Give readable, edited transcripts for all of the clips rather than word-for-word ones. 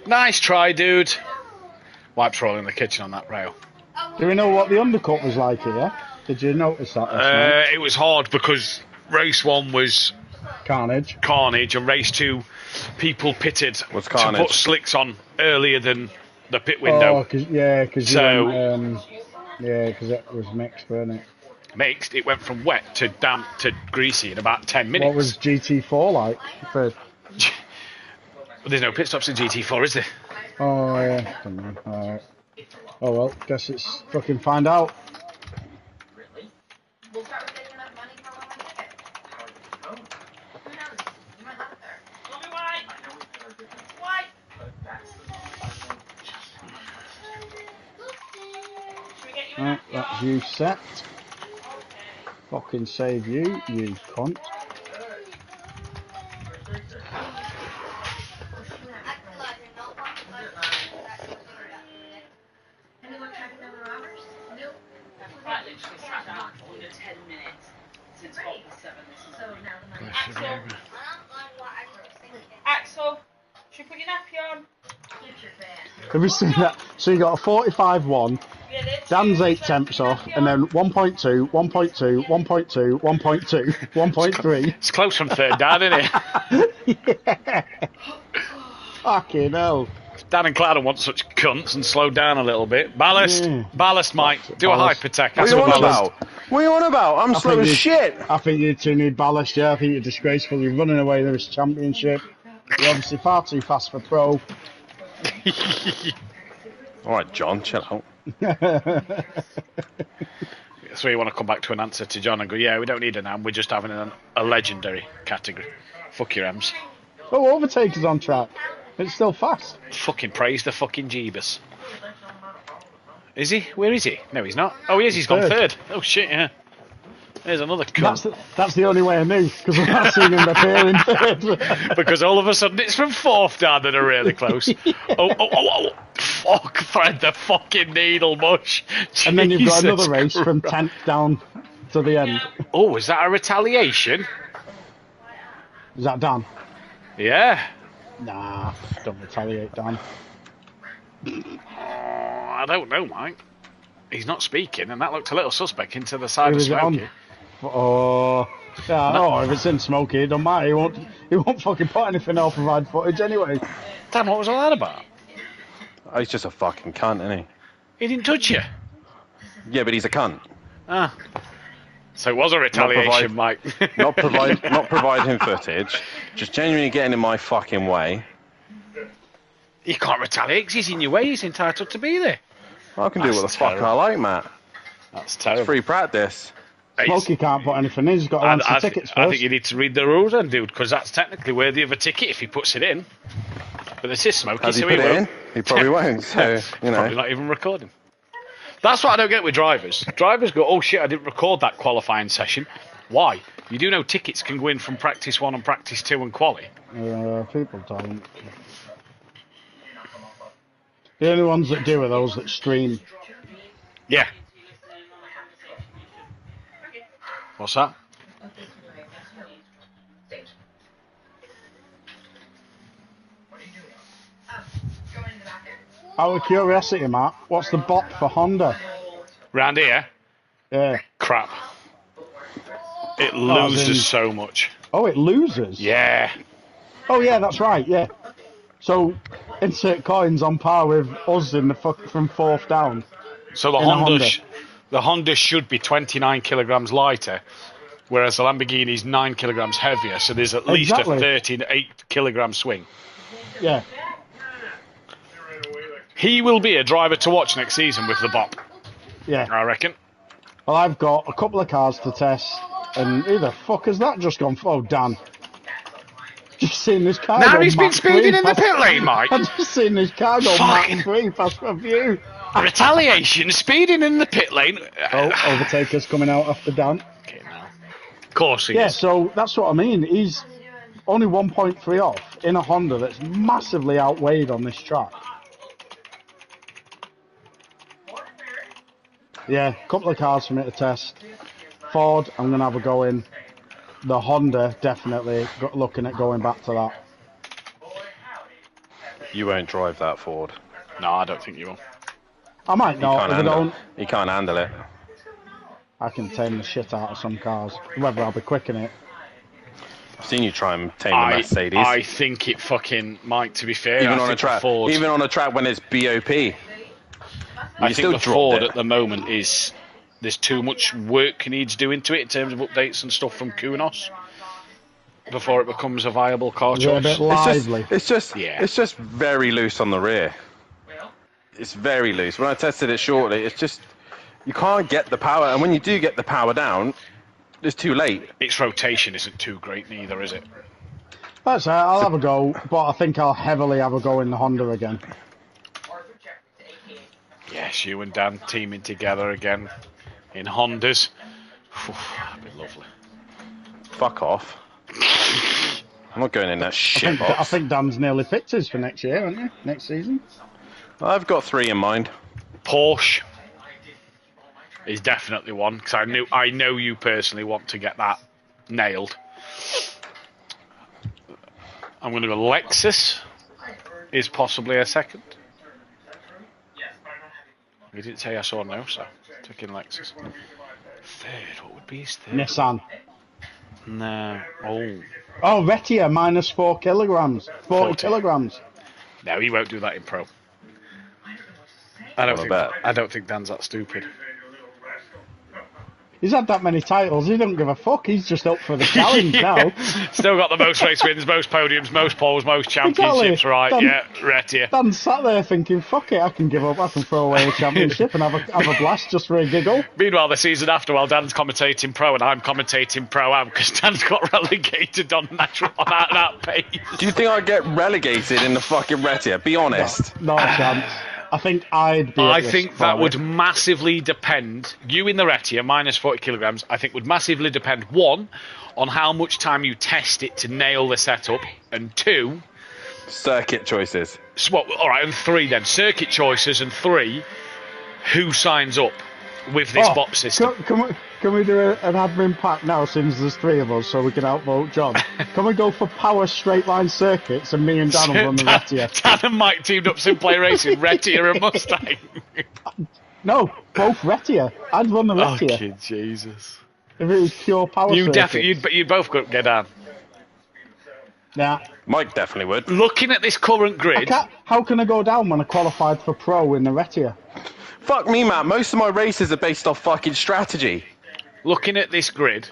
Nice try, dude. Wipes rolling in the kitchen on that rail. Do we know what the undercut was like here? Did you notice that? It was hard because race 1 was carnage, and race 2, people pitted to put slicks on earlier than the pit window. Oh, because it was mixed, wasn't it? Mixed. It went from wet to damp to greasy in about 10 minutes. What was GT4 like? There's no pit stops in GT4, is there? Oh yeah. Alright. Oh well, guess it's fucking find out. Right, that's you set. Fucking save you, you cunt. Axel, should we put your nappy on? Have you seen that? So you got a 45-1, Dan's 8 temps off, and then 1.2, 1.2, 1.2, 1.2, 1.3. It's close from third down, isn't it? Yeah. Fucking hell. Dan and Cloud want such cunts and slow down a little bit. Ballast, ballast, Mike. Do a hypertech. What are you on about? What are you on about? I'm slow as shit. I think you two need ballast, yeah. I think you're disgraceful. You're running away with this championship. You're obviously far too fast for pro. Alright, John, chill out. So you want to come back to an answer to John and go, yeah, we don't need an AM, we're just having a legendary category. Fuck your AMs. Oh, Overtaker's on track. It's still fast. Fucking praise the fucking Jeebus. Is he? Where is he? No, he's not. Oh, he is. He's gone third. Oh, shit, yeah. There's another cunt. That's the only way I knew, because I've not seen him appear in third. Because all of a sudden it's from fourth down that are really close. Yeah. Oh. Fuck, thread the fucking needle, mush. And then you've got another race from 10th down to the end. Oh, is that a retaliation? Is that Dan? Yeah. Nah, don't retaliate, Dan. I don't know, Mike. He's not speaking, and that looked a little suspect into the side of Smokey. Oh, yeah. No, if it's in Smokey, it don't matter. He won't fucking put anything. I'll provide footage anyway. Dan, what was all that about? Oh, he's just a fucking cunt, isn't he? He didn't touch you. Yeah, but he's a cunt. Ah. So it was a retaliation, Mike. not providing footage, just genuinely getting in my fucking way. You can't retaliate because he's in your way. He's entitled to be there. I can do what the fuck I like, Matt. That's terrible. It's free practice. Smokey can't put anything in. He's got to answer tickets first. I think you need to read the rules then, dude, because that's technically worthy of a ticket if he puts it in. But this is Smokey, Has so he put it in? He probably won't. So you know, probably not even recording. That's what I don't get with drivers. Drivers go, oh shit, I didn't record that qualifying session. Why? You do know tickets can go in from practice 1 and practice 2 and quali. People don't. The only ones that do are those that stream. Yeah. What's that? Out of curiosity, Matt, what's the bot for Honda? Round here? Yeah. Crap. It loses so much. Oh, it loses? Yeah. Oh, yeah, that's right, yeah. So, insert coins on par with us in the from 4th down. So the Honda should be 29 kilograms lighter, whereas the Lamborghini is 9 kilograms heavier, so there's at least a 38 kilogram swing. Yeah. He will be a driver to watch next season with the bop. Yeah. I reckon. Well, I've got a couple of cars to test, and who the fuck has that just gone for? Oh, Dan. Just seen this car now he's been speeding in the pit lane, Mike. I've just seen this car go Mach 3 past my view. Retaliation, speeding in the pit lane. Oh, Overtaker's coming out after Dan. Okay, now. Of course he is. Yeah, so that's what I mean. He's only 1.3 off in a Honda that's massively outweighed on this track. Yeah, a couple of cars for me to test. Ford, I'm going to have a go in. The Honda, definitely looking at going back to that. You won't drive that Ford. No, I don't think you will. I might not. If I don't, He can't handle it. I can tame the shit out of some cars. Whether I'll be quick in it. I've seen you try and tame the Mercedes. I think it fucking might. To be fair, even I on a think track, the Ford, even on a track when it's BOP. I think the Ford at the moment there's too much work needs doing to it in terms of updates and stuff from Kunos before it becomes a viable car choice. A bit lively. It's just very loose on the rear. It's very loose. When I tested it shortly, it's just you can't get the power, and when you do get the power down, it's too late. Its rotation isn't too great neither, is it? That's it. I'll have a go, but I think I'll heavily have a go in the Honda again. Yes, you and Dan teaming together again in Hondas. That'd be lovely. Fuck off. I'm not going in that shit box. I think Dan's nearly picked his for next year, haven't you? Next season. I've got 3 in mind. Porsche is definitely one because I know you personally want to get that nailed. I'm going to go Lexus is possibly a second. You didn't say yes or no, so taking Lexus. Third, what would be his third? Nissan. No. Oh, Retia minus 4 kilograms. 40 kilograms. No, he won't do that in Pro. I don't think Dan's that stupid. He's had that many titles, he don't give a fuck, he's just up for the challenge now. Still got the most race wins, most podiums, most poles, most championships, right? Retia. Dan's sat there thinking, fuck it, I can give up, I can throw away a championship and have a blast just for a giggle. Meanwhile, the season after, while Dan's commentating Pro and I'm commentating Pro-Am, because Dan's got relegated on that pace. Do you think I'd get relegated in the fucking Retia? Be honest. No, not a chance. I think I'd be. I think that would massively depend. You in the Retia, minus 40 kilograms, I think would massively depend, 1, on how much time you test it to nail the setup, and 2... circuit choices. Alright, and 3 then. Circuit choices, and 3, who signs up with this BOP system. Can we do an admin pack now, since there's 3 of us, so we can outvote John? Can we go for power straight line circuits and me and Dan will run the Retia? Dan and Mike teamed up SimPlay Racing, Retia and Mustang. No, both Retia. I'd run the Retia. Okay, Jesus. If it was pure power circuits. You'd both get down. Nah. Mike definitely would. Looking at this current grid... How can I go down when I qualified for Pro in the Retia? Fuck me, Matt. Most of my races are based off fucking strategy. Looking at this grid,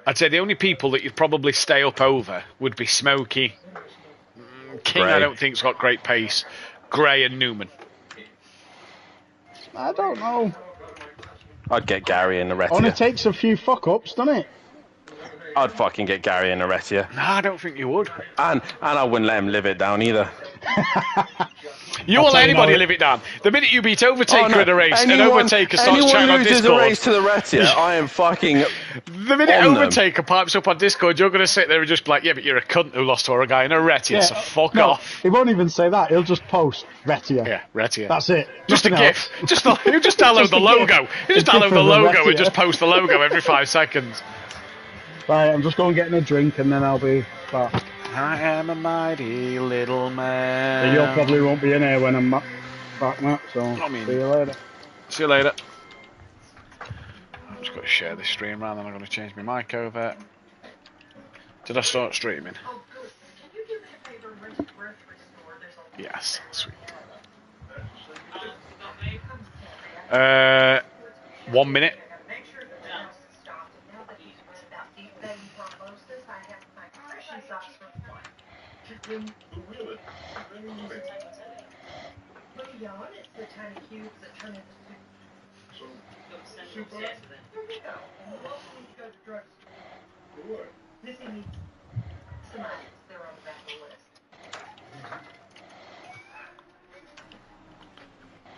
I'd say the only people that you'd probably stay up over would be Smokey. King, Gray. I don't think's got great pace. Gray and Newman. I don't know. I'd get Gary in the Retia. Only takes a few fuck-ups, doesn't it? I'd fucking get Gary in the Retia. No, I don't think you would. And I wouldn't let him live it down either. You won't let anybody live it down. The minute you beat Overtaker in a race, and Overtaker starts chatting on Discord... Anyone loses a race to the Retia, I am fucking The minute Overtaker pipes up on Discord, you're going to sit there and just be like, yeah, but you're a cunt who lost to a guy in a Retia, so fuck off. He won't even say that. He'll just post Retia. Yeah, Retia. That's it. Just a GIF. You just download the logo. You just download the logo and just post the logo every 5 seconds. Right, I'm just going getting a drink and then I'll be back. I am a mighty little man. You probably won't be in here when I'm back, Matt, so see you later. See you later. I'm just going to share this stream around and I'm going to change my mic over. Did I start streaming? Yes, sweet. 1 minute.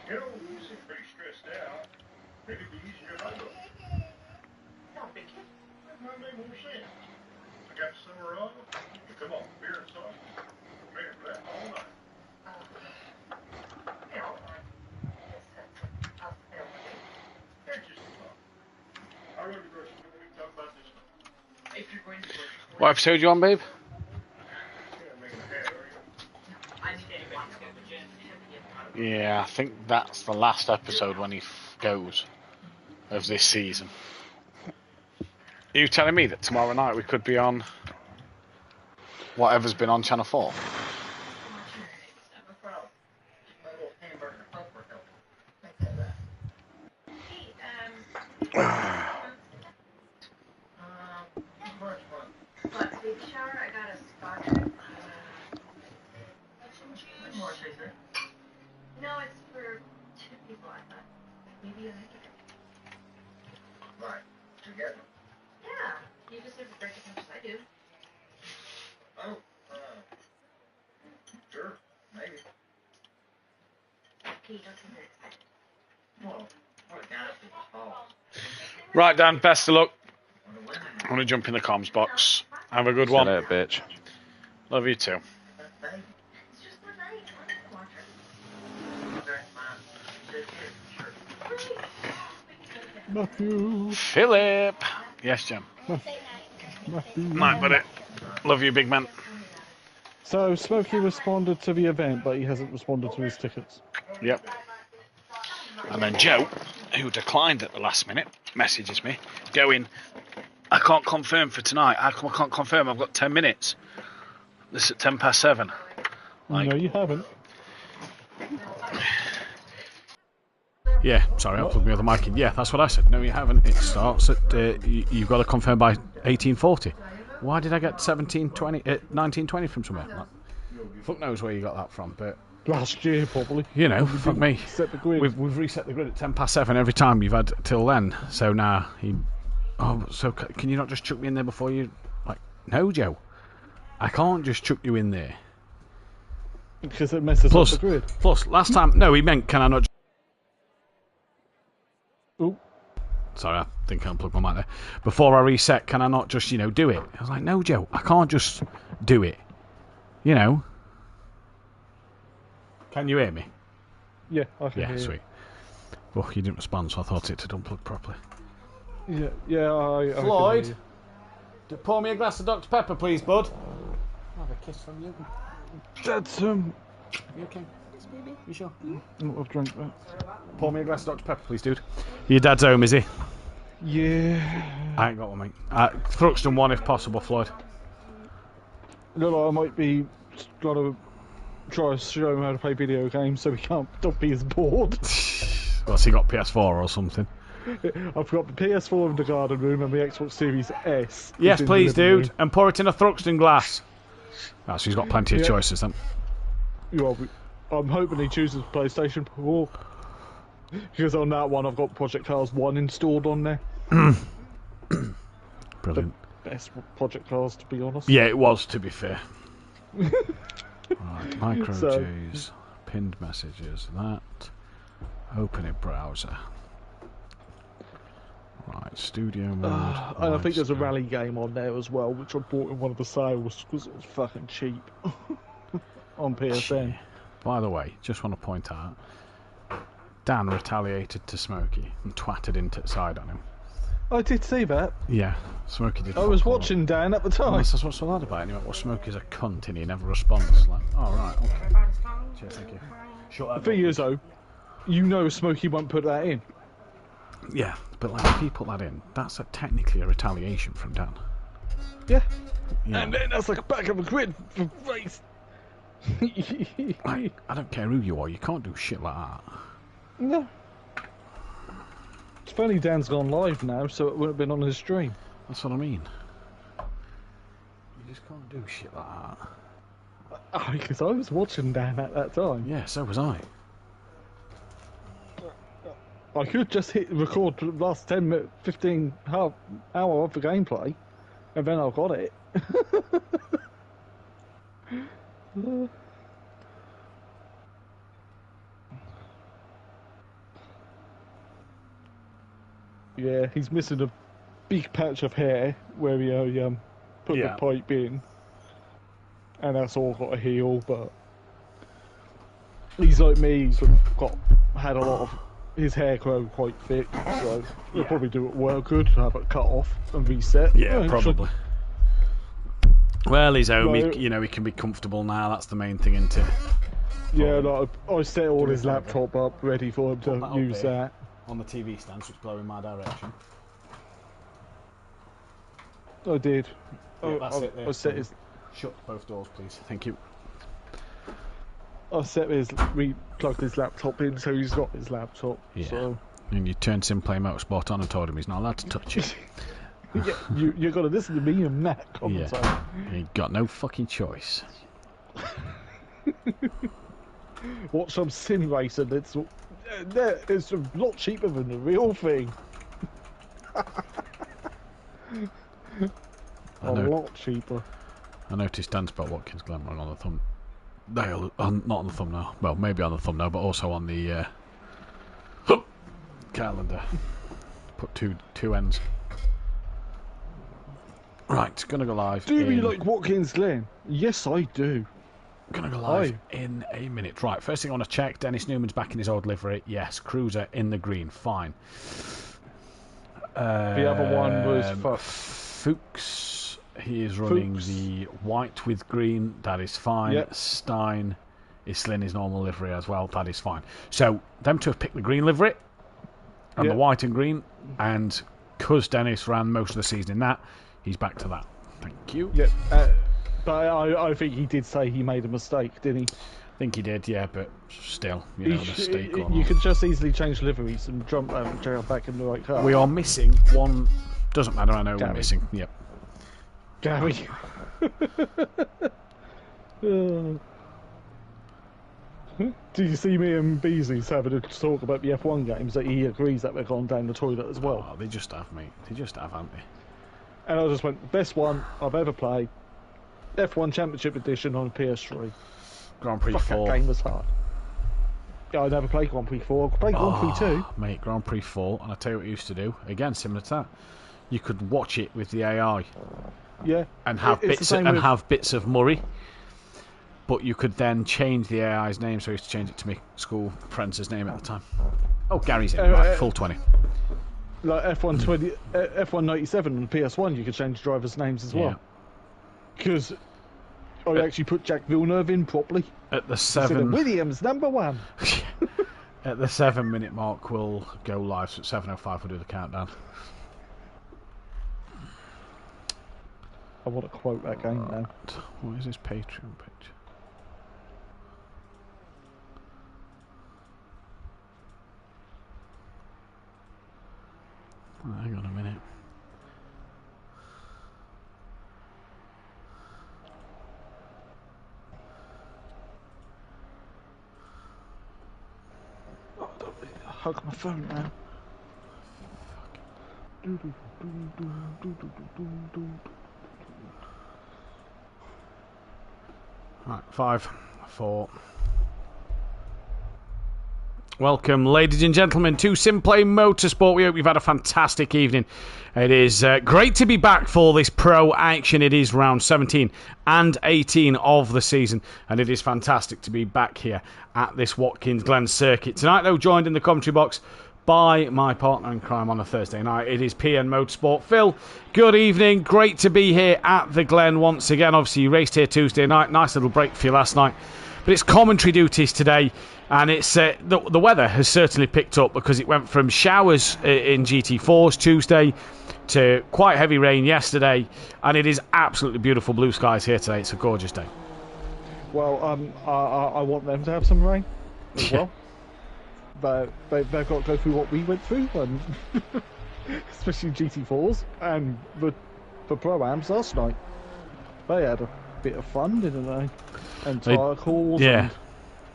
You know, you seem pretty stressed out. Maybe it'd be easier if I go. No, big kid. That might make more sense. I got the summer on. Come on, beer and sauce. Man, for that all night. That's just a thought. I run the grocery store. We can talk about this. If you're going to grocery store. What episode you on, babe? Yeah, making a hat, are you? I need to Yeah, I think that's the last episode when he goes of this season. Are you telling me that tomorrow night we could be on whatever's been on Channel 4? No, it's for 2 people, I thought. Maybe you make it. Right. Together. Yeah. You just have to break as much as I do. Oh, sure. Maybe. Okay, you don't seem very excited. Well, what a guy for all. Right, Dan, best of luck. I'm going to jump in the comms box. Have a good one. See you later, bitch. Love you too. It's just one night. I want to watch it. Matthew. Philip. Yes, Jim. Matthew. Night, buddy. Love you, big man. So Smokey responded to the event, but he hasn't responded to his tickets. Yep. And then Joe, who declined at the last minute, messages me, going, I can't confirm for tonight. I can't confirm. I've got 10 minutes. This is at 7:10. Like, No, you haven't. yeah, sorry, I'll plug my other mic in. Yeah, that's what I said. No, you haven't. It starts at, you've got to confirm by 18:40. Why did I get 19:20 from somewhere? Like, fuck knows where you got that from, but... Last year, probably. You know, fuck me. Set the grid. We've reset the grid at 7:10 every time you've had till then. So now he... Oh, so can you not just chuck me in there before you... Like, no, Joe. I can't just chuck you in there. Because it messes up the grid. Plus, last time... No, he meant, can I not... Ooh. Sorry, I think I unplugged my mic there. Before I reset, can I not just, do it? I was like, no, Joe, I can't just do it. You know... Can you hear me? Yeah, I can hear you. Sweet. Well, you didn't respond, so I thought it had unplugged properly. Yeah, I Floyd, can hear you. pour me a glass of Dr. Pepper, please, bud. I'll have a kiss from you. That's You okay? Yes, baby. You sure? I've drank that. Pour me a glass of Dr. Pepper, please, dude. Your dad's home, is he? Yeah. I ain't got one, mate. Thruxton one, if possible, Floyd. Look like I might be gotta try to show him how to play video games so he can't don't be as bored. What's he got, PS4 or something? I've got the PS4 in the garden room and the Xbox Series S. Yes, in please, the living dude. room. And pour it in a Thruxton glass. Oh, so he's got plenty of choices, then. I'm hoping he chooses PlayStation 4. Because on that one I've got Project Cars 1 installed on there. Brilliant. The best Project Cars, to be honest. Yeah, it was, to be fair. Right, micro So- J's, pinned messages, that. Open it browser. Right, studio mode. And I think there's a widescreen. rally game on there as well, which I bought in one of the sales because it was fucking cheap on PSN. By the way, just want to point out, Dan retaliated to Smokey and twatted into the side on him. I did see that. Yeah, Smokey did. I was fuck all. watching Dan at the time. Unless that's what's so bad about it. Anyway, well, Smokey's a cunt and he never responds. Like, oh, right, okay. Cheers, thank you. Shut The up. thing is, though, Smokey won't put that in. Yeah, but like, if he put that in, that's technically a retaliation from Dan. Yeah. Yeah. And then that's like a back of a grid for race. Like, I don't care who you are, you can't do shit like that. No. It's funny Dan's gone live now, so it wouldn't have been on his stream. That's what I mean. You just can't do shit like that. Oh, because I was watching Dan at that time. Yeah, so was I. I could just hit record the last 10 minutes, 15 half hour of the gameplay, and then I've got it. Yeah, he's missing a big patch of hair where he put the pipe in, and that's all got to heal. But he's like me; he's had a lot of his hair grow quite thick, so he'll probably do it well. Good to have it cut off and reset. Yeah, probably. Well, he's home. Right. He can be comfortable now. That's the main thing, isn't it? Yeah, like, I set all his laptop up ready for him Put that to up use there. that. On the TV stand, so it's blowing my direction. I did. Yeah, that's it there. I set his. Shut both doors, please. Thank you. I plugged his laptop in, so he's got his laptop. Yeah. So. And you turned SimPlay Motorsport on and told him he's not allowed to touch it. Yeah, you got to listen to me and Matt commentate. Yeah. He got no fucking choice. Watch some sim racing. It's a lot cheaper than the real thing. A lot cheaper. I noticed Dan spelled Watkins Glen wrong on the thumbnail. Not on the thumbnail. Well, maybe on the thumbnail, but also on the calendar. Put two ends. Right, gonna go live. Do you like Watkins Glen? Yes, I do. Gonna go live in a minute. Right, first thing I want to check. Dennis Newman's back in his old livery. Yes, Cruiser in the green. Fine. The other one was Fuchs. He is running the white with green. That is fine. Yep. Stein is still in his normal livery as well. That is fine. So them two have picked the green livery and the white and green. And because Dennis ran most of the season in that, he's back to that. Thank you. Yep. But I think he did say he made a mistake, didn't he? I think he did, yeah, but still, a mistake or You not. could just easily change liveries and jump back in the right car. We are missing one. Doesn't matter, I know Gary. we're missing. Yep. Gary. Did you see me and Beasley's having a talk about the F1 games that he agrees that they're gone down the toilet as well? Oh, they just have, mate. They just have, haven't they? And I just went, best one I've ever played. F1 Championship Edition on PS3. Grand Prix Fuck, 4. that game was hard. Yeah, I never played Grand Prix 4. I played Grand Prix 2. Mate, Grand Prix 4, and I tell you what you used to do. Again, similar to that. You could watch it with the AI. Yeah. And have bits of Murray. But you could then change the AI's name, so I used to change it to my school friend's name at the time. Oh, Gary's in, right, full 20. Like F1 97 on PS1, you could change drivers' names as well. Because I actually put Jack Villeneuve in properly. At the Instead of Williams, #1. At the 7-minute mark, we'll go live. So at 7:05, we'll do the countdown. I want to quote that game now. What is this Patreon picture? Oh, hang on a minute. Oh, I don't really hug my phone now. Right, 5, 4. Welcome, ladies and gentlemen, to SimPlay Motorsport. We hope you've had a fantastic evening. It is great to be back for this pro action. It is round 17 and 18 of the season, and it is fantastic to be back here at this Watkins Glen circuit. Tonight, though, joined in the commentary box by my partner in crime on a Thursday night. It is PN Motorsport. Phil, good evening. Great to be here at the Glen once again. Obviously, you raced here Tuesday night. Nice little break for you last night. But it's commentary duties today. And it's the weather has certainly picked up because it went from showers in GT4s Tuesday to quite heavy rain yesterday. And it is absolutely beautiful blue skies here today. It's a gorgeous day. Well, I want them to have some rain as well. But they've got to go through what we went through, and especially GT4s and the Pro-Ams last night. They had a bit of fun, didn't they? And tyre calls. Yeah.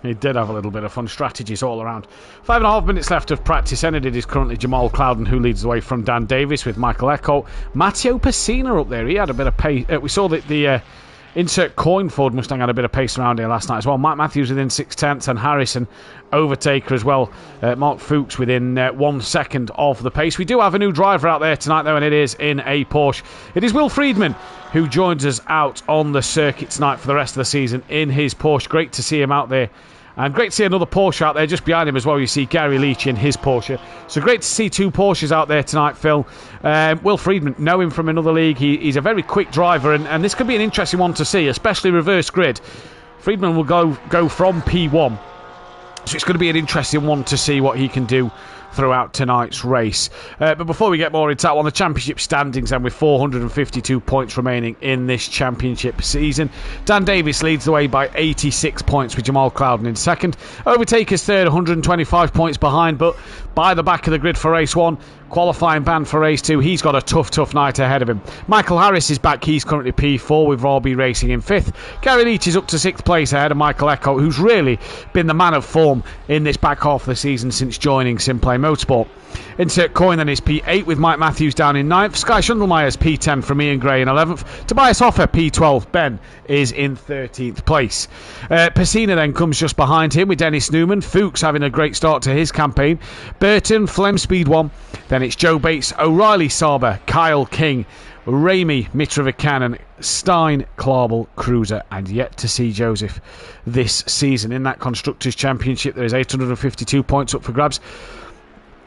He did have a little bit of fun. Strategies all around. 5.5 minutes left of practice. And it is currently Jamal Clouden who leads the way from Dan Davis with Michael Echo. Matteo Pessina up there. He had a bit of pace. We saw that the insert coin Ford Mustang had a bit of pace around here last night as well. Mike Matthews within 6/10 and Harrison overtaker as well. Mark Fuchs within 1 second of the pace. We do have a new driver out there tonight though, and it is in a Porsche. It is Will Friedman who joins us out on the circuit tonight for the rest of the season in his Porsche. Great to see him out there. And great to see another Porsche out there. Just behind him as well, you see Gary Leach in his Porsche. So great to see two Porsches out there tonight, Phil. Will Friedman, know him from another league. He's a very quick driver, and this could be an interesting one to see, especially reverse grid. Friedman will go from P1. So it's going to be an interesting one to see what he can do throughout tonight's race. But before we get more into that one, the championship standings, and with 452 points remaining in this championship season, Dan Davis leads the way by 86 points with Jamal Clouden in second. Overtaker's third, 125 points behind, but by the back of the grid for race 1. Qualifying ban for race 2. He's got a tough night ahead of him. Michael Harris is back. He's currently P4 with Robbie Racing in 5th. Gary Leach is up to 6th place ahead of Michael Echo, who's really been the man of form in this back half of the season since joining SimPlay Motorsport. Insert coin then is P8 with Mike Matthews down in 9th. Sky Shundlemeyer's P10 from Ian Gray in 11th. Tobias Hoffer P12. Ben is in 13th place. Pacina then comes just behind him with Dennis Newman. Fuchs having a great start to his campaign. Burton, Flem Speed 1. Then it's Joe Bates, O'Reilly Sauber, Kyle King, Ramey, Mitrovicanen, Stein, Clarbel, Cruiser, and yet to see Joseph this season. In that Constructors' Championship, there is 852 points up for grabs.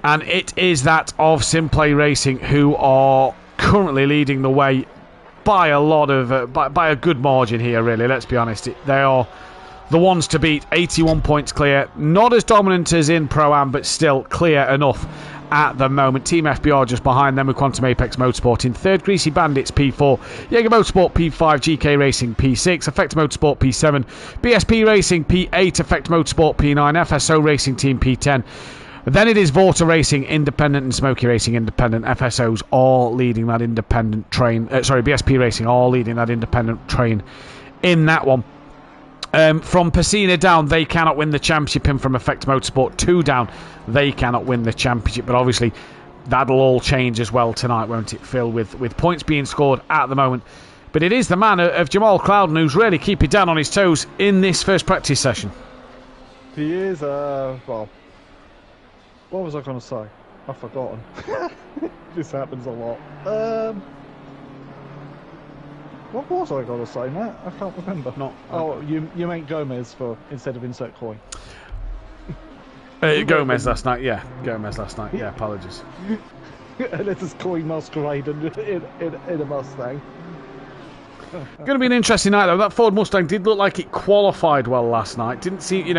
And it is that of SimPlay Racing, who are currently leading the way by a lot of by a good margin here, really. Let's be honest. They are the ones to beat. 81 points clear. Not as dominant as in Pro-Am, but still clear enough at the moment. Team FBR just behind them with Quantum Apex Motorsport in 3rd. Greasy Bandits P4. Jaeger Motorsport P5. GK Racing P6. Effect Motorsport P7. BSP Racing P8. Effect Motorsport P9. FSO Racing Team P10. Then it is Vorta Racing Independent and Smoky Racing Independent. FSOs all leading that independent train. BSP Racing all leading that independent train in that one. From Pacina down, they cannot win the championship. And from Effect Motorsport 2 down, they cannot win the championship. But obviously, that'll all change as well tonight, won't it, Phil? With points being scored at the moment. But it is the man of Jamal Clouden who's really keeping down on his toes in this first practice session. He is, well, what was I going to say? I've forgotten. This happens a lot. What was I going to say, Matt? I can't remember. You meant Gomez for instead of insert coin. Gomez last night, yeah. Apologies. Let us coin masquerade in a Mustang. Going to be an interesting night though. That Ford Mustang did look like it qualified well last night. Didn't see,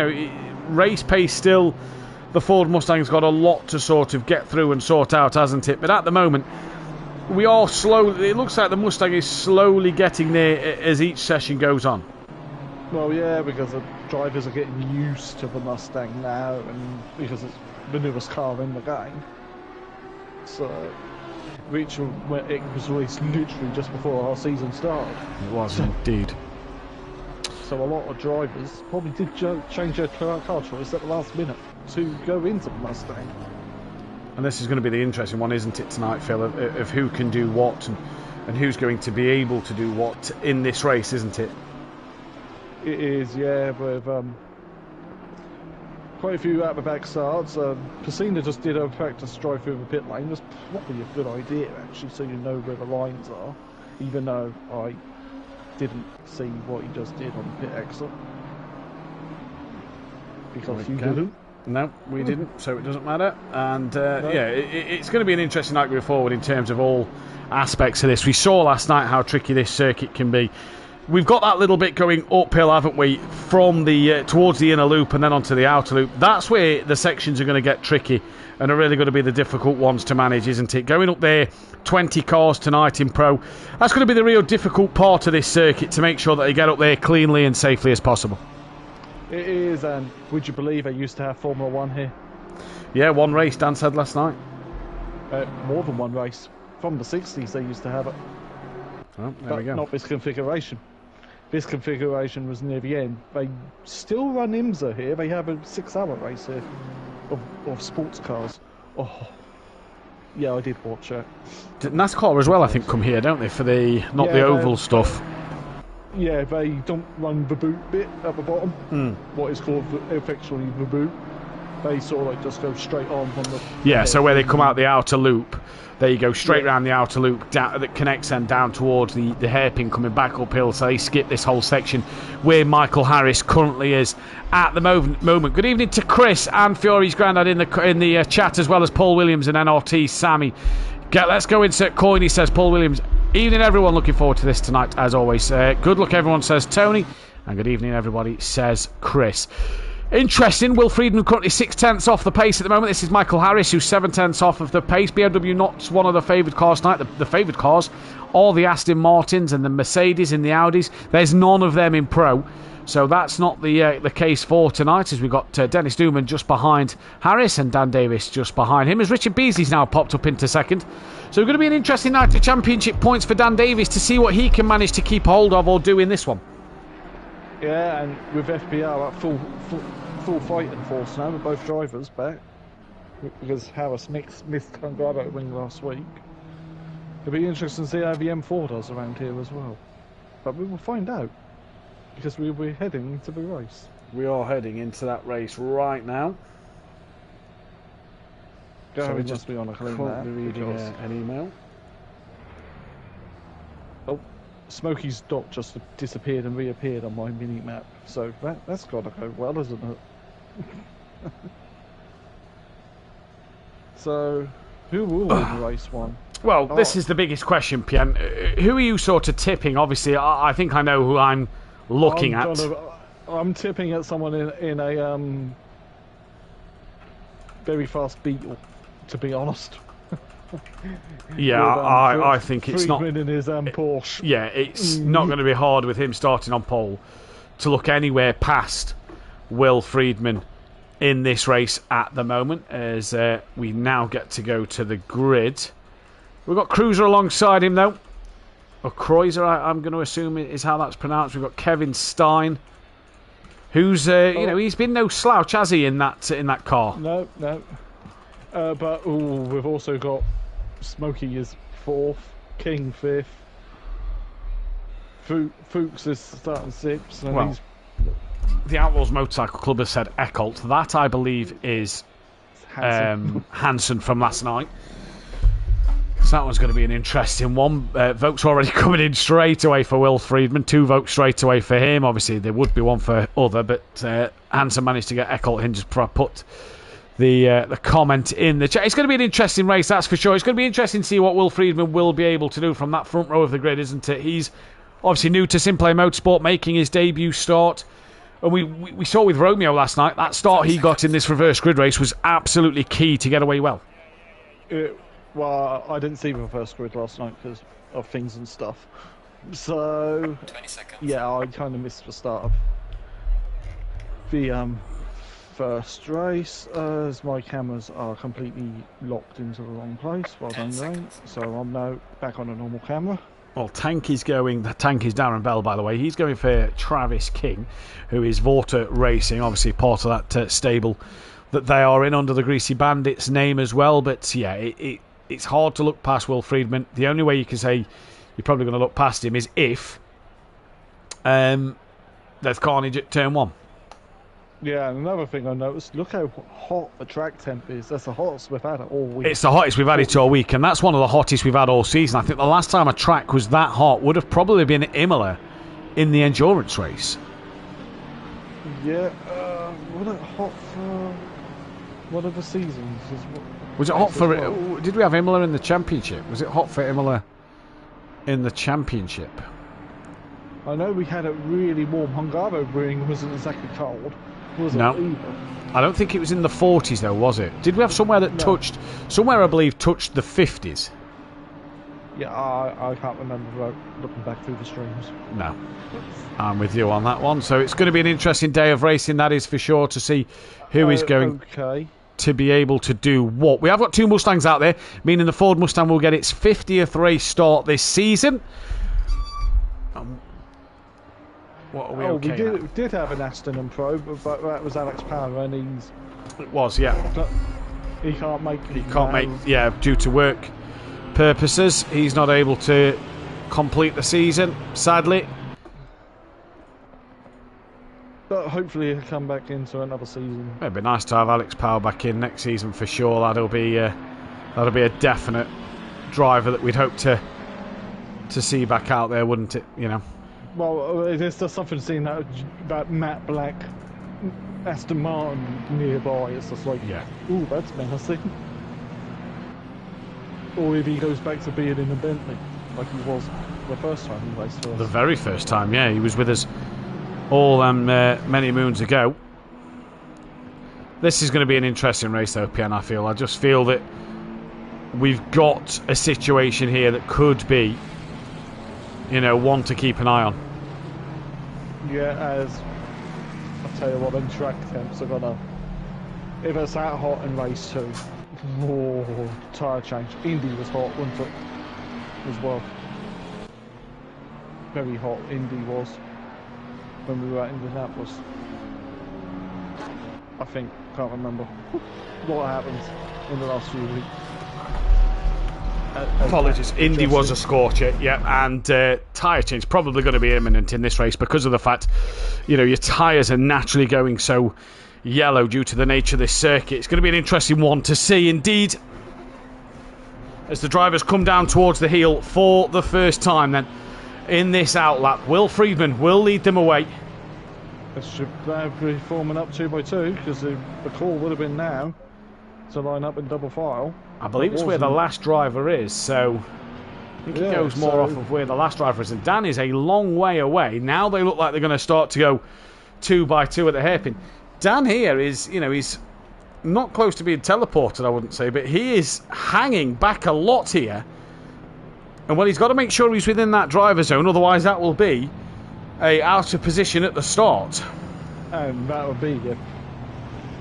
race pace still. The Ford Mustang's got a lot to sort of get through and sort out, hasn't it? But at the moment, we are slowly. It looks like the Mustang is slowly getting there as each session goes on. Well, yeah, because the drivers are getting used to the Mustang now, and because it's the newest car in the game. So, it was released literally just before our season started. It was indeed. So a lot of drivers probably did change their car choice at the last minute to go into the Mustang. And this is going to be the interesting one, isn't it, tonight, Phil, of who can do what and who's going to be able to do what in this race, isn't it? It is, yeah, with quite a few out-the-back starts. Pacina just did a practice drive through the pit lane. That's probably a good idea, actually, so you know where the lines are, even though I didn't see what he just did on the pit exit. Because you didn't. No, we didn't, so it doesn't matter. And it's going to be an interesting night going forward in terms of all aspects of this. We saw last night how tricky this circuit can be. We've got that little bit going uphill, haven't we, from the towards the inner loop and then onto the outer loop. That's where the sections are going to get tricky and are really going to be the difficult ones to manage, isn't it? Going up there, 20 cars tonight in Pro, that's going to be the real difficult part of this circuit, to make sure that they get up there cleanly and safely as possible. It is, and would you believe they used to have Formula 1 here? Yeah, one race, Dan said last night. More than one race. From the 60s they used to have it. Well, there we go. Not this configuration. This configuration was near the end. They still run IMSA here. They have a 6-hour race here of sports cars. Oh, yeah, I did watch it. NASCAR as well, I think, come here, don't they, for the the oval stuff. Yeah, they don't run the boot bit at the bottom. What is called effectively the boot. They sort of like just go straight on from the... Yeah, so where they come out the outer loop, there you go, straight around the outer loop down, that connects them down towards the hairpin coming back uphill. So they skip this whole section where Michael Harris currently is at the moment. Good evening to Chris and Fury's Grandad in the chat, as well as Paul Williams and NRT Sammy. Let's go insert coin, he says, Paul Williams. Evening, everyone. Looking forward to this tonight, as always. Good luck, everyone, says Tony. And good evening, everybody, says Chris. Interesting. Will Friedman currently 6/10 off the pace at the moment. This is Michael Harris, who's 7/10 off of the pace. BMW not one of the favoured cars tonight. The favoured cars are the Aston Martins and the Mercedes and the Audis. There's none of them in Pro. So that's not the case for tonight, as we've got Dennis Dooman just behind Harris and Dan Davis just behind him, as Richard Beasley's now popped up into second. So it's going to be an interesting night of championship points for Dan Davis to see what he can manage to keep hold of or do in this one. Yeah, and with FPR at full fighting force now, with both drivers back, because Harris missed Hungaro wing last week. It'll be interesting to see how the M4 does around here as well. But we will find out, because we'll be heading into the race. We are heading into that race right now. So we just be on a clean that. Reading an email. Oh, Smokey's dot just disappeared and reappeared on my mini map. So that's got to go well, isn't it? So, who will win race one? Well, this is the biggest question, Pian. Who are you sort of tipping? Obviously, I think I know who I'm looking at. I'm tipping at someone in a very fast Beetle, to be honest. Yeah, I think it's not. Friedman in his Porsche. Yeah, it's not going to be hard with him starting on pole to look anywhere past Will Friedman in this race at the moment, as we now get to go to the grid. We've got Cruiser alongside him, though. Or Kreuzer, I'm going to assume is how that's pronounced. We've got Kevin Stein, who's you know, he's been no slouch, has he, in that car? No. But we've also got Smokey is 4th, King 5th, Fuchs is starting 6th. And well, the Outlaws Motorcycle Club has said Eckholt. That, I believe, is Hansen from last night. So that one's going to be an interesting one. Votes already coming in straight away for Will Friedman. 2 votes straight away for him. Obviously, there would be one for other, but Hansen managed to get Eckholt in. Just put the comment in the chat. It's going to be an interesting race, that's for sure. It's going to be interesting to see what Will Friedman will be able to do from that front row of the grid, isn't it? He's obviously new to SimPlay Motorsport, making his debut start. And we saw with Romeo last night, that start he got in this reverse grid race was absolutely key to get away well. Well, I didn't see the first grid last night because of things and stuff. So, 20 seconds. Yeah, I kind of missed the start of the first race, as my cameras are completely locked into the wrong place. Well done, Graham. So I'm now back on a normal camera. Well, the tank is Darren Bell, by the way. He's going for Travis King, who is Vorta Racing, obviously part of that stable that they are in under the Greasy Bandits name as well. But yeah, it's hard to look past Will Friedman. The only way you can say you're probably going to look past him is if there's carnage at turn 1. Yeah, and another thing I noticed, look how hot the track temp is. That's the hottest we've had it all week. It's the hottest we've had it all week, and that's one of the hottest we've had all season. I think the last time a track was that hot would have probably been Imola in the endurance race. Yeah, was it hot for one of the seasons? Was it hot for... Well? Did we have Imola in the championship? Was it hot for Imola in the championship? I know we had a really warm. Hungaroring wasn't exactly cold. Wasn't either. I don't think it was in the 40s though, was it? Did we have somewhere that touched... Somewhere I believe touched the 50s? Yeah, I can't remember looking back through the streams. No. I'm with you on that one. So it's going to be an interesting day of racing, that is for sure, to see who is going... to be able to do what. We have got 2 Mustangs out there, meaning the Ford Mustang will get its 50th race start this season. What are we we did have an Aston and Pro, but that was Alex Power, and it was, yeah. He can't make. Yeah, due to work purposes, he's not able to complete the season, sadly. But hopefully he'll come back into another season. It'd be nice to have Alex Power back in next season for sure. That'll be a definite driver that we'd hope to see back out there, wouldn't it? You know. Well, there's just something seeing that matte black Aston Martin nearby. It's just like, yeah, ooh, that's menacing. Or if he goes back to being in a Bentley, like he was the first time he raced for us. The very first time, yeah, he was with us all many moons ago. This is going to be an interesting race, though, Pian, I feel. I just feel that we've got a situation here that could be, you know, one to keep an eye on. Yeah, as I'll tell you what, them track temps are gonna. If it's that hot in race 2, oh, tyre change. Indy was hot, wasn't it? As well. Very hot, Indy was. When we were at Indianapolis. I think, can't remember what happens in the last few weeks. Apologies, Indy was a scorcher, yeah, and tyre change probably going to be imminent in this race because of the fact, you know, your tyres are naturally going so yellow due to the nature of this circuit. It's going to be an interesting one to see indeed as the drivers come down towards the heel for the first time then in this outlap. Will Friedman will lead them away. They should be forming up 2 by 2 because the call would have been now to line up in double file. I believe it's where the last driver is, so I think it goes more off of where the last driver is. And Dan is a long way away. Now they look like they're going to start to go 2 by 2 at the hairpin. Dan here is, you know, he's not close to being teleported, I wouldn't say, but he is hanging back a lot here. And well, he's got to make sure he's within that driver zone, otherwise that will be a out of position at the start. And that would be a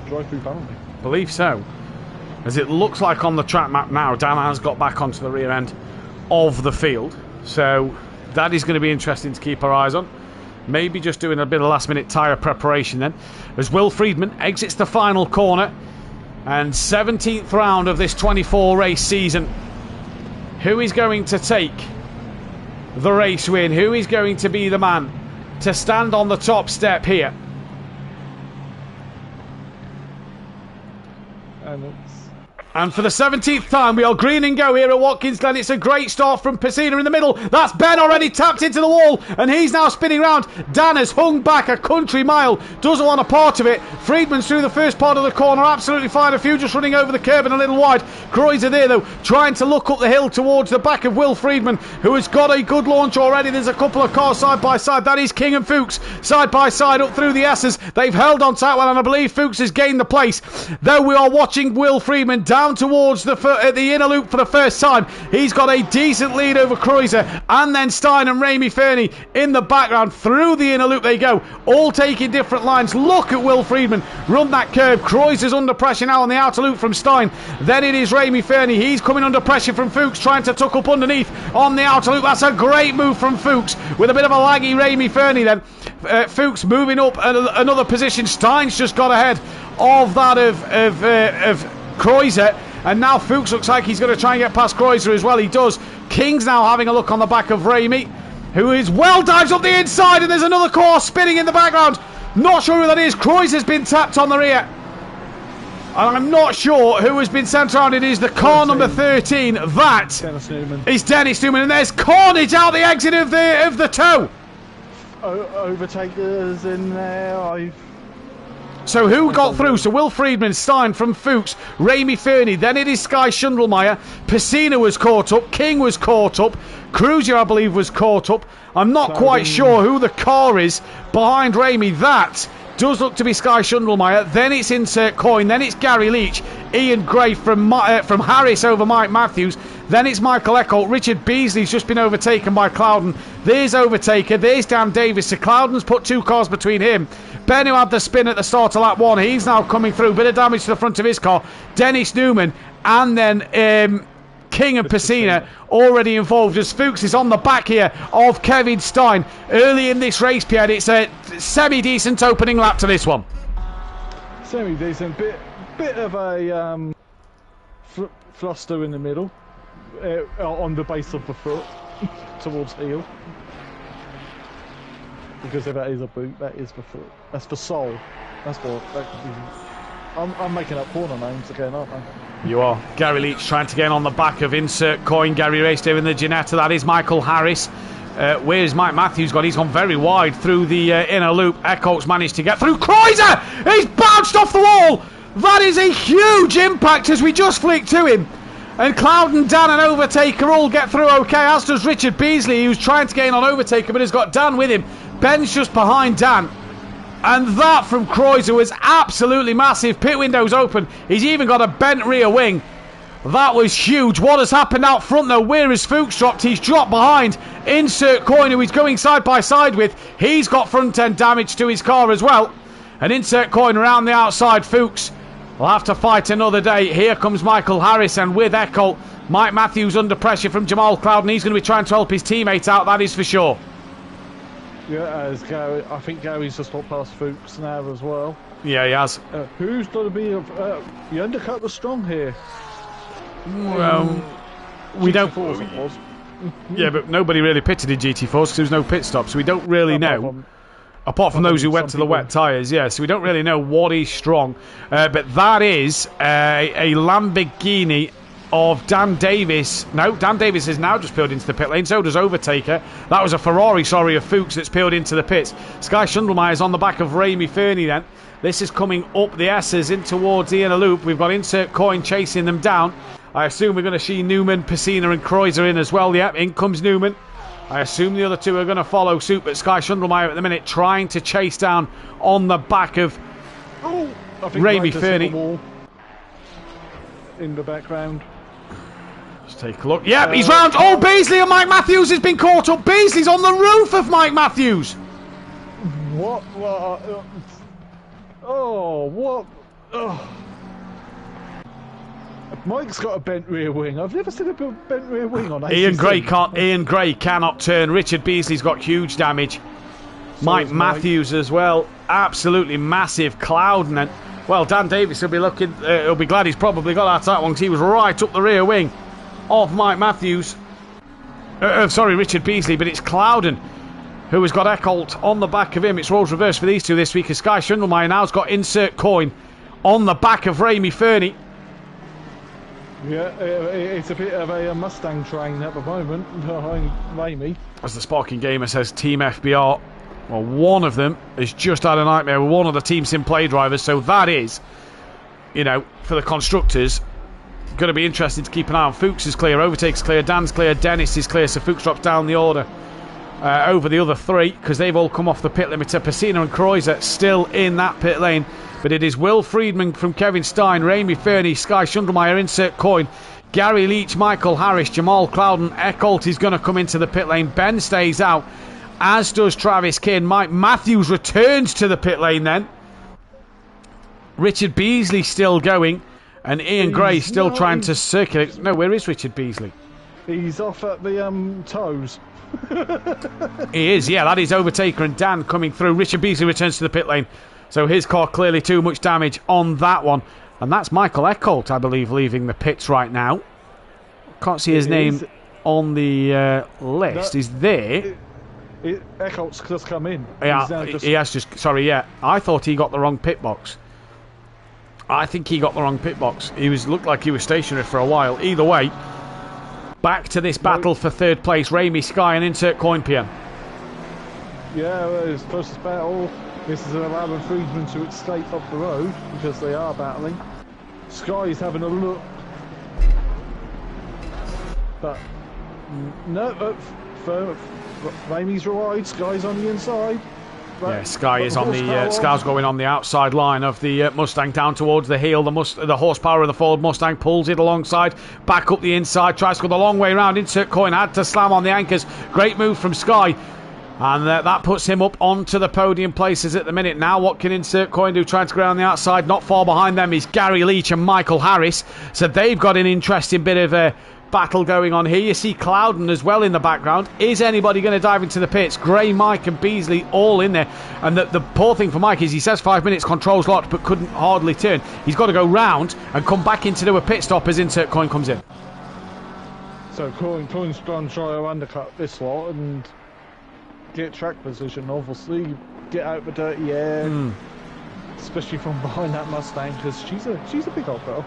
drive-through penalty. Believe so. As it looks like on the track map now, Dan has got back onto the rear end of the field. So that is going to be interesting to keep our eyes on. Maybe just doing a bit of last-minute tyre preparation then. As Will Friedman exits the final corner. And 17th round of this 24 race season. Who is going to take the race win? Who is going to be the man to stand on the top step here? And for the 17th time, we are green and go here at Watkins Glen. It's a great start from Pesina in the middle. That's Ben already tapped into the wall, and he's now spinning round. Dan has hung back a country mile. Doesn't want a part of it. Friedman's through the first part of the corner. Absolutely fine. A few just running over the curb and a little wide. Kreuzer there, though, trying to look up the hill towards the back of Will Friedman, who has got a good launch already. There's a couple of cars side by side. That is King and Fuchs side by side up through the S's. They've held on tight well, and I believe Fuchs has gained the place. Though we are watching Will Friedman down towards the inner loop for the first time. He's got a decent lead over Kreuzer, and then Stein and Ramy Fernie in the background. Through the inner loop they go, all taking different lines. Look at Will Friedman run that curve. Kreuzer's under pressure now on the outer loop from Stein. Then it is Ramy Fernie. He's coming under pressure from Fuchs, trying to tuck up underneath on the outer loop. That's a great move from Fuchs with a bit of a laggy Ramy Fernie then. Fuchs moving up another position. Stein's just got ahead of that of Kreuzer. And now Fuchs looks like he's going to try and get past Kreuzer as well. He does. King's now having a look on the back of Ramy, who is dives up the inside, and there's another car spinning in the background. Not sure who that is. Kreuzer's been tapped on the rear. And I'm not sure who has been sent around. It is the car number 13. That is Dennis Newman. And there's carnage out the exit of the toe. Overtakers in there. So who got through? So Will Friedman, Stein from Fuchs, Ramy Fernie, then it is Sky Schundelmeyer. Pesina was caught up, King was caught up, Kreuzer I believe was caught up. I'm not quite sure who the car is behind Ramy. That does look to be Sky Schundelmeyer. Then it's Insert Coin, then it's Gary Leach, Ian Gray from Harris over Mike Matthews. Then it's Michael Eckholt. Richard Beasley's just been overtaken by Clouden. There's Overtaker. There's Dan Davis. So Clouden's put 2 cars between him. Ben, who had the spin at the start of lap 1, he's now coming through. Bit of damage to the front of his car. Dennis Newman. And then King and Pesina already involved as Fuchs is on the back here of Kevin Stein. Early in this race, Pierre, it's a semi-decent opening lap to this one. Semi-decent. Bit of a fluster in the middle. On the base of the foot towards heel, because if that is a boot, that is the foot. That's the sole. That's what that could be. I'm making up corner names again, aren't I? You are. Gary Leach trying to get on the back of Insert Coin. Gary raced here in the Ginetta. That is Michael Harris. Where's Mike Matthews gone? He's gone very wide through the inner loop. Eckholt's managed to get through. Kreuzer! He's bounced off the wall! That is a huge impact as we just flicked to him. And Clouden, Dan and Overtaker all get through okay, as does Richard Beasley, who's trying to gain on Overtaker but has got Dan with him. Ben's just behind Dan. And that from Kreuzer was absolutely massive. Pit window's open. He's even got a bent rear wing. That was huge. What has happened out front though? Where has Fuchs dropped? He's dropped behind Insert Coin, who he's going side by side with. He's got front end damage to his car as well. And Insert Coin around the outside. Fuchs will have to fight another day. Here comes Michael Harris, and with Eccles, Mike Matthews under pressure from Jamal Clouden. He's going to be trying to help his teammate out, that is for sure. Yeah, as Gary, I think Gary's just got past Fuchs now as well. Yeah, he has. Who's going to be... the undercut was strong here. Well, we don't... Yeah, but nobody really pitted in GT4s because there was no pit stop, so we don't really know. Apart from those who went to the wet tyres, yeah, so we don't really know what is strong. But that is a Lamborghini of Dan Davis. No, Dan Davis has now just peeled into the pit lane, so does Overtaker. That was a Ferrari, of Fuchs that's peeled into the pits. Sky Shundelmeyer is on the back of Ramy Fernie then. This is coming up the S's in towards the inner loop. We've got Insert Coin chasing them down. I assume we're going to see Newman, Pacina and Kreuzer in as well. Yep, in comes Newman. I assume the other two are going to follow suit, but Sky Shundelmeyer at the minute trying to chase down on the back of Ramy Fernie. In the background. Let's take a look. Yep, he's round. Oh, Beasley and Mike Matthews has been caught up. Beasley's on the roof of Mike Matthews. What? What? Mike's got a bent rear wing. I've never seen a bent rear wing on ACC. Ian Gray cannot turn. Richard Beasley's got huge damage. Mike Matthews as well. Absolutely massive. Clouden and well, Dan Davis will be looking. He'll be glad he's probably got that one because he was right up the rear wing of Mike Matthews. Sorry, Richard Beasley, but it's Clouden who has got Eccles on the back of him. It's roles reversed for these two this week as Sky Shundelmeyer now's got Insert Coin on the back of Ramy Fernie. Yeah, it's a bit of a Mustang train at the moment behind Ramy. As the Sparking Gamer says, Team FBR, well, one of them has just had a nightmare with one of the Team SimPlay drivers, so that is, you know, for the constructors, going to be interesting to keep an eye on. Fuchs is clear, Overtake's clear, Dan's clear, Dennis is clear, so Fuchs drops down the order over the other three because they've all come off the pit limiter. Pacina and Kreuzer still in that pit lane. But it is Will Friedman from Kevin Stein, Ramy Fernie, Sky Shundelmeyer, Insert Coin, Gary Leach, Michael Harris, Jamal Clouden. Eccles is going to come into the pit lane. Ben stays out, as does Travis Kinn. Mike Matthews returns to the pit lane then. Richard Beasley still going, and Ian Gray still trying to circulate. No, where is Richard Beasley? He's off at the toes. He is, yeah, that is Overtaker and Dan coming through. Richard Beasley returns to the pit lane. So his car clearly too much damage on that one. And that's Michael Eccles, I believe, leaving the pits right now. Can't see his name on the list. He's there. Eccles just come in. Yeah, he has just... Sorry, yeah. I thought he got the wrong pit box. I think he got the wrong pit box. He looked like he was stationary for a while. Either way, back to this battle for third place. Ramy, Sky and Insert Coin PM. Yeah, his closest battle... This is allowing Friedman to escape off the road because they are battling. Sky's having a look. But no, Ramy's right, Sky's on the inside. Yeah, Sky is on the Sky's going on the outside line of the Mustang down towards the heel. The horsepower of the Ford Mustang pulls it alongside, back up the inside, tries to go the long way round. Insert Coin had to slam on the anchors. Great move from Sky. And that puts him up onto the podium places at the minute. Now what can Insert Coin do? Trying to go around the outside. Not far behind them is Gary Leach and Michael Harris. So they've got an interesting bit of a battle going on here. You see Clouden as well in the background. Is anybody going to dive into the pits? Gray, Mike and Beasley all in there. And the poor thing for Mike is he says 5 minutes, controls locked, but couldn't hardly turn. He's got to go round and come back in to do a pit stop as Insert Coin comes in. So Coin's trying to undercut this lot and... get track position, obviously, get out the dirty air, especially from behind that Mustang, because she's a big old girl.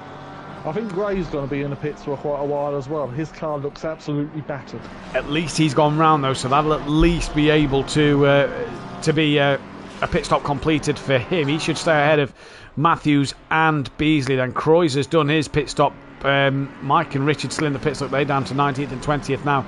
I think Gray's going to be in the pits for quite a while as well. His car looks absolutely battered. At least he's gone round though, so that'll at least be able to be a pit stop completed for him. He should stay ahead of Matthews and Beasley. Then Kreuzer's done his pit stop. Mike and Richard still in the pits. Look, they're down to 19th and 20th now.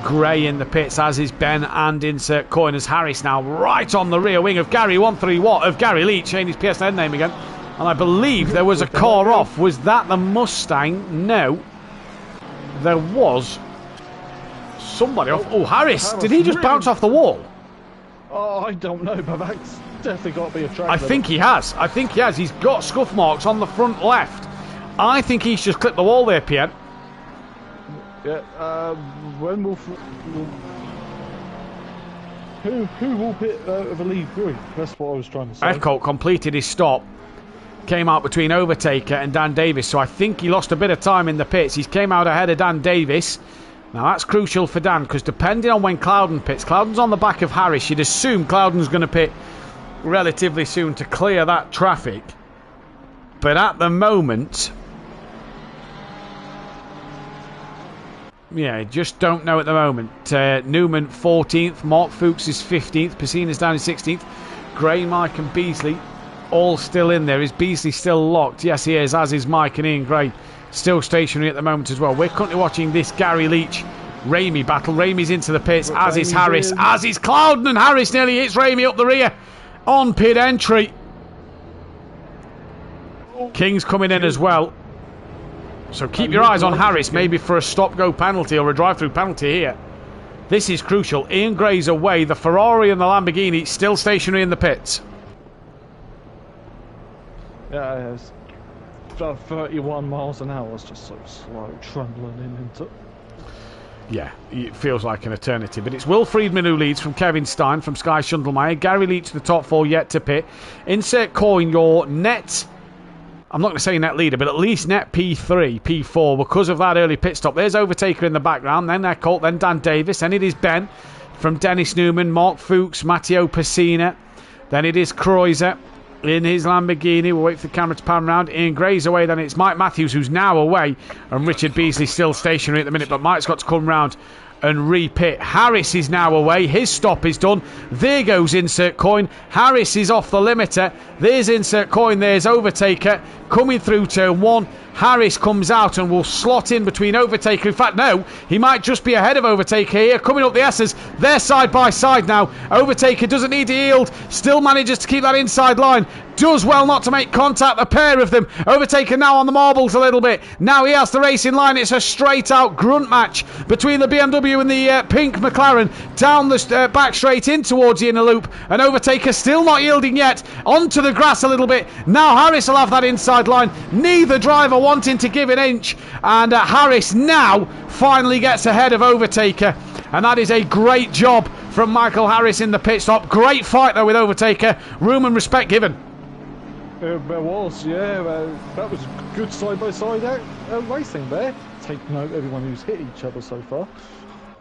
Gray in the pits, as is Ben and insert coin, as Harris now right on the rear wing of Gary 13 Watt of Gary Leach, changing his PSN name again. And I believe there was a car off. Was that the Mustang? No. There was somebody off. Oh, Harris. Did he just bounce off the wall? Oh, I don't know, but that's definitely got to be a track. I think he has. I think he has. He's got scuff marks on the front left. I think he's just clipped the wall there, Pierre. Yeah, when will who will pit the lead group? That's what I was trying to say. Eckholt completed his stop, came out between Overtaker and Dan Davis, so I think he lost a bit of time in the pits. He came out ahead of Dan Davis. Now that's crucial for Dan, because depending on when Clouden pits, Clouden's on the back of Harris. You'd assume Clouden's going to pit relatively soon to clear that traffic, but at the moment, yeah, just don't know at the moment. Newman 14th, Mark Fuchs is 15th, Pacina's down in 16th. Gray, Mike and Beasley all still in there. Is Beasley still locked? Yes, he is, as is Mike and Ian Gray, still stationary at the moment as well. We're currently watching this Gary Leach Ramey battle. Ramey's into the pits, as is Harris, as is Clouden, and Harris nearly hits Ramey up the rear on pit entry. King's coming in as well. So keep your eyes on Harris, maybe for a stop-go penalty or a drive-through penalty here. This is crucial. Ian Gray's away. The Ferrari and the Lamborghini still stationary in the pits. Yeah, it's about 31 miles an hour. It's just so slow, trundling into it. Yeah, it feels like an eternity. But it's Will Friedman who leads from Kevin Stein, from Sky Schundelmeyer. Gary Leach, the top four, yet to pit. Insert coin your net... I'm not going to say net leader, but at least net P3, P4, because of that early pit stop. There's Overtaker in the background, then Eckholt, then Dan Davis, then it is Ben from Dennis Newman, Mark Fuchs, Matteo Pacina, then it is Kreuzer in his Lamborghini. We'll wait for the camera to pan around. Ian Gray's away, then it's Mike Matthews who's now away, and Richard Beasley still stationary at the minute, but Mike's got to come round and re-pit. Harris is now away. His stop is done. There goes insert coin. Harris is off the limiter. There's insert coin. There's Overtaker coming through turn one. Harris comes out and will slot in between Overtaker. In fact, no, he might just be ahead of Overtaker here. Coming up the S's. They're side by side now. Overtaker doesn't need to yield. Still manages to keep that inside line. Does well not to make contact, the pair of them. Overtaker now on the marbles a little bit. Now he has the racing line. It's a straight out grunt match between the BMW and the pink McLaren. Down the back straight in towards the inner loop. And Overtaker still not yielding yet. Onto the grass a little bit. Now Harris will have that inside line. Neither driver wanting to give an inch. And Harris now finally gets ahead of Overtaker. And that is a great job from Michael Harris in the pit stop. Great fight though with Overtaker. Room and respect given. There was, yeah. That was good side-by-side racing there. Taking out everyone who's hit each other so far.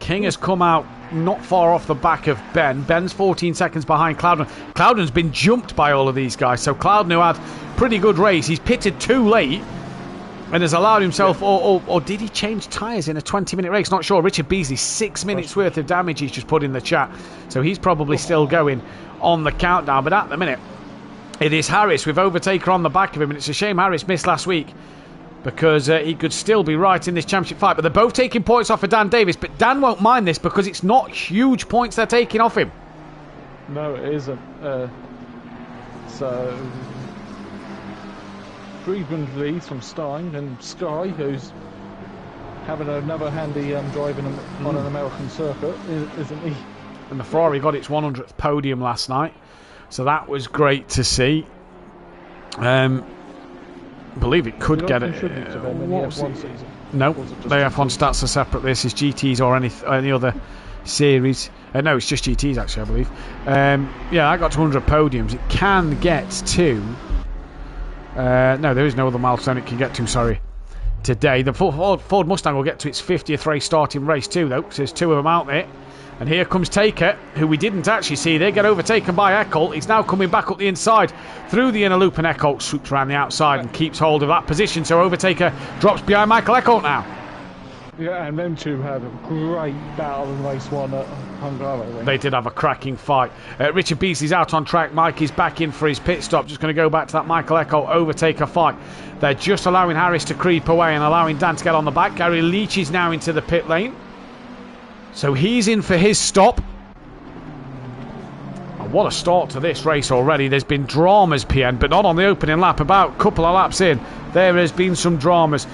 King has come out not far off the back of Ben. Ben's 14 seconds behind Clouden. Clouden's been jumped by all of these guys. So Clouden, who had pretty good race, he's pitted too late and has allowed himself, or did he change tyres in a 20-minute race? Not sure. Richard Beasley, 6 minutes worth of damage he's just put in the chat. So he's probably still going on the countdown. But at the minute, it is Harris with Overtaker on the back of him, and it's a shame Harris missed last week because he could still be right in this championship fight. But they're both taking points off of Dan Davis, but Dan won't mind this because it's not huge points they're taking off him. No, it isn't. So Friedman leads from Stein, and Sky, who's having another handy driving on an American circuit, isn't he? And the Ferrari got its 100th podium last night. So that was great to see. I believe it could get it. No, they have F1 stats are separate. This is GTs or any other series. No, it's just GTs actually, I believe. Yeah, I got 200 podiums. It can get to. No, there is no other milestone it can get to. Sorry. Today, the Ford Mustang will get to its 50th race starting race too, though. So there's two of them out there. And here comes Taker, who we didn't actually see. They get overtaken by Eckholt. He's now coming back up the inside through the inner loop, and Eckholt swoops around the outside and keeps hold of that position. So Overtaker drops behind Michael Eckholt now. Yeah, and them two had a great battle in race one at Hungary. They did have a cracking fight. Richard Beasley's out on track. Mike is back in for his pit stop. Just going to go back to that Michael Eckholt Overtaker fight. They're just allowing Harris to creep away and allowing Dan to get on the back. Gary Leach is now into the pit lane. So he's in for his stop. And what a start to this race already. There's been dramas, PN, but not on the opening lap. About a couple of laps in, there has been some dramas.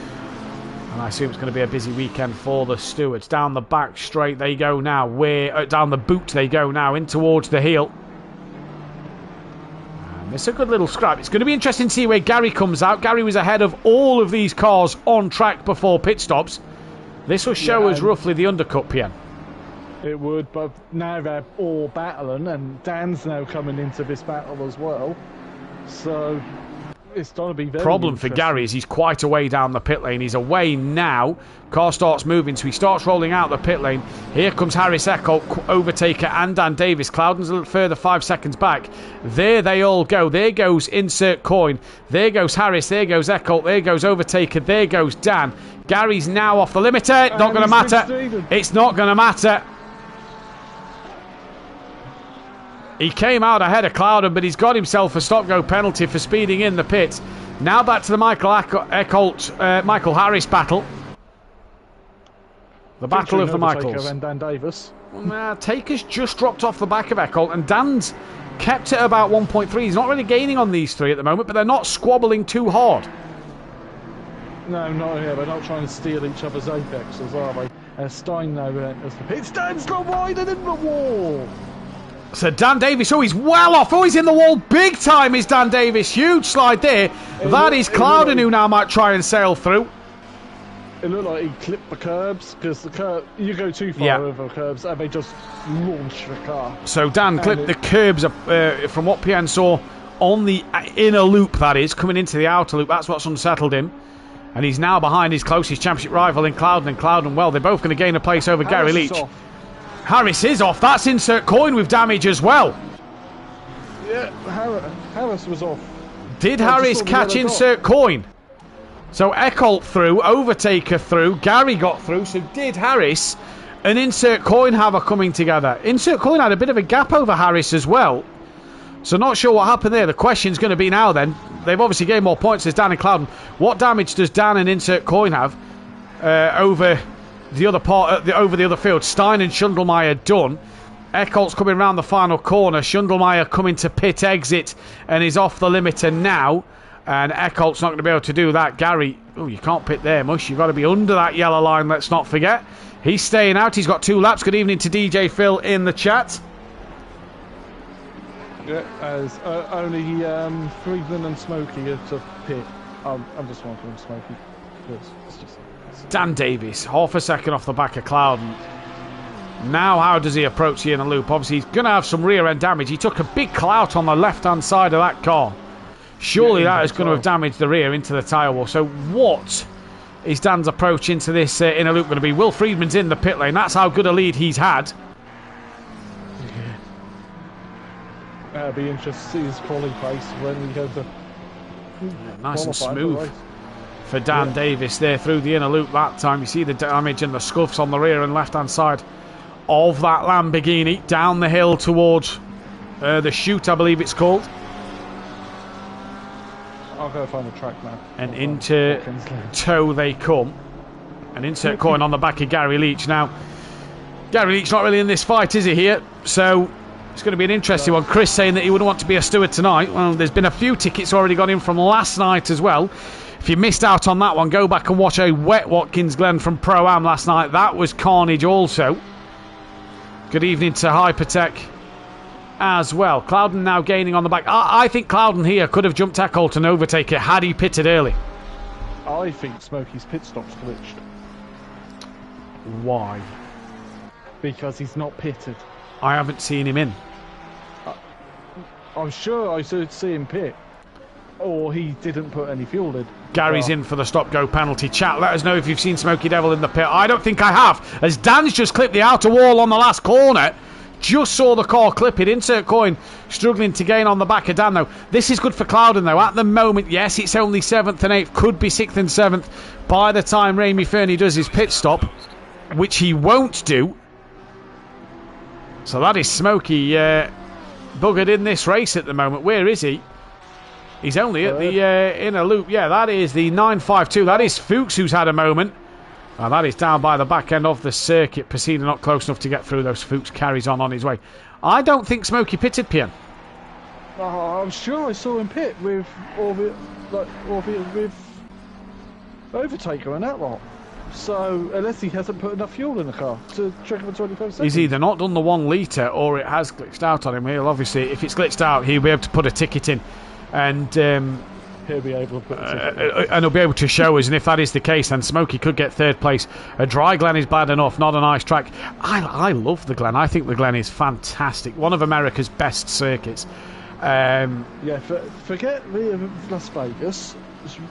And I assume it's going to be a busy weekend for the stewards. Down the back straight they go now. Down the boot they go now, in towards the heel. And it's a good little scrap. It's going to be interesting to see where Gary comes out. Gary was ahead of all of these cars on track before pit stops. This will show us roughly the undercut, PN. It would, but now they're all battling, and Dan's now coming into this battle as well. So it's going to be very problem for Gary is he's quite a way down the pit lane. He's away now. Car starts moving, so he starts rolling out the pit lane. Here comes Harris Eckholt, Overtaker, and Dan Davis. Cloudon's a little further, 5 seconds back. There they all go. There goes Insert Coin. There goes Harris. There goes Eckholt. There goes Overtaker. There goes Dan. Gary's now off the limiter. Not going to matter. It's not going to matter. He came out ahead of Cloudon, but he's got himself a stop-go penalty for speeding in the pit. Now back to the Michael Harris battle. The battle of the Michaels. And Dan Davis. Taker's just dropped off the back of Eckholt, and Dan's kept it about 1.3. He's not really gaining on these three at the moment, but they're not squabbling too hard. No, not here. They're not trying to steal each other's apexes, are they? Stein now as the pit. Dan's not riding in the wall. So Dan Davis, he's well off. He's in the wall big time, is Dan Davis. Huge slide there. That is Cloudon who now might try and sail through. It looked like he clipped the curbs, because the curb, you go too far over the curbs and they just launch the car. So Dan clipped the curbs, from what PN saw, on the inner loop, that is, coming into the outer loop. That's what's unsettled him. And he's now behind his closest championship rival in Cloudon. And Cloudon, well, they're both going to gain a place over Gary Leach. Harris is off. That's Insert Coin with damage as well. Yeah, Harris was off. Did Harris catch Insert Coin? So Eckholt through, Overtaker through, Gary got through. So did Harris and Insert Coin have a coming together? Insert Coin had a bit of a gap over Harris as well. So not sure what happened there. The question's going to be now then. They've obviously gained more points as Dan and Cloudon. What damage does Dan and Insert Coin have over the other part, over the other field? Stein and Schundelmeyer done. Eckholt's coming around the final corner. Schundelmeyer coming to pit exit and is off the limiter now. And Eckholt's not going to be able to do that. Gary, oh, you can't pit there, Mush. You've got to be under that yellow line, let's not forget. He's staying out. He's got 2 laps. Good evening to DJ Phil in the chat. Yeah, as only Friedman and Smokey are to pit. I'm just wanting them Smokey. It's just... Dan Davis, half a second off the back of Cloudon. Now how does he approach the inner loop? Obviously he's going to have some rear end damage. He took a big clout on the left hand side of that car. Surely that is going to have damaged the rear into the tyre wall. So what is Dan's approach into this inner loop going to be? Will Friedman's in the pit lane. That's how good a lead he's had. It'll be interesting to see his quality pace when we go to... Nice and smooth for Dan Davis there through the inner loop that time. You see the damage and the scuffs on the rear and left hand side of that Lamborghini down the hill towards the chute, I believe it's called. I'll go find the track now. And into tow they come. And Insert Coin on the back of Gary Leach. Now Gary Leach not really in this fight, is he here? So it's going to be an interesting one. Chris saying that he wouldn't want to be a steward tonight. Well, there's been a few tickets already gone in from last night as well. If you missed out on that one, go back and watch a wet Watkins Glen from Pro-Am last night. That was carnage also. Good evening to Hypertech as well. Cloudon now gaining on the back. I think Cloudon here could have jumped Eckholt and Overtaker had he pitted early. I think Smokey's pit stop's glitched. Why? Because he's not pitted. I haven't seen him in. I'm sure I should see him pit. Or he didn't put any fuel in. Gary's in for the stop-go penalty. Chat, let us know if you've seen Smokey Devil in the pit. I don't think I have, as Dan's just clipped the outer wall on the last corner. Just saw the car clip it. Insert Coin struggling to gain on the back of Dan, though. This is good for Cloudon, though. At the moment, yes, it's only 7th and 8th. Could be 6th and 7th by the time Raimi Fernie does his pit stop, which he won't do. So that is Smokey buggered in this race at the moment. Where is he? He's only at the inner loop. Yeah, that is the 952. That is Fuchs who's had a moment. And that is down by the back end of the circuit. Pacina not close enough to get through those. Fuchs carries on his way. I don't think Smokey pitted, Pian. I'm sure I saw him pit with with Overtaker and that lot. So unless he hasn't put enough fuel in the car to check for 25 seconds. He's either not done the 1 litre or it has glitched out on him. He'll obviously, if it's glitched out, he'll be able to put a ticket in, and he'll be able to put a ticket in. and he'll be able to show us. And if that is the case, then Smokey could get 3rd place. A dry Glen is bad enough, not a nice track. I love the Glen. I think the Glen is fantastic. One of America's best circuits. Forget Las Vegas.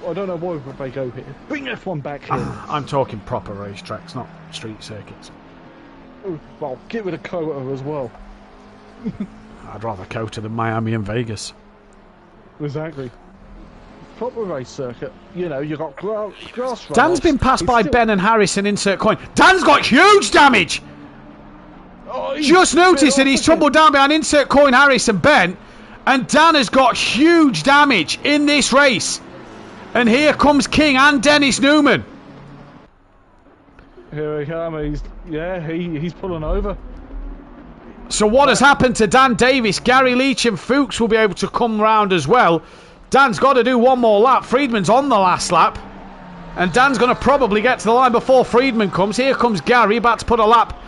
I don't know why they go here. Bring F1 back here. I'm talking proper racetracks, not street circuits. Well, get rid of Kota as well. I'd rather Kota than Miami and Vegas. Exactly. Proper race circuit. You know, you got grass. Dan's been passed by Ben and Harris and insert coin. Dan's got huge damage! Just noticed that he's tumbled down behind insert coin, Harris and Ben. And Dan has got huge damage in this race. And here comes King and Dennis Newman. Here he comes. He's pulling over. So what has happened to Dan Davis? Gary Leach and Fuchs will be able to come round as well. Dan's got to do 1 more lap. Friedman's on the last lap. And Dan's going to probably get to the line before Friedman comes. Here comes Gary, about to put a lap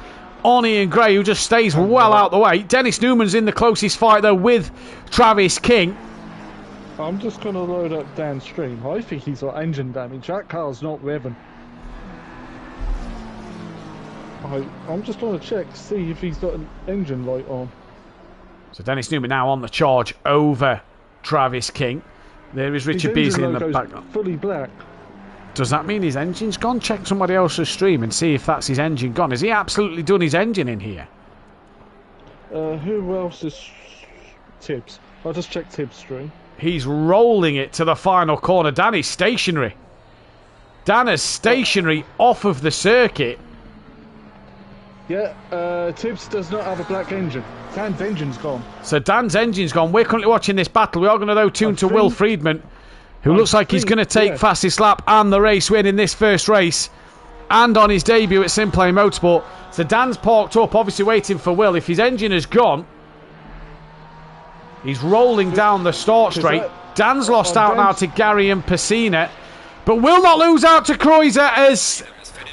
on Ian Gray, who just stays well out the way. Dennis Newman's in the closest fight, though, with Travis King. I'm just going to load up Dan's stream. I think he's got engine damage. That car's not revving. I'm just going to check, see if he's got an engine light on. So Dennis Newman now on the charge over Travis King. There is Richard Beasley in the back. Fully black. Does that mean his engine's gone? Check somebody else's stream and see if that's his engine gone. Has he absolutely done his engine in here? Who else is Tibbs? I'll just check Tibbs' stream. He's rolling it to the final corner. Dan is stationary. Dan is stationary off of the circuit. Yeah, Tibbs does not have a black engine. Dan's engine's gone. So Dan's engine's gone. We're currently watching this battle. We are going to though tune to Will Friedman, who looks like he's going to take fastest lap and the race win in this first race, and on his debut at SimPlay Motorsport. So Dan's parked up, obviously waiting for Will. If his engine has gone, he's rolling down the start straight. Dan's lost out now to Gary and Pacina, but will not lose out to Kreuzer as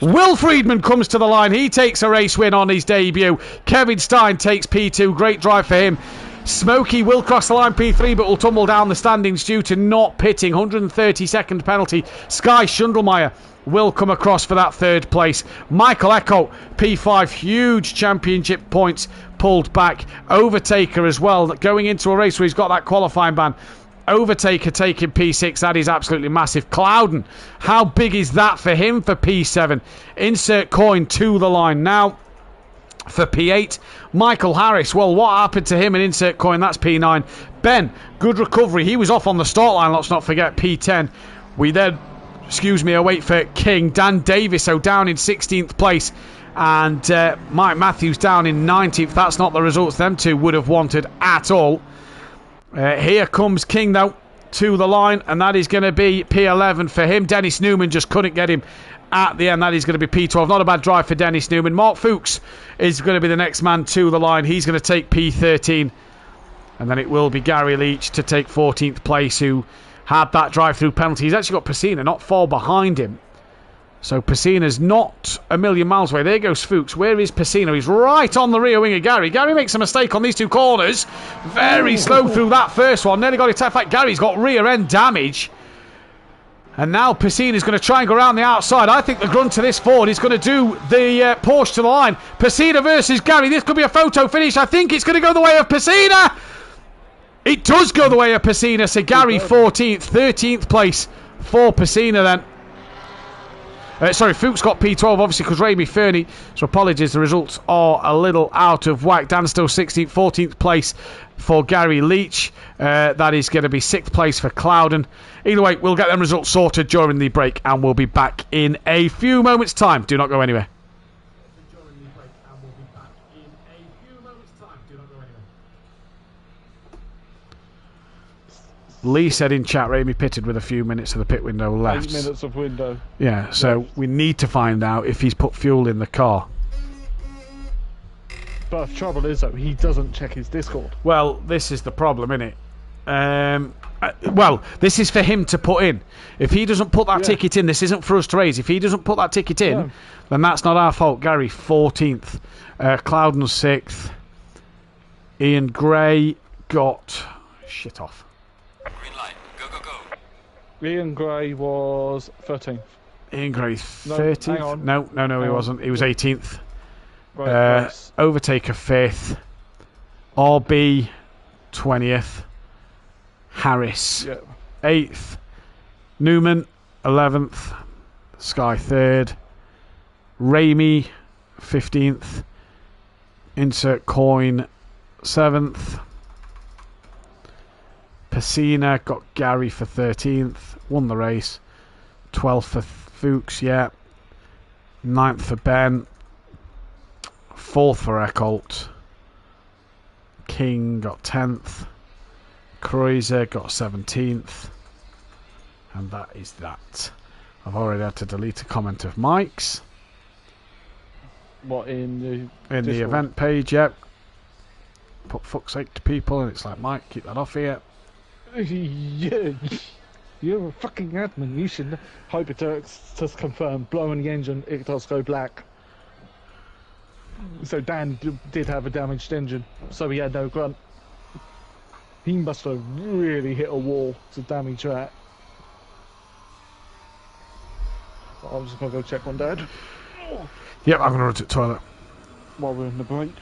Will Friedman comes to the line. He takes a race win on his debut. Kevin Stein takes P2. Great drive for him. Smokey will cross the line P3, but will tumble down the standings due to not pitting. 130-second penalty. Sky Schundelmeyer will come across for that 3rd place. Michael Echo, P5, huge championship points pulled back. Overtaker as well, going into a race where he's got that qualifying ban. Overtaker taking P6, that is absolutely massive. Clouden, how big is that for him for P7? Insert coin to the line now. For P8, Michael Harris. Well, what happened to him in insert coin? That's P9. Ben, good recovery. He was off on the start line, let's not forget. P10. We then, await for King. Dan Davis, so down in 16th place. And Mike Matthews down in 19th. That's not the results them two would have wanted at all. Here comes King, though, to the line. And that is going to be P11 for him. Dennis Newman just couldn't get him at the end. That is going to be P12. Not a bad drive for Dennis Newman. Mark Fuchs is going to be the next man to the line. He's going to take P13. And then it will be Gary Leach to take 14th place, who had that drive-through penalty. He's actually got Pacina not far behind him. So Pacina's not a million miles away. There goes Fuchs. Where is Pacina? He's right on the rear wing of Gary. Gary makes a mistake on these 2 corners. Very slow through that first one. Nearly got it. In fact, Gary's got rear end damage. And now Pacina's going to try and go around the outside. I think the grunt to this Ford is going to do the Porsche to the line. Pacina versus Gary. This could be a photo finish. I think it's going to go the way of Pacina. It does go the way of Pacina. So Gary 14th, 13th place for Pacina then. Fuchs got P12, obviously, because Remy Fernie. So apologies, the results are a little out of whack. Dan still 16th, 14th place for Gary Leach. That is going to be 6th place for Clouden. Either way, we'll get them results sorted during the break, and we'll be back in a few moments' time. Do not go anywhere. Lee said in chat, Ramy pitted with a few minutes of the pit window left. 8 minutes of window. Yeah, so we need to find out if he's put fuel in the car. But the trouble is, though, he doesn't check his Discord. Well, this is the problem, isn't it? Well, this is for him to put in. If he doesn't put that ticket in, this isn't for us to raise. If he doesn't put that ticket in, then that's not our fault. Gary, 14th. Clouden, 6th. Ian Gray got... shit off. Green light. Go, go, go. Ian Gray was 13th. Ian Gray, No, 13th? hang on. No, he Hang on. wasn't. He was 18th. Right, yes. Overtaker, 5th. RB, 20th. Harris, 8th. Newman, 11th. Sky, 3rd. Ramey, 15th. Insert coin, 7th. Pacina got Gary for 13th. Won the race. 12th for Fuchs, 9th for Ben. 4th for Eckholt. King got 10th. Kreuzer got 17th. And that is that. I've already had to delete a comment of Mike's. What, in the In the Discord? event page, yep. Put fuck's sake to people, and it's like, Mike, keep that off here. Yeah, you're a fucking admin. You should. Hyperturks just confirmed. Blowing the engine, it does go black. So Dan did have a damaged engine, so he had no grunt. He must have really hit a wall to damage that. I'm just gonna go check on Dad Yep, I'm going to run to the toilet. while we're in the break.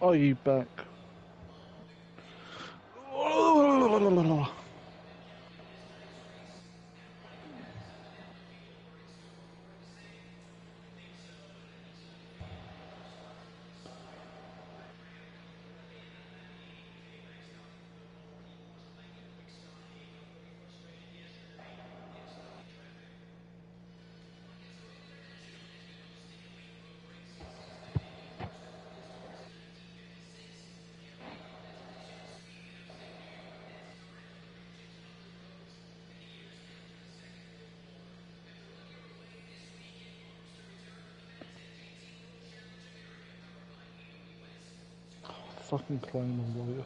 Are you back? Fucking claim on lawyer.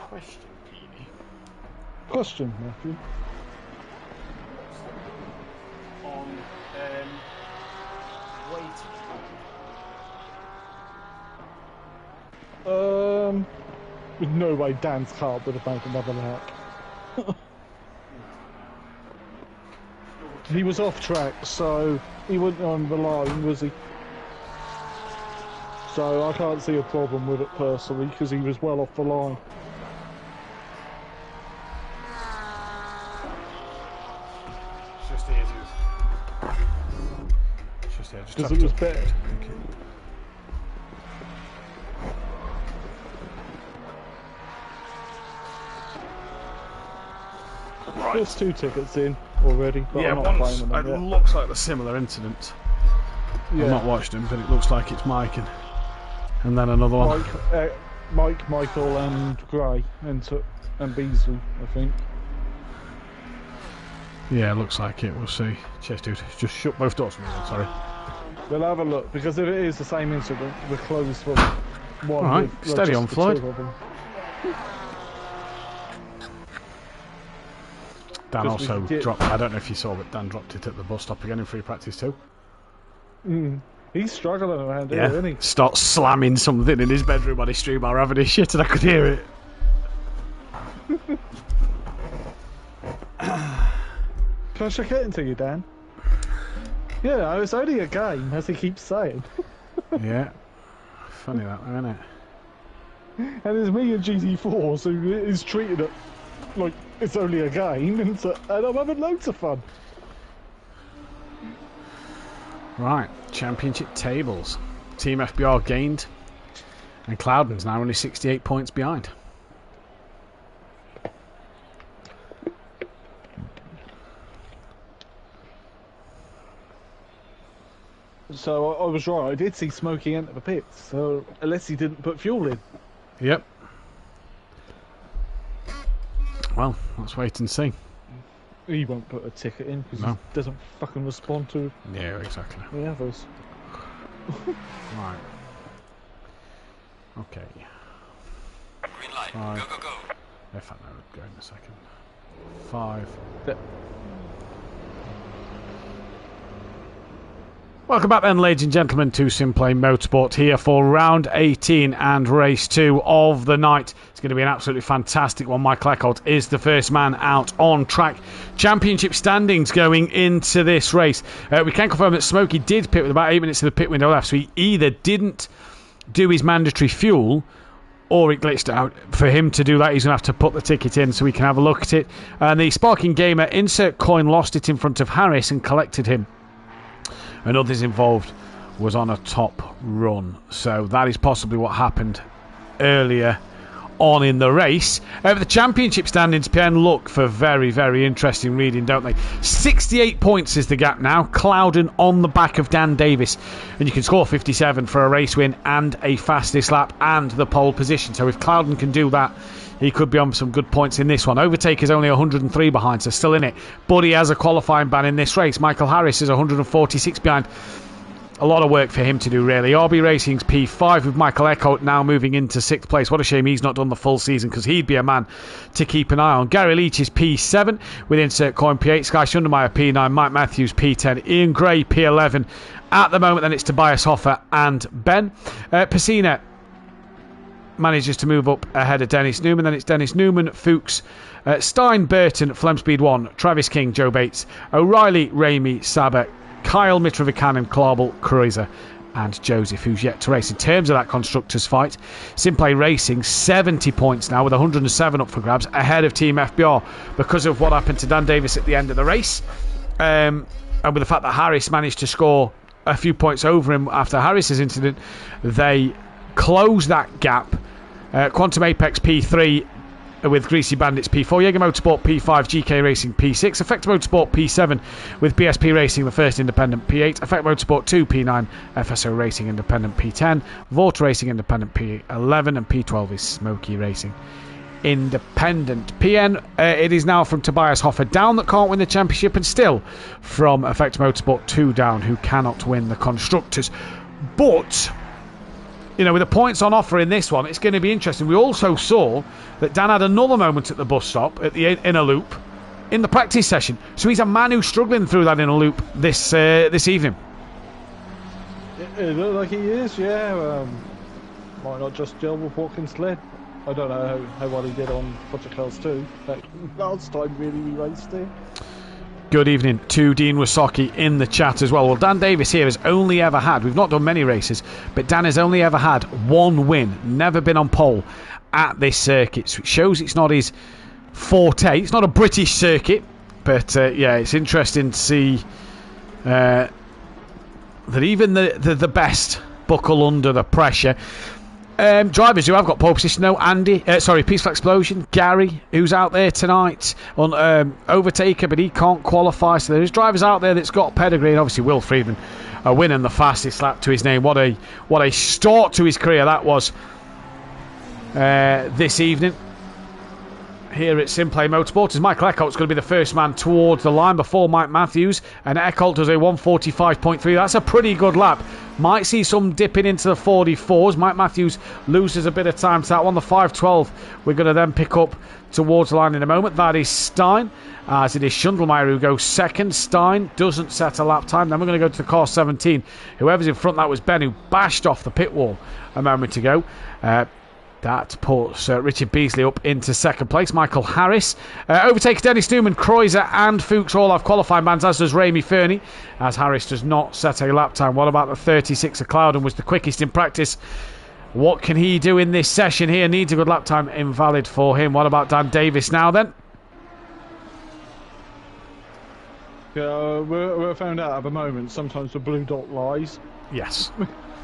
Question, Peony. Question, Matthew. On waiting. With no way Dan's car would have made another lap. He was off track, so he wasn't on the line, was he? So I can't see a problem with it personally, because he was well off the line. It's just easy. It's just here. Because it was better. Right. There's 2 tickets in already, but Yeah, I'm not one's, claiming them it yet. looks like a similar incident. Yeah. I've not watched him, but it looks like it's Mike and then another one. Mike, Michael, and Gray, and Beasley, I think. Yeah, it looks like it. We'll see. Cheers, dude. Just shut both doors for me, then, sorry. We'll have a look, because if it is the same incident, we're closed for one. Alright, steady on, Floyd. Dan also dropped, I don't know if you saw, but Dan dropped it at the bus stop again in free practice too. He's struggling around Yeah, here, isn't he? start slamming something in his bedroom on his stream bar, having his shit, and I could hear it. Can I check it into you, Dan? Yeah, it's only a game, as he keeps saying. Yeah. Funny that, isn't it? And it's me and GT4, so he's treated it like it's only a game, and I'm having loads of fun. Right, championship tables. Team FBR gained, and Cloudman's now only 68 points behind. So I was right. I did see Smokey enter the pits. So unless he didn't put fuel in. Yep. Well, let's wait and see. He won't put a ticket in because No. he doesn't fucking respond to Yeah, exactly. the others. Right. Okay. Green light. Five. Go, go, go. In fact, no, go in a second. 5. Welcome back then, ladies and gentlemen, to SimPlay Motorsport here for round 18 and race 2 of the night. It's going to be an absolutely fantastic one. Michael Eckholt is the first man out on track. Championship standings going into this race. We can confirm that Smokey did pit with about 8 minutes of the pit window left, so he either didn't do his mandatory fuel or it glitched out. For him to do that, he's going to have to put the ticket in so we can have a look at it. And the Sparking Gamer insert coin lost it in front of Harris and collected him. And others involved was on a top run. So that is possibly what happened earlier on in the race. The championship standings, PN, look for very, very interesting reading, don't they? 68 points is the gap now. Clouden on the back of Dan Davis. And you can score 57 for a race win and a fastest lap and the pole position. So if Clouden can do that, he could be on some good points in this one. Overtake is only 103 behind, so still in it. But he has a qualifying ban in this race. Michael Harris is 146 behind. A lot of work for him to do, really. RB Racing's P5 with Michael Eckholt now moving into 6th place. What a shame he's not done the full season, because he'd be a man to keep an eye on. Gary Leach is P7 with insert coin P8. Sky Shundermeyer P9. Mike Matthews P10. Ian Gray P11. At the moment, then it's Tobias Hoffer and Ben. Pacina manages to move up ahead of Dennis Newman. Then it's Dennis Newman, Fuchs, Stein, Burton, Flemspeed 1, Travis King, Joe Bates, O'Reilly, Ramey, Saber, Kyle, Mitrovicanen, Klarbel, Kreuzer and Joseph, who's yet to race. In terms of that constructors fight, SimPlay Racing 70 points now with 107 up for grabs ahead of Team FBR because of what happened to Dan Davis at the end of the race, and with the fact that Harris managed to score a few points over him after Harris's incident, they close that gap. Quantum Apex P3 with Greasy Bandits P4, Jaeger Motorsport P5, GK Racing P6, Effect Motorsport P7 with BSP Racing the first independent P8, Effect Motorsport 2 P9, FSO Racing independent P10, Vought Racing independent P11 and P12 is Smokey Racing independent. PN, it is now from Tobias Hoffer down that can't win the championship, and still from Effect Motorsport 2 down who cannot win the constructors. But you know, with the points on offer in this one, it's going to be interesting. We also saw that Dan had another moment at the bus stop at the inner loop in the practice session. So he's a man who's struggling through that inner loop this evening. It looks like he is, yeah. Might not just gel with Watkins led. I don't know how well he did on Project Cars 2. But last time really we raced it. Good evening to Dean Wasocki in the chat as well. Well, Dan Davis here has only ever had, we've not done many races, but Dan has only ever had one win, never been on pole at this circuit. So it shows it's not his forte. It's not a British circuit, but yeah, it's interesting to see that even the best buckle under the pressure. Drivers who have got pole position though, Peaceful Explosion, Gary, who's out there tonight on Overtaker, but he can't qualify. So there's drivers out there that's got pedigree, and obviously Will Friedman winning the fastest lap to his name. What a start to his career that was this evening here at SimPlay Motorsport, as Michael Eckholt's going to be the first man towards the line before Mike Matthews, and Eckholt does a 1:45.3. That's a pretty good lap. Might see some dipping into the 44s. Mike Matthews loses a bit of time to that one. The 5:12 we're going to then pick up towards the line in a moment. That is Stein, as it is Schundelmeyer who goes second. Stein doesn't set a lap time. Then we're going to go to the car 17. Whoever's in front, that was Ben, who bashed off the pit wall a moment ago. That puts Richard Beasley up into second place. Michael Harris overtakes Dennis Newman, Kreuzer and Fuchs all have qualifying bans, as does Ramey Fernie, as Harris does not set a lap time. What about the 36 of Clouden, was the quickest in practice. What can he do in this session here? Needs a good lap time, invalid for him. What about Dan Davis now then? Yeah, we're found out at the moment sometimes the blue dot lies. Yes,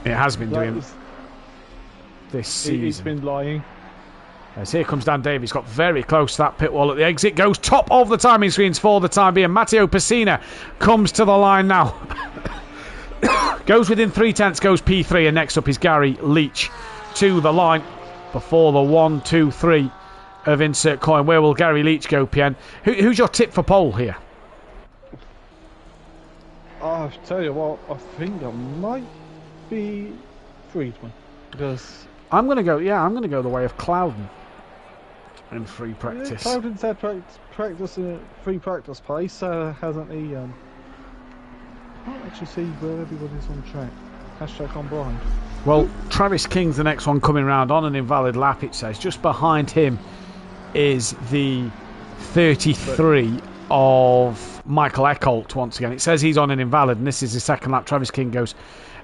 it has been doing this season. He's been lying. As here comes Dan Davies, got very close to that pit wall at the exit, goes top of the timing screens for the time being. Matteo Pacina comes to the line now. Goes within 3/10, goes P3, and next up is Gary Leach to the line before the 1, 2, 3 of insert coin. Where will Gary Leach go, Pien? Who's your tip for pole here? I'll tell you what, I think I might be Friedman. Because I'm going to go the way of Clouden in free practice. Clouden's had practice in a free practice place, hasn't he? I can't actually see where everyone is on track. Hashtag on blind. Well, Travis King's the next one coming round on an invalid lap, it says. Just behind him is the 33 of Michael Eckholt once again. It says he's on an invalid, and this is his second lap. Travis King goes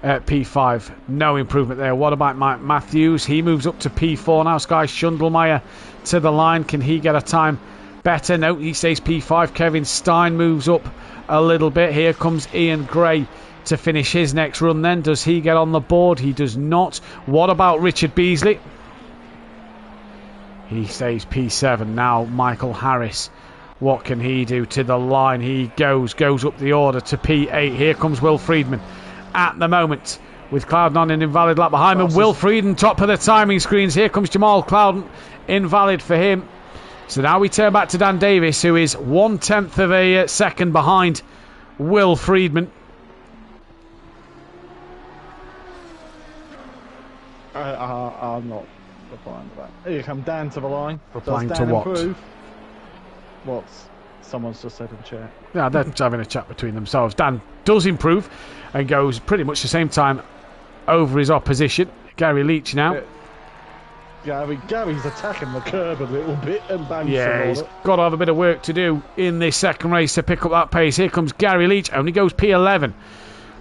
P5. No improvement there. What about Mike Matthews? He moves up to P4 now. Sky Schundelmeyer to the line. Can he get a time better? No, he stays P5. Kevin Stein moves up a little bit. Here comes Ian Gray to finish his next run then. Does he get on the board? He does not. What about Richard Beasley? He stays P7 now. Michael Harris, what can he do? To the line he goes up the order to P8. Here comes Will Friedman at the moment with Clouden on an invalid lap behind him. Will Friedman top of the timing screens. Here comes Jamal Clouden, invalid for him. So now we turn back to Dan Davis, who is 1/10 of a second behind Will Friedman. I'm not replying to that. Here come Dan to the line. Replying Does to Dan what? improve? Someone's just said in chat. Yeah, they're having a chat between themselves. Dan does improve and goes pretty much the same time over his opposition. Gary Leach now. Gary's attacking the curb a little bit and bouncing Yeah, on he's it. got to have a bit of work to do in this second race to pick up that pace. Here comes Gary Leach, only goes P11.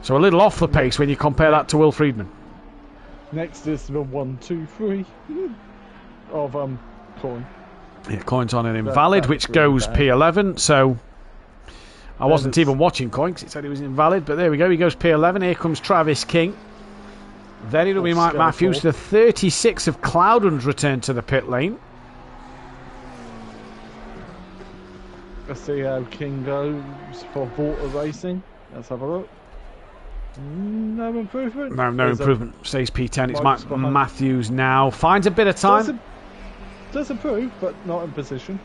So a little off the pace when you compare that to Will Friedman. Next is the 1, 2, 3 of Coin. Yeah, Coin's on an invalid, that's which really goes bad. P11. So I wasn't it's- even watching Coin because it said he was invalid. But there we go. He goes P11. Here comes Travis King. Then it'll be Mike Scale Matthews. 4. The 36 of Clouden's returned to the pit lane. Let's see how King goes for Volta Racing. Let's have a look. No improvement. No There's improvement. Stays P10. It's Mike's Mike behind. Matthews now. Finds a bit of time. Does improve, but not in position.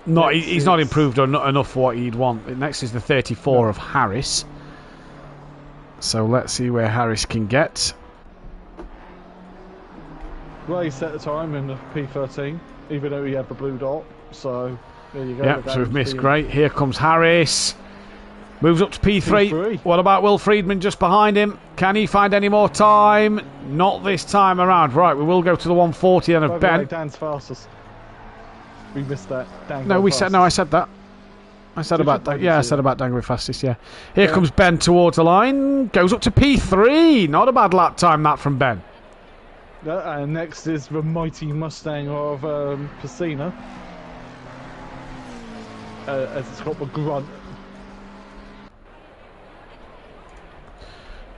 Not, Next he's not is- improved or not enough for what he'd want. Next is the 34 of Harris. So let's see where Harris can get. Ray set the time in the P13, even though he had the blue dot. So there you go. Yep, so we've missed great. Here comes Harris. Moves up to P3. P3. What about Will Friedman just behind him? Can he find any more time? Not this time around. Right, we will go to the 140 then of Ben. Dan's fastest. We missed that. Dan No, got we fastest. said no. I said that. I said Did about you? that. Yeah, I Did said you? about Dangry fastest. Yeah. Here Yeah. comes Ben towards the line. Goes up to P3. Not a bad lap time that from Ben. And next is the mighty Mustang of Piscina. As it's got the grunt.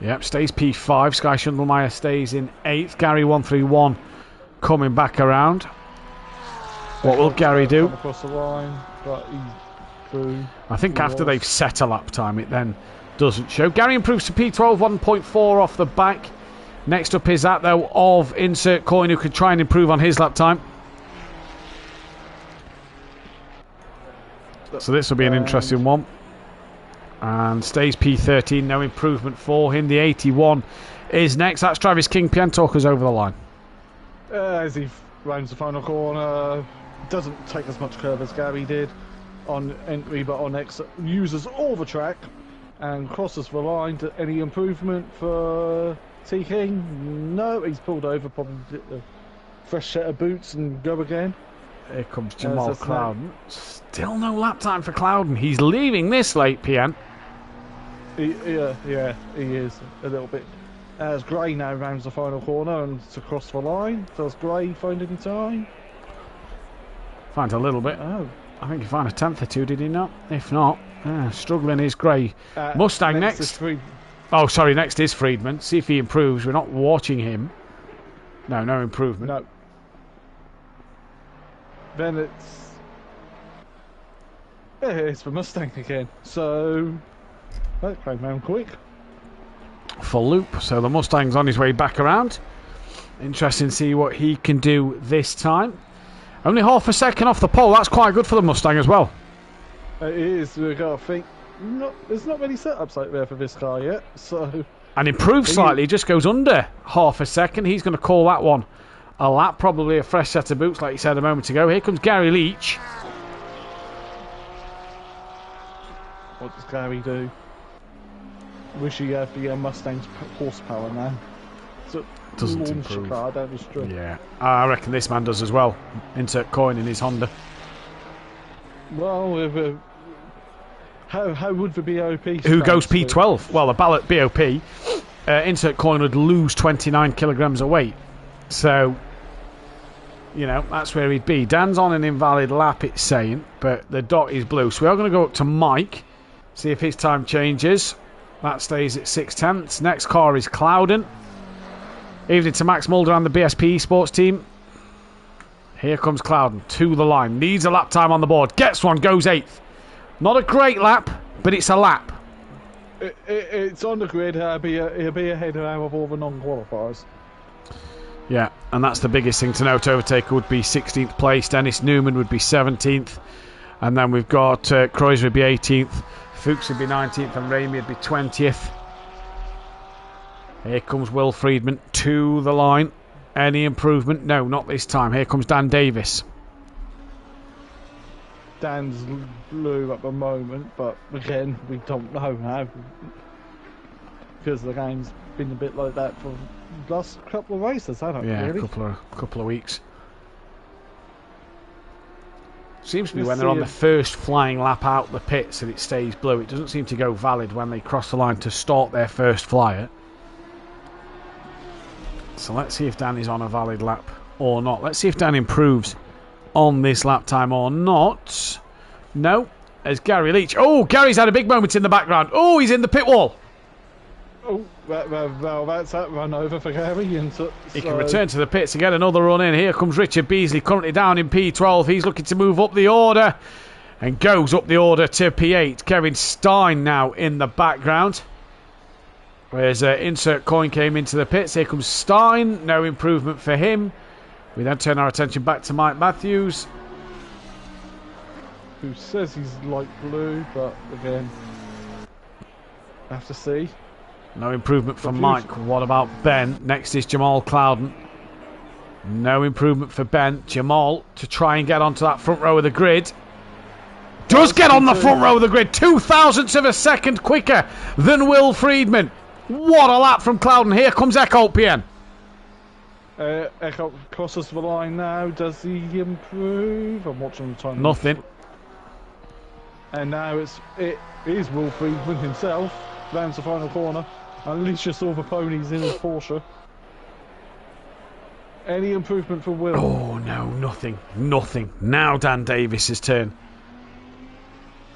Yep, stays P5. Sky Schundelmeyer stays in 8th. Gary 131 coming back around. What will Gary do? Come across the line, but he's through. I think after they've set a lap time, it then doesn't show. Gary improves to P12, 1.4 off the back. Next up is that, though, of Insert Coin, who could try and improve on his lap time. So this will be an interesting one. And stays P13, no improvement for him. The 81 is next. That's Travis King. Piantalker's over the line. As he rounds the final corner, doesn't take as much curve as Gary did on entry, but on exit uses all the track and crosses the line. Any improvement for T King? No, he's pulled over, probably get a fresh set of boots and go again. Here comes Jamal that's Clouden. Still no lap time for Clouden. He's leaving this late, Pian. He is a little bit. As Gray now rounds the final corner and to cross the line. Does Gray find any time? Finds a little bit. Oh. I think he found a 10th or two, did he not? If not, struggling is Gray. Mustang Is next. Friedman. Oh, sorry, next is Friedman. See if he improves. We're not watching him. No improvement. No. Then it's the Mustang again. So that came round quick. full loop. So the Mustang's on his way back around. Interesting to see what he can do this time. Only half a second off the pole. That's quite good for the Mustang as well. It is. We've got to think. There's not many setups like there for this car yet. So. And improved slightly. Just goes under half a second. He's going to call that one a lap. Probably a fresh set of boots, like you said a moment ago. Here comes Gary Leach. What does Gary do? Wish he had the Mustang's horsepower now. So Doesn't launch improve. a car down the street. Yeah, I reckon this man does as well. Insert coin in his Honda. Well, how would the BOP? Who goes P12? Well, the ballot BOP, insert coin would lose 29 kilograms of weight. So, you know, that's where he'd be. Dan's on an invalid lap, it's saying, but the dot is blue. So we are going to go up to Mike, see if his time changes. That stays at 6/10. Next car is Clouden. Evening to Max Mulder and the BSP Esports team. Here comes Clouden to the line. Needs a lap time on the board. Gets one, goes 8th. Not a great lap, but it's a lap. It's on the grid. He'll be ahead of all the non-qualifiers. Yeah, and that's the biggest thing to note. Overtaker would be 16th place. Dennis Newman would be 17th. And then we've got Kreuzer would be 18th. Fuchs would be 19th and Ramey would be 20th. Here comes Will Friedman to the line. Any improvement? No, not this time. Here comes Dan Davis. Dan's blue at the moment, but again, we don't know now. Because the game's been a bit like that for the last couple of races, hasn't it? Yeah, really? a couple of weeks. Seems to be Let's when they're on see the first flying lap out the pits and it stays blue. It doesn't seem to go valid when they cross the line to start their first flyer. So let's see if Dan is on a valid lap or not. Let's see if Dan improves on this lap time or not. No. As Gary Leach. Oh, Gary's had a big moment in the background. Oh, he's in the pit wall. Oh, well, that's that run over for Gary. And He can return to the pits to get another run in. Here comes Richard Beasley, currently down in P12. He's looking to move up the order and goes up the order to P8. Kevin Stein now in the background. Whereas insert coin came into the pits. Here comes Stein. No improvement for him. We then turn our attention back to Mike Matthews. Who says he's light blue, but again, have to see. No improvement from Mike. What about Ben? Next is Jamal Clouden. No improvement for Ben. Jamal to try and get onto that front row of the grid. Does get on the front row of the grid. 0.02 of a second quicker than Will Friedman. What a lap from Clouden. Here comes Eckholt PN. Eckholt crosses the line now. Does he improve? I'm watching the time. Nothing. And now it is Will Friedman himself. Rounds the final corner. Alicia saw the ponies in his Porsche. Any improvement for Will? Oh no, nothing. Nothing. Now Dan Davis's turn.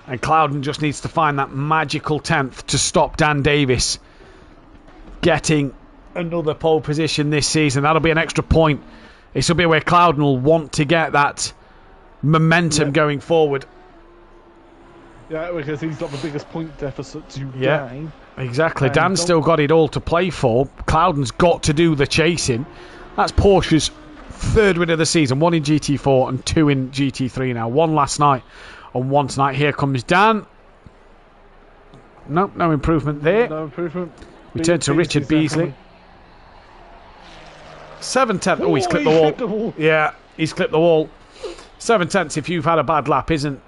And Clouden just needs to find that magical 10th to stop Dan Davis getting another pole position this season. That'll be an extra point. This will be where Clouden will want to get that momentum going forward. Yeah, because he's got the biggest point deficit to gain. Exactly. And Dan's still got it all to play for. Clouden's got to do the chasing. That's Porsche's third win of the season. 1 in GT4 and 2 in GT3 now. 1 last night and 1 tonight. Here comes Dan. Nope, no improvement there. No improvement. We turn to Richard Beasley. 7/10. Oh, he's clipped the wall. Yeah, he's clipped the wall. 7/10 if you've had a bad lap isn't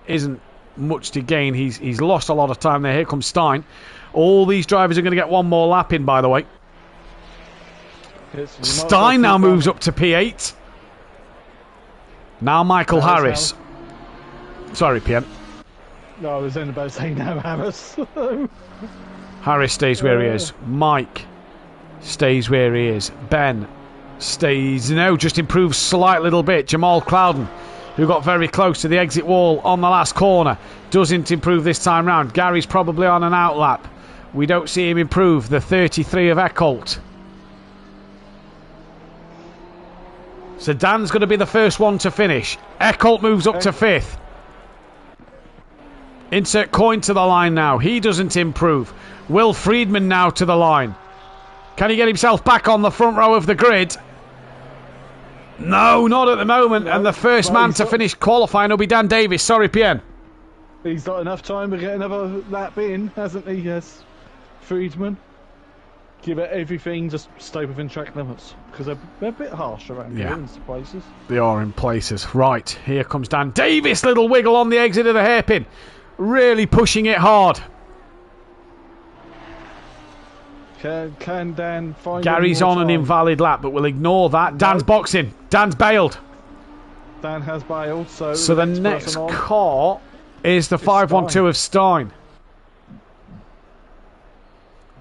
much to gain. He's lost a lot of time there. Here comes Stein. All these drivers are going to get one more lap in, by the way. Stein now moves up to P8. Now Michael Harris. Sorry, PM. No, I was in about saying now Harris. Harris stays where he is. Mike stays where he is. Ben stays. No, just improves slight little bit. Jamal Clouden, who got very close to the exit wall on the last corner, doesn't improve this time round. Gary's probably on an outlap. We don't see him improve. The 33 of Eckholt. So Dan's going to be the first one to finish. Eckholt moves up to 5th. Insert coin to the line now. He doesn't improve. Will Friedman now to the line. Can he get himself back on the front row of the grid? No, not at the moment. And the first man to finish qualifying will be Dan Davis. Sorry, PN. He's got enough time to get another lap in, hasn't he? Yes, Friedman. Give it everything, just stay within track limits. Because they're a bit harsh around here in some places. They are in places. Right, here comes Dan Davis. Little wiggle on the exit of the hairpin. Really pushing it hard. Can Dan find... Gary's on an invalid lap, but we'll ignore that. Dan's boxing. Dan's bailed. Dan has bailed, so the next car is the 512 of Stein.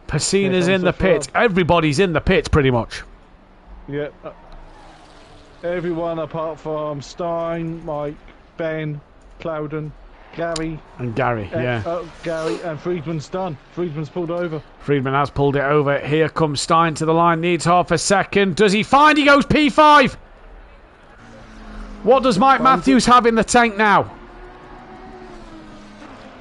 Pacina's in the pits. Everybody's in the pits, pretty much. Yeah. Everyone apart from Stein, Mike, Ben, Plowden, Gary. And Gary, Gary, and Friedman's done. Friedman's pulled over. Friedman has pulled it over. Here comes Stein to the line. Needs half a second. Does he find? He goes P5. What does Mike Matthews have in the tank now?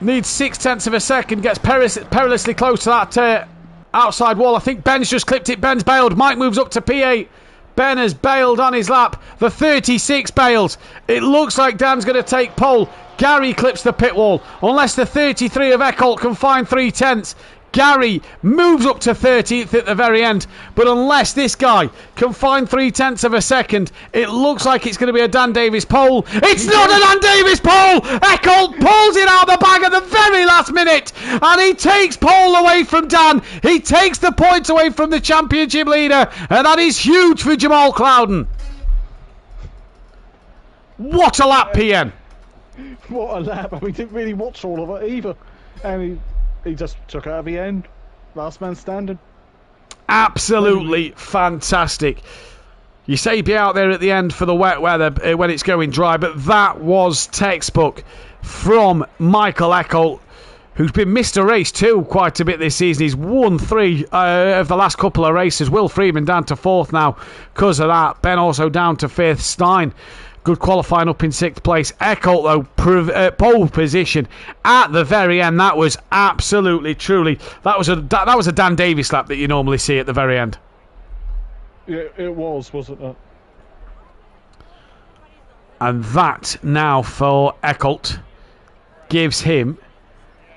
Needs 0.6 of a second. Gets perilously close to that outside wall. I think Ben's just clipped it. Ben's bailed. Mike moves up to P8. Ben has bailed on his lap. The 36 bails. It looks like Dan's going to take pole. Gary clips the pit wall. Unless the 33 of Eckholt can find 0.3. Gary moves up to 13th at the very end. But unless this guy can find 0.3 of a second, it looks like it's going to be a Dan Davis pole. It's not a Dan Davis pole! Eckholt pulls it out of the bag at the very last minute. And he takes pole away from Dan. He takes the points away from the championship leader. And that is huge for Jamal Clouden. What a lap, PN. What a lap. We didn't really watch all of it either. And he just took it out of the end. Last man standing. Absolutely fantastic. You say be out there at the end for the wet weather when it's going dry, but that was textbook from Michael Eckholt, who's been Mr. Race 2 quite a bit this season. He's won 3 of the last couple of races. Will Freeman down to 4th now because of that. Ben also down to 5th. Stein, good qualifying up in 6th place. Eckholt, though, pole position at the very end. That was absolutely, truly, that was a Dan Davis lap that you normally see at the very end. Yeah, it was, wasn't it? And that now for Eckholt gives him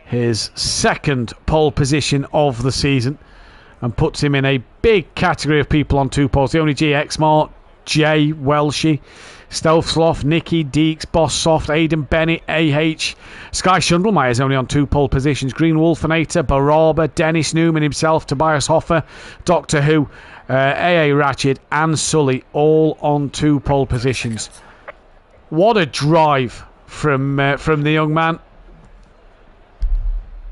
his 2nd pole position of the season and puts him in a big category of people on 2 poles. The only GX Mart, Jay, Welshie, Stealth Sloth, Nicky, Deeks, Boss Soft, Aidan Bennett, AH, Sky Shundlemeyer's only on 2 pole positions, Green Wolfinator, Baraba, Dennis Newman himself, Tobias Hoffer, Doctor Who, AA Ratchet and Sully all on 2 pole positions. What a drive from the young man.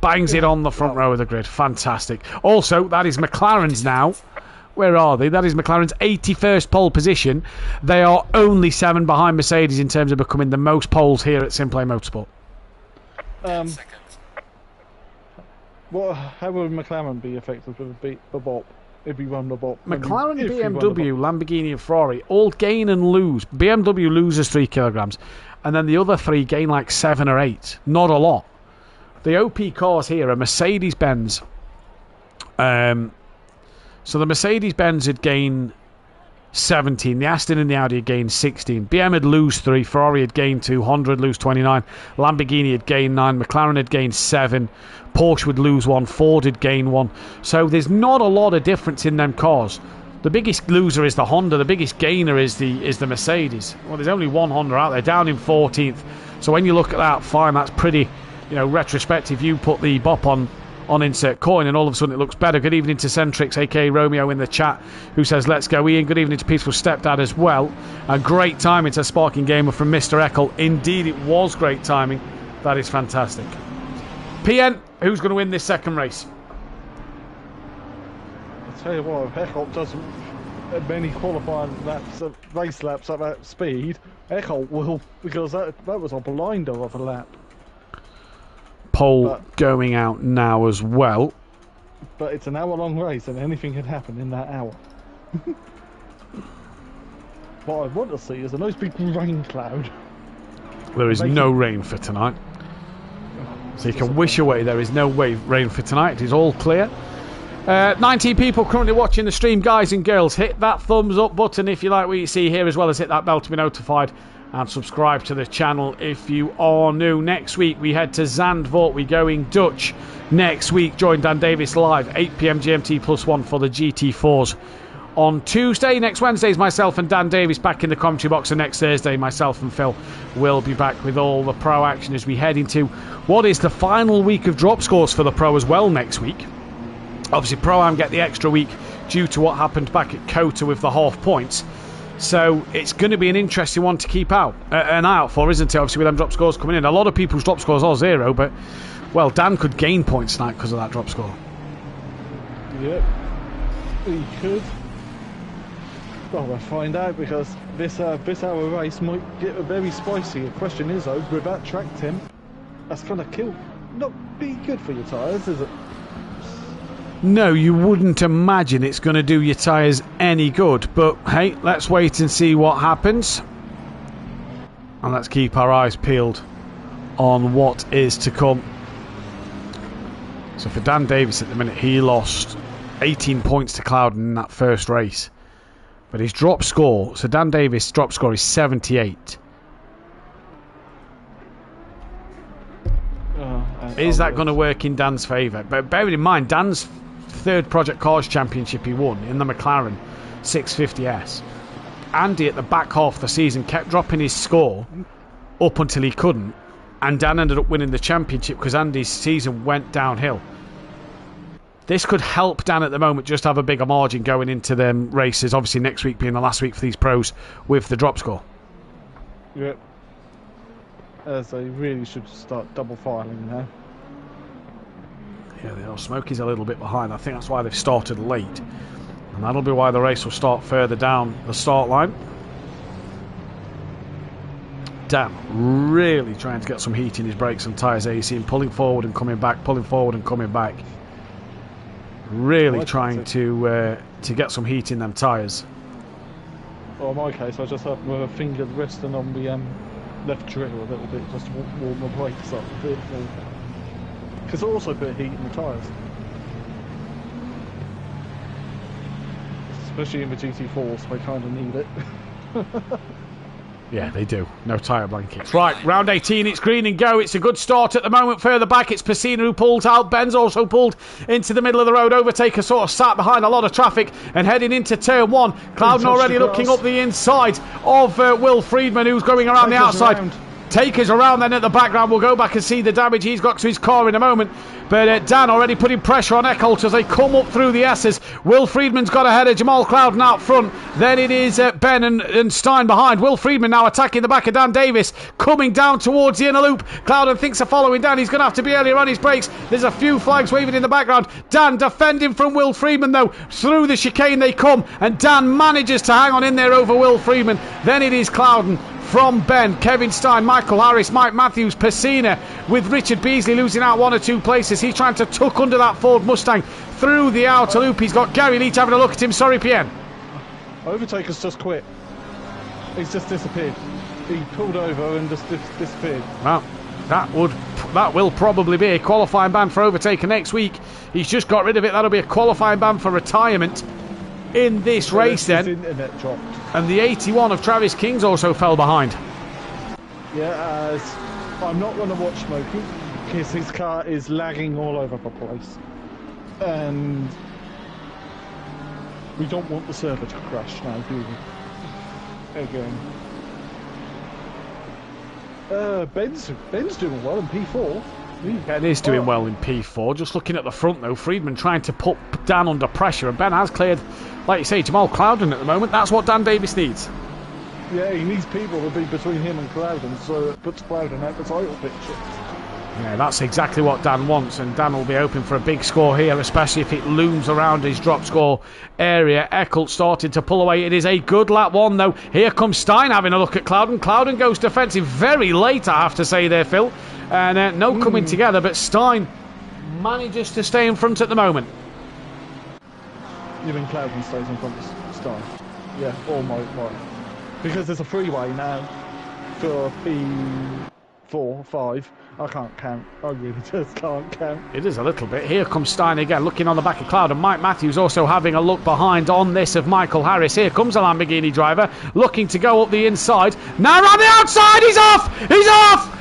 Bangs it on the front row of the grid. Fantastic. Also, that is McLaren's now. Where are they? That is McLaren's 81st pole position. They are only 7 behind Mercedes in terms of becoming the most poles here at SimPlay Motorsport. How would McLaren be effective with the BOP? If we run the BOP. McLaren, BMW, Lamborghini and Ferrari all gain and lose. BMW loses 3 kilograms. And then the other 3 gain like 7 or 8. Not a lot. The OP cars here are Mercedes-Benz. So the Mercedes-Benz had gained 17. The Aston and the Audi had gained 16. BM had lose 3. Ferrari had gained 2. Honda had lose 29. Lamborghini had gained 9. McLaren had gained 7. Porsche would lose 1. Ford had gained 1. So there's not a lot of difference in them cars. The biggest loser is the Honda. The biggest gainer is the Mercedes. Well, there's only one Honda out there, down in 14th. So when you look at that, fine, that's pretty, retrospective. You put the BOP on insert coin and all of a sudden it looks better. Good evening to Centrix, aka Romeo in the chat, who says let's go Ian. Good evening to Peaceful Stepdad as well. A great timing to Sparking Gamer from Mr. Eckholt. Indeed it was great timing. That is fantastic. PN, who's going to win this second race? I'll tell you what, if Eckholt doesn't many qualifying laps, race laps at that speed, Eckholt will, because that was a blinder of a lap. Pole going out now as well. But it's an hour-long race and anything can happen in that hour. What I want to see is a nice big rain cloud. There is no rain for tonight. So you can wish away there is no rain for tonight. It is all clear. 19 people currently watching the stream, guys and girls. Hit that thumbs up button if you like what you see here, as well as hit that bell to be notified, and subscribe to the channel if you are new. Next week we head to Zandvoort. We're going Dutch next week. Join Dan Davis live 8 PM GMT +1 for the GT4s on Tuesday. Next Wednesday is myself and Dan Davis back in the commentary box, and next Thursday myself and Phil will be back with all the pro action as we head into what is the final week of drop scores for the pro as well next week. Obviously Pro-Am get the extra week due to what happened back at Kota with the half points. So it's going to be an interesting one to keep an eye out for, isn't it? Obviously with them drop scores coming in. A lot of people's drop scores are 0, but, well, Dan could gain points tonight because of that drop score. Yep, he could. Well, we'll find out, because this hour race might get very spicy. The question is, though, with that track temp, that's going to not be good for your tyres, is it? No, you wouldn't imagine it's going to do your tyres any good. But, hey, let's wait and see what happens. And let's keep our eyes peeled on what is to come. So for Dan Davis at the minute, he lost 18 points to Clouden in that first race. But his drop score, so Dan Davis' drop score is 78. Is that going to work in Dan's favour? But bearing in mind, Dan's third Project Cars Championship he won in the McLaren 650S. Andy at the back half of the season kept dropping his score up until he couldn't, and Dan ended up winning the championship because Andy's season went downhill. This could help Dan at the moment just have a bigger margin going into them races, obviously next week being the last week for these pros with the drop score. Yep. As they really should start double filing now. Yeah, they are. Smokey's a little bit behind. I think that's why they've started late. And that'll be why the race will start further down the start line. Dan really trying to get some heat in his brakes and tyres there. You see him pulling forward and coming back, pulling forward and coming back. Really trying to get some heat in them tyres. Well, in my case, I just have my finger resting on the left trigger a little bit just to warm my brakes up a bit more. Because I also put heat in the tyres. Especially in the GT4s, they kind of need it. Yeah, they do. No tyre blankets. Right, round 18, it's green and go. It's a good start at the moment. Further back, it's Pacina who pulls out. Ben's also pulled into the middle of the road. Overtaker sort of sat behind a lot of traffic and heading into turn 1. Clouden already looking up the inside of Will Friedman, who's going around the outside. Takers around then at the background. We'll go back and see the damage he's got to his car in a moment. But Dan already putting pressure on Eckholt as they come up through the S's. Will Friedman's got ahead of Jamal Clouden out front. Then it is Ben and Stein behind. Will Friedman now attacking the back of Dan Davis. Coming down towards the inner loop. Clouden thinks of following Dan. He's going to have to be earlier on his brakes. There's a few flags waving in the background. Dan defending from Will Friedman though. Through the chicane they come. And Dan manages to hang on in there over Will Friedman. Then it is Clouden from Ben, Kevin Stein, Michael Harris, Mike Matthews, Pacina, with Richard Beasley losing out 1 or 2 places. He's trying to tuck under that Ford Mustang through the outer loop. He's got Gary Leach having a look at him. Sorry, PN. Overtaker's just quit. He's just disappeared. He pulled over and just disappeared. Well, that will probably be a qualifying ban for Overtaker next week. He's just got rid of it. That'll be a qualifying ban for retirement in this race then. His internet dropped. And the 81 of Travis King's also fell behind. Yeah, as I'm not going to watch Smokey because his car is lagging all over the place. And we don't want the server to crash now, do we? Again. Ben's doing well in P4. Yeah, it is doing well in P4. Just looking at the front though, Friedman trying to put Dan under pressure, and Ben has cleared, like you say, Jamal Clouden at the moment. That's what Dan Davis needs. Yeah, he needs people to be between him and Clouden, so it puts Clouden out the title picture. Yeah, that's exactly what Dan wants, and Dan will be hoping for a big score here, especially if it looms around his drop score area. Eckholt started to pull away. It is a good lap 1 though. Here comes Stein having a look at Clouden. Clouden goes defensive very late, I have to say there, Phil. And no coming together, but Stein manages to stay in front at the moment. You mean Clouden stays in front of Stein? Yeah, or my. Because there's a freeway now for 4, 5. I can't count. I really just can't count. It is a little bit. Here comes Stein again, looking on the back of Cloud, and Mike Matthews also having a look behind on this of Michael Harris. Here comes a Lamborghini driver, looking to go up the inside. Now around the outside, he's off! He's off!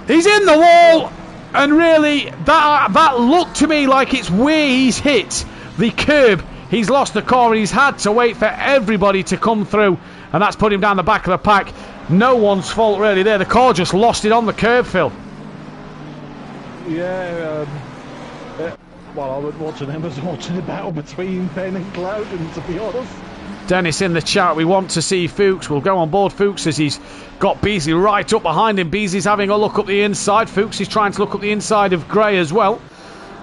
He's in the wall! And really, that looked to me like it's where he's hit the curb. He's lost the car, and he's had to wait for everybody to come through, and that's put him down the back of the pack. No one's fault really there. The car just lost it on the curb, Phil. Yeah, well, I was watching him as watching a battle between Ben and Clouden, to be honest. Dennis in the chat, we want to see Fuchs. We'll go on board Fuchs as he's got Beasley right up behind him. Beasley's having a look up the inside. Fuchs is trying to look up the inside of Gray as well.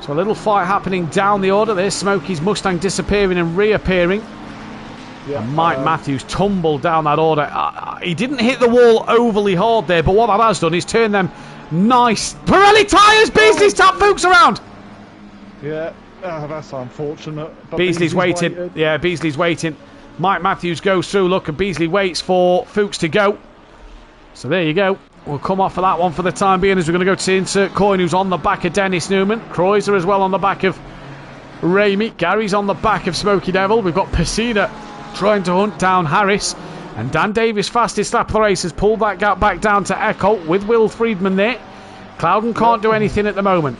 So a little fight happening down the order. There's Smokey's Mustang disappearing and reappearing. Yeah, And Mike Matthews tumbled down that order. He didn't hit the wall overly hard there, but what that has done is turn them nice. Pirelli tyres! Beasley's tapped Fuchs around! Yeah, that's unfortunate. But Beasley's waiting. Yeah, Beasley's waiting. Mike Matthews goes through, look, and Beasley waits for Fuchs to go. So there you go. We'll come off of that one for the time being as we're going to go to insert coin, who's on the back of Dennis Newman. Kreuzer as well on the back of Ramey. Gary's on the back of Smokey Devil. We've got Piscina trying to hunt down Harris. And Dan Davis, fastest lap of the race, has pulled that gap back down to Eckholt with Will Friedman there. Clouden can't do anything at the moment.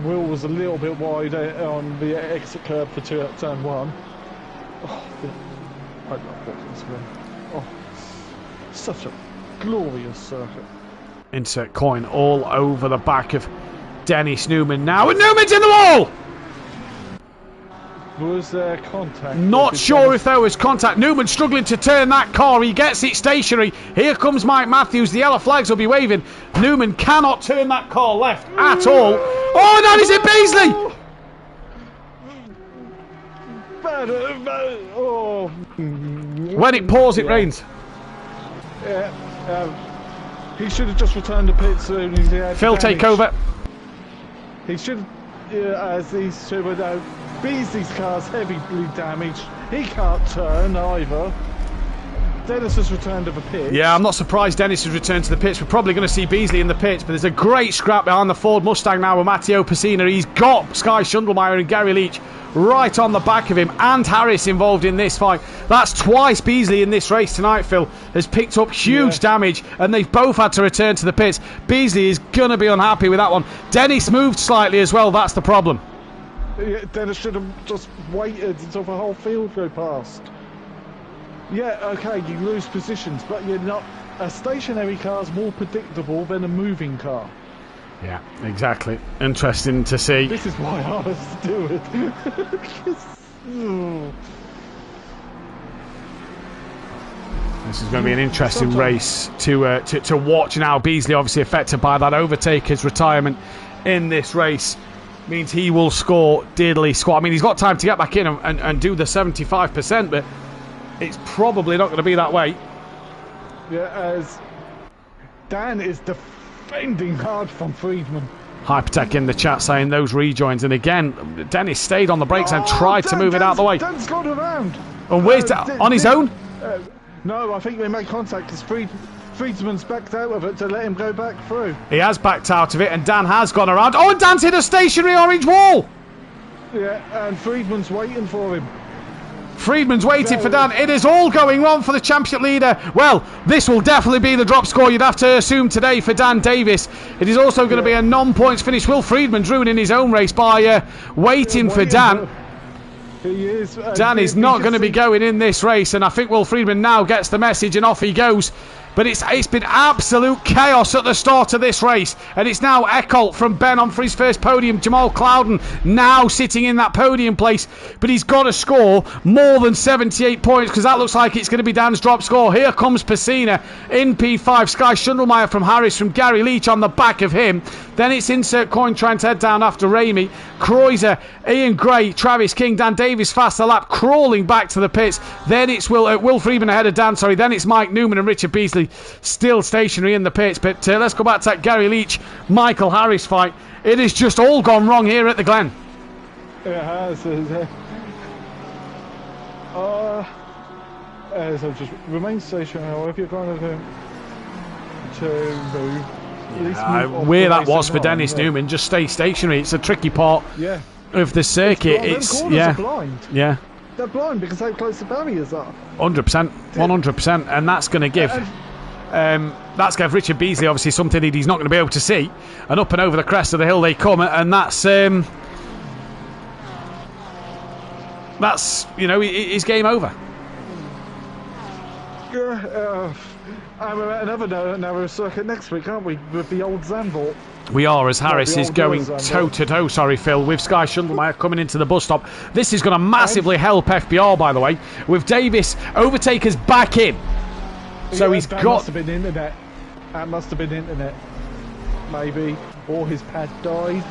Will was a little bit wide on the exit curb for turn 1. Oh, I love watching this win. Oh, such a glorious circuit. Insert coin all over the back of Dennis Newman now. And Newman's in the wall! Was there contact? Not sure if there was contact. Newman struggling to turn that car. He gets it stationary. Here comes Mike Matthews. The yellow flags will be waving. Newman cannot turn that car left at all. Oh, that is it, Beasley! Oh. When it pours, it rains. Yeah, he should have just returned to pits as soon as he had Phil, damage. take over. He should, as these two were down. Beasley's car's heavily damaged. He can't turn either. Dennis has returned to the pits. Yeah, I'm not surprised Dennis has returned to the pits. We're probably going to see Beasley in the pits, but there's a great scrap behind the Ford Mustang now with Matteo Pessina. He's got Sky Schundelmeyer and Gary Leach right on the back of him, and Harris involved in this fight. That's twice Beasley in this race tonight, Phil, has picked up huge damage, and they've both had to return to the pits. Beasley is going to be unhappy with that one. Dennis moved slightly as well, that's the problem. Yeah, Dennis should have just waited until the whole field go past. Yeah, okay, you lose positions, but you're not. A stationary car's more predictable than a moving car. Yeah, exactly. Interesting to see. This is why I was steward. This is going to be an interesting race to watch now. Beasley obviously affected by that overtaker's retirement in this race. Means he will score diddly squat. I mean, he's got time to get back in and do the 75%, but it's probably not going to be that way. Yeah, as Dan is defending hard from Friedman. Hypertech in the chat saying those rejoins, and again, Dennis stayed on the brakes and tried to move it out of the way. Dan's gone around. And where's that? On his own? No, I think they made contact because Friedman's backed out of it to let him go back through. He has backed out of it, and Dan has gone around. Oh, and Dan's hit a stationary orange wall! Yeah, and Friedman's waiting for him. Friedman's waiting for Dan. It is all going wrong for the championship leader. Well, this will definitely be the drop score you'd have to assume today for Dan Davis. It is also going to be a non-points finish. Will Friedman's ruining his own race by waiting for Dan. He is. Dan is not going to be going in this race, and I think Will Friedman now gets the message and off he goes. But it's been absolute chaos at the start of this race, and it's now Eckholt from Ben on for his first podium. Jamal Clouden now sitting in that podium place, but he's got to score more than 78 points because that looks like it's going to be Dan's drop score. Here comes Pessina in P5. Sky Schundelmeyer from Harris from Gary Leach on the back of him. Then it's insert coin trying to head down after Ramey. Kreuzer, Ian Gray, Travis King, Dan Davis faster lap crawling back to the pits. Then it's Will Friedman ahead of Dan. Then it's Mike Newman and Richard Beasley still stationary in the pits. But let's go back to that Gary Leach Michael Harris fight. It has just all gone wrong here at the Glen. It has. So just remain stationary. However you're going to do. to move. At least move off Where the that racing was for line, Dennis yeah. Newman, just stay stationary. It's a tricky part Yeah. of the circuit. Them It's corners yeah, are blind. yeah, They're blind because how close the barriers are. 100%, 100%, and that's going to give. That's going to give Richard Beasley obviously something that he's not going to be able to see, and up and over the crest of the hill they come, and that's his game over. Yeah, and we're at another narrow circuit next week, aren't we? With the old Zandvoort. We are, as Harris the is old going doors, toe to toe, sorry Phil, with Sky Schundelmeyer coming into the bus stop. This is going to massively help FBR, by the way, with Davis overtakers back in. So Yeah, he's that got. must have been internet. That must have been internet. Maybe. Or his pad died.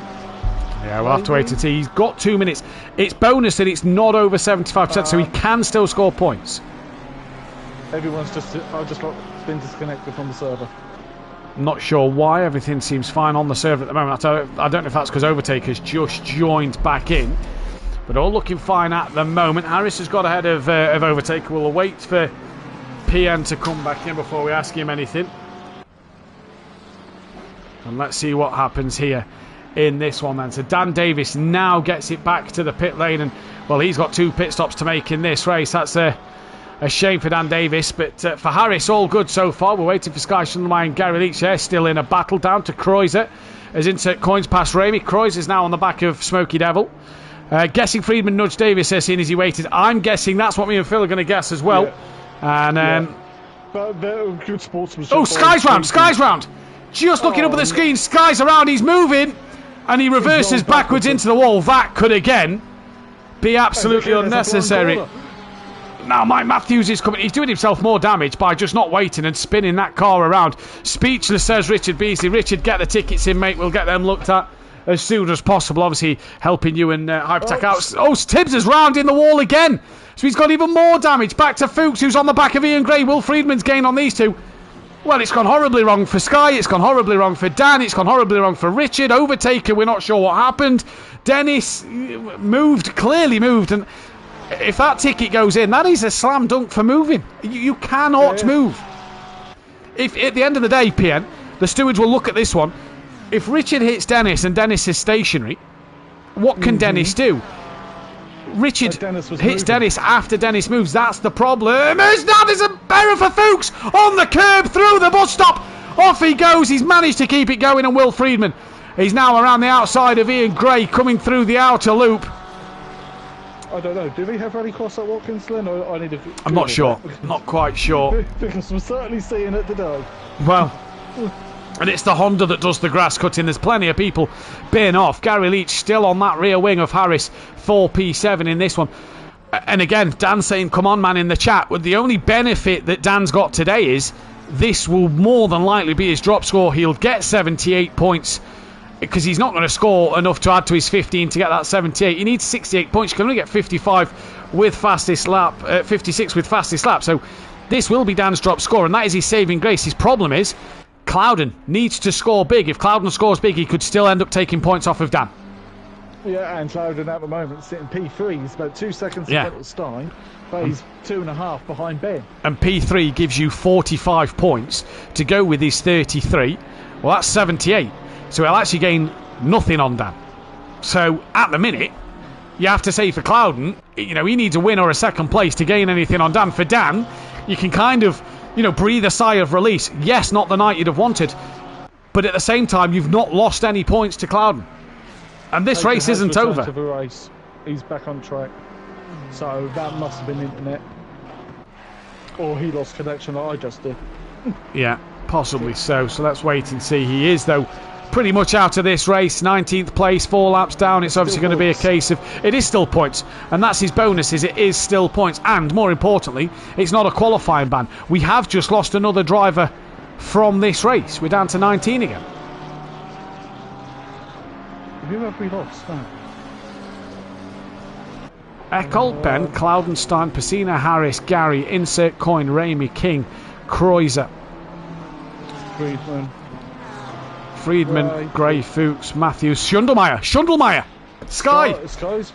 Yeah, we'll have to wait and see. He's got 2 minutes. It's bonus that it's not over 75%, so he can still score points. Everyone's just been disconnected from the server. Not sure why. Everything seems fine on the server at the moment. I don't know if that's because Overtaker's just joined back in. But all looking fine at the moment. Harris has got ahead of Overtaker. We'll wait for PN to come back in before we ask him anything. And let's see what happens here in this one then. So Dan Davis now gets it back to the pit lane. And, well, he's got 2 pit stops to make in this race. That's a shame for Dan Davis, but for Harris, all good so far. We're waiting for Sky Schundelmeyer and Gary Leach there, still in a battle down to Kreuzer as insert coins past Ramey. Kreuzer's now on the back of Smokey Devil. Guessing Friedman nudged Davis as soon as he waited. I'm guessing that's what me and Phil are going to guess as well. Yeah. And But they're good sportsmanship. oh, Sky's round. Just looking up at the screen, Sky's around, he's moving, and he reverses backwards into the wall. That could again be absolutely unnecessary. Now Mike Matthews is coming. He's doing himself more damage by just not waiting and spinning that car around. Speechless, says Richard Beasley. Richard, get the tickets in, mate. We'll get them looked at as soon as possible. Obviously helping you and Hypertech out. Oh, Tibbs is round in the wall again. So he's got even more damage. Back to Fuchs, who's on the back of Ian Gray. Will Friedman's gain on these two. Well, it's gone horribly wrong for Sky. It's gone horribly wrong for Dan. It's gone horribly wrong for Richard. Overtaker, we're not sure what happened. Dennis clearly moved, and if that ticket goes in, that is a slam dunk for moving. You cannot move. If at the end of the day, PN, the stewards will look at this one. If Richard hits Dennis and Dennis is stationary, what can Dennis do? Richard hits Dennis after Dennis moves. That's the problem. That is a error for Fuchs on the curb through the bus stop. Off he goes. He's managed to keep it going, and Will Friedman, he's now around the outside of Ian Gray, coming through the outer loop. I don't know. Do we have rallycross at Watkins Glen? I need to. I'm not sure. Not quite sure. Because we're certainly seeing it today. Well, and it's the Honda that does the grass cutting. There's plenty of people being off. Gary Leach still on that rear wing of Harris, 4P7 in this one. And again, Dan saying, come on, man, in the chat. Well, the only benefit that Dan's got today is this will more than likely be his drop score. He'll get 78 points because he's not going to score enough to add to his 15 to get that 78. He needs 68 points. You can only get 55 with fastest lap, 56 with fastest lap. So this will be Dan's drop score, and that is his saving grace. His problem is Clouden needs to score big. If Clouden scores big, he could still end up taking points off of Dan. Yeah, and Clouden at the moment sitting P3. He's about 2 seconds ahead of Stein, but he's 2.5 behind Ben. And P3 gives you 45 points to go with his 33. Well, that's 78. So he'll actually gain nothing on Dan. So at the minute, you have to say for Clouden, he needs a win or a second place to gain anything on Dan. For Dan, you can kind of, breathe a sigh of release. Yes, not the night you'd have wanted, but at the same time, you've not lost any points to Clouden. And this race isn't over. To the race. He's back on track. So that must have been internet. Or he lost connection like I just did. Yeah, possibly so. So let's wait and see. He is, though, pretty much out of this race. 19th place, 4 laps down. It's obviously going to be a case of it is still points, and that's his bonus, is it is still points. And more importantly, it's not a qualifying ban. We have just lost another driver from this race. We're down to 19 again. Who have we lost now? Eckholt, Ben, Cloudenstein, Pacina, Harris, Gary, Insert Coin, Ramey, King, Kreuzer, Friedman, Gray, Fuchs, Matthews, Schundelmeyer, Sky. Sky's.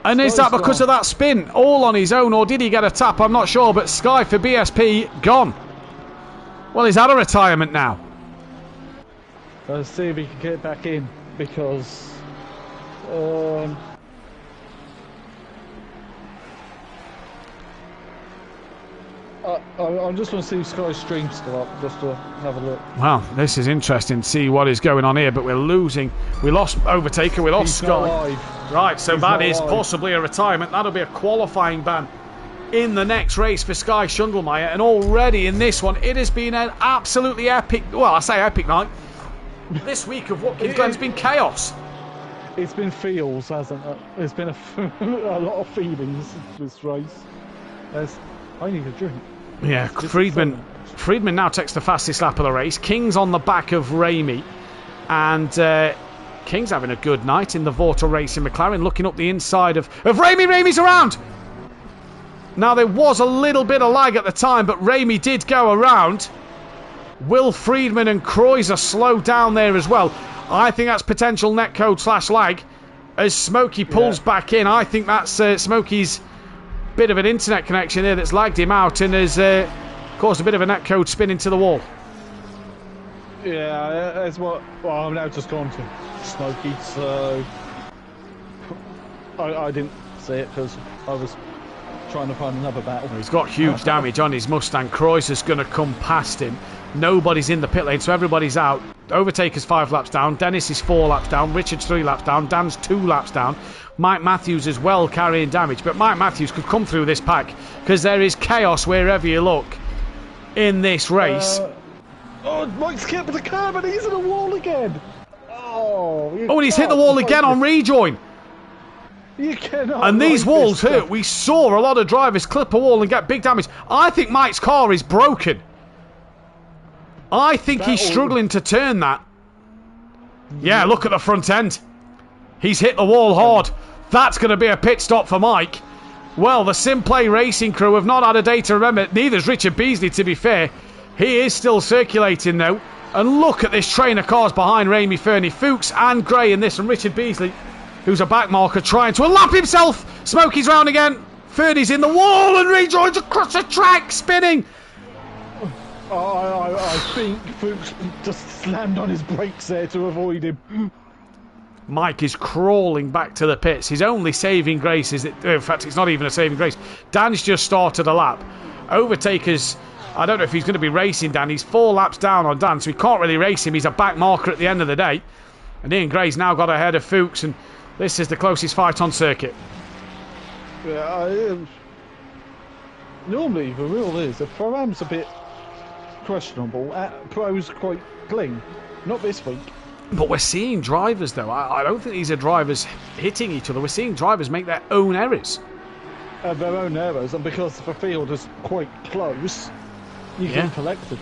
And is that because of that spin all on his own, or did he get a tap? I'm not sure, but Sky for BSP gone. Well, he's had a retirement now. Let's see if he can get back in, because I'm just going to see Sky's stream still up, just to have a look. Well, this is interesting to see what is going on here, but we're losing. We lost Overtaker, we lost He's not Sky. live. Right, so He's that not is live. possibly a retirement. That'll be a qualifying ban in the next race for Sky Shundelmeyer, and already in this one, it has been an absolutely epic, well, I say epic night. This week of Watkins Glen's been chaos. It's been feels, hasn't it? There's been a lot of feelings this race. I need a drink. Yeah, Friedman now takes the fastest lap of the race. King's on the back of Ramey, and King's having a good night in the Vorta Racing McLaren, looking up the inside of Ramey. Ramey's around! Now, there was a little bit of lag at the time, but Ramey did go around. Will Friedman and Kreuzer slow down there as well? I think that's potential netcode / lag as Smokey pulls back in. I think that's Smokey's bit of an internet connection there that's lagged him out and has caused a bit of a netcode spin into the wall. Yeah, that's what. Well, I'm now just gone to Smokey, so I didn't see it because I was trying to find another battle. He's got huge damage on his Mustang. Kreuzer's going to come past him. Nobody's in the pit lane, so everybody's out. Overtaker's 5 laps down. Dennis is 4 laps down. Richard's 3 laps down. Dan's 2 laps down. Mike Matthews as well carrying damage. But Mike Matthews could come through this pack because there is chaos wherever you look in this race. Mike's kept the curb and he's in the wall again. And he's hit the wall again on rejoin. You cannot. And these like walls this hurt. stuff. We saw a lot of drivers clip a wall and get big damage. I think Mike's car is broken. I think he's struggling to turn that. Yeah, look at the front end. He's hit the wall hard. That's going to be a pit stop for Mike. Well, the SimPlay racing crew have not had a day to remember. Neither's Richard Beasley, to be fair. He is still circulating, though. And look at this train of cars behind Ramey, Fernie, Fuchs and Gray in this. And Richard Beasley, who's a backmarker, trying to unlap himself. Smokey's round again. Fernie's in the wall and rejoins across the track, spinning. I think Fuchs just slammed on his brakes there to avoid him. Mike is crawling back to the pits. His only saving grace is that, in fact, it's not even a saving grace. Dan's just started a lap. Overtaker's, I don't know if he's going to be racing Dan. He's 4 laps down on Dan, so he can't really race him. He's a back marker at the end of the day. And Ian Gray's now got ahead of Fuchs, and this is the closest fight on circuit. Yeah, normally the rule is if Pro-Am's a bit questionable, Pro's quite clean. Not this week. But we're seeing drivers, though. I don't think these are drivers hitting each other. We're seeing drivers make their own errors. Their own errors, and because the field is quite close, you can collect it.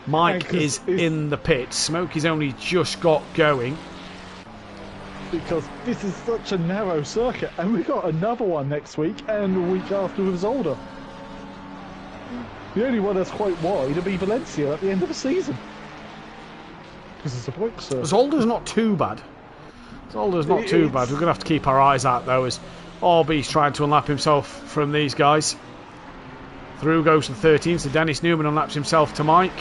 Mike is in the pit. Smokey's only just got going. Because this is such a narrow circuit, and we got another one next week, and the week after with Zolder. The only one that's quite wide will be Valencia at the end of the season. Because it's a brick circuit. Zolder's not too bad. Zolder's not too bad. We're going to have to keep our eyes out, though, as RB's trying to unlap himself from these guys. Through goes to 13, so Dennis Newman unlaps himself to Mike.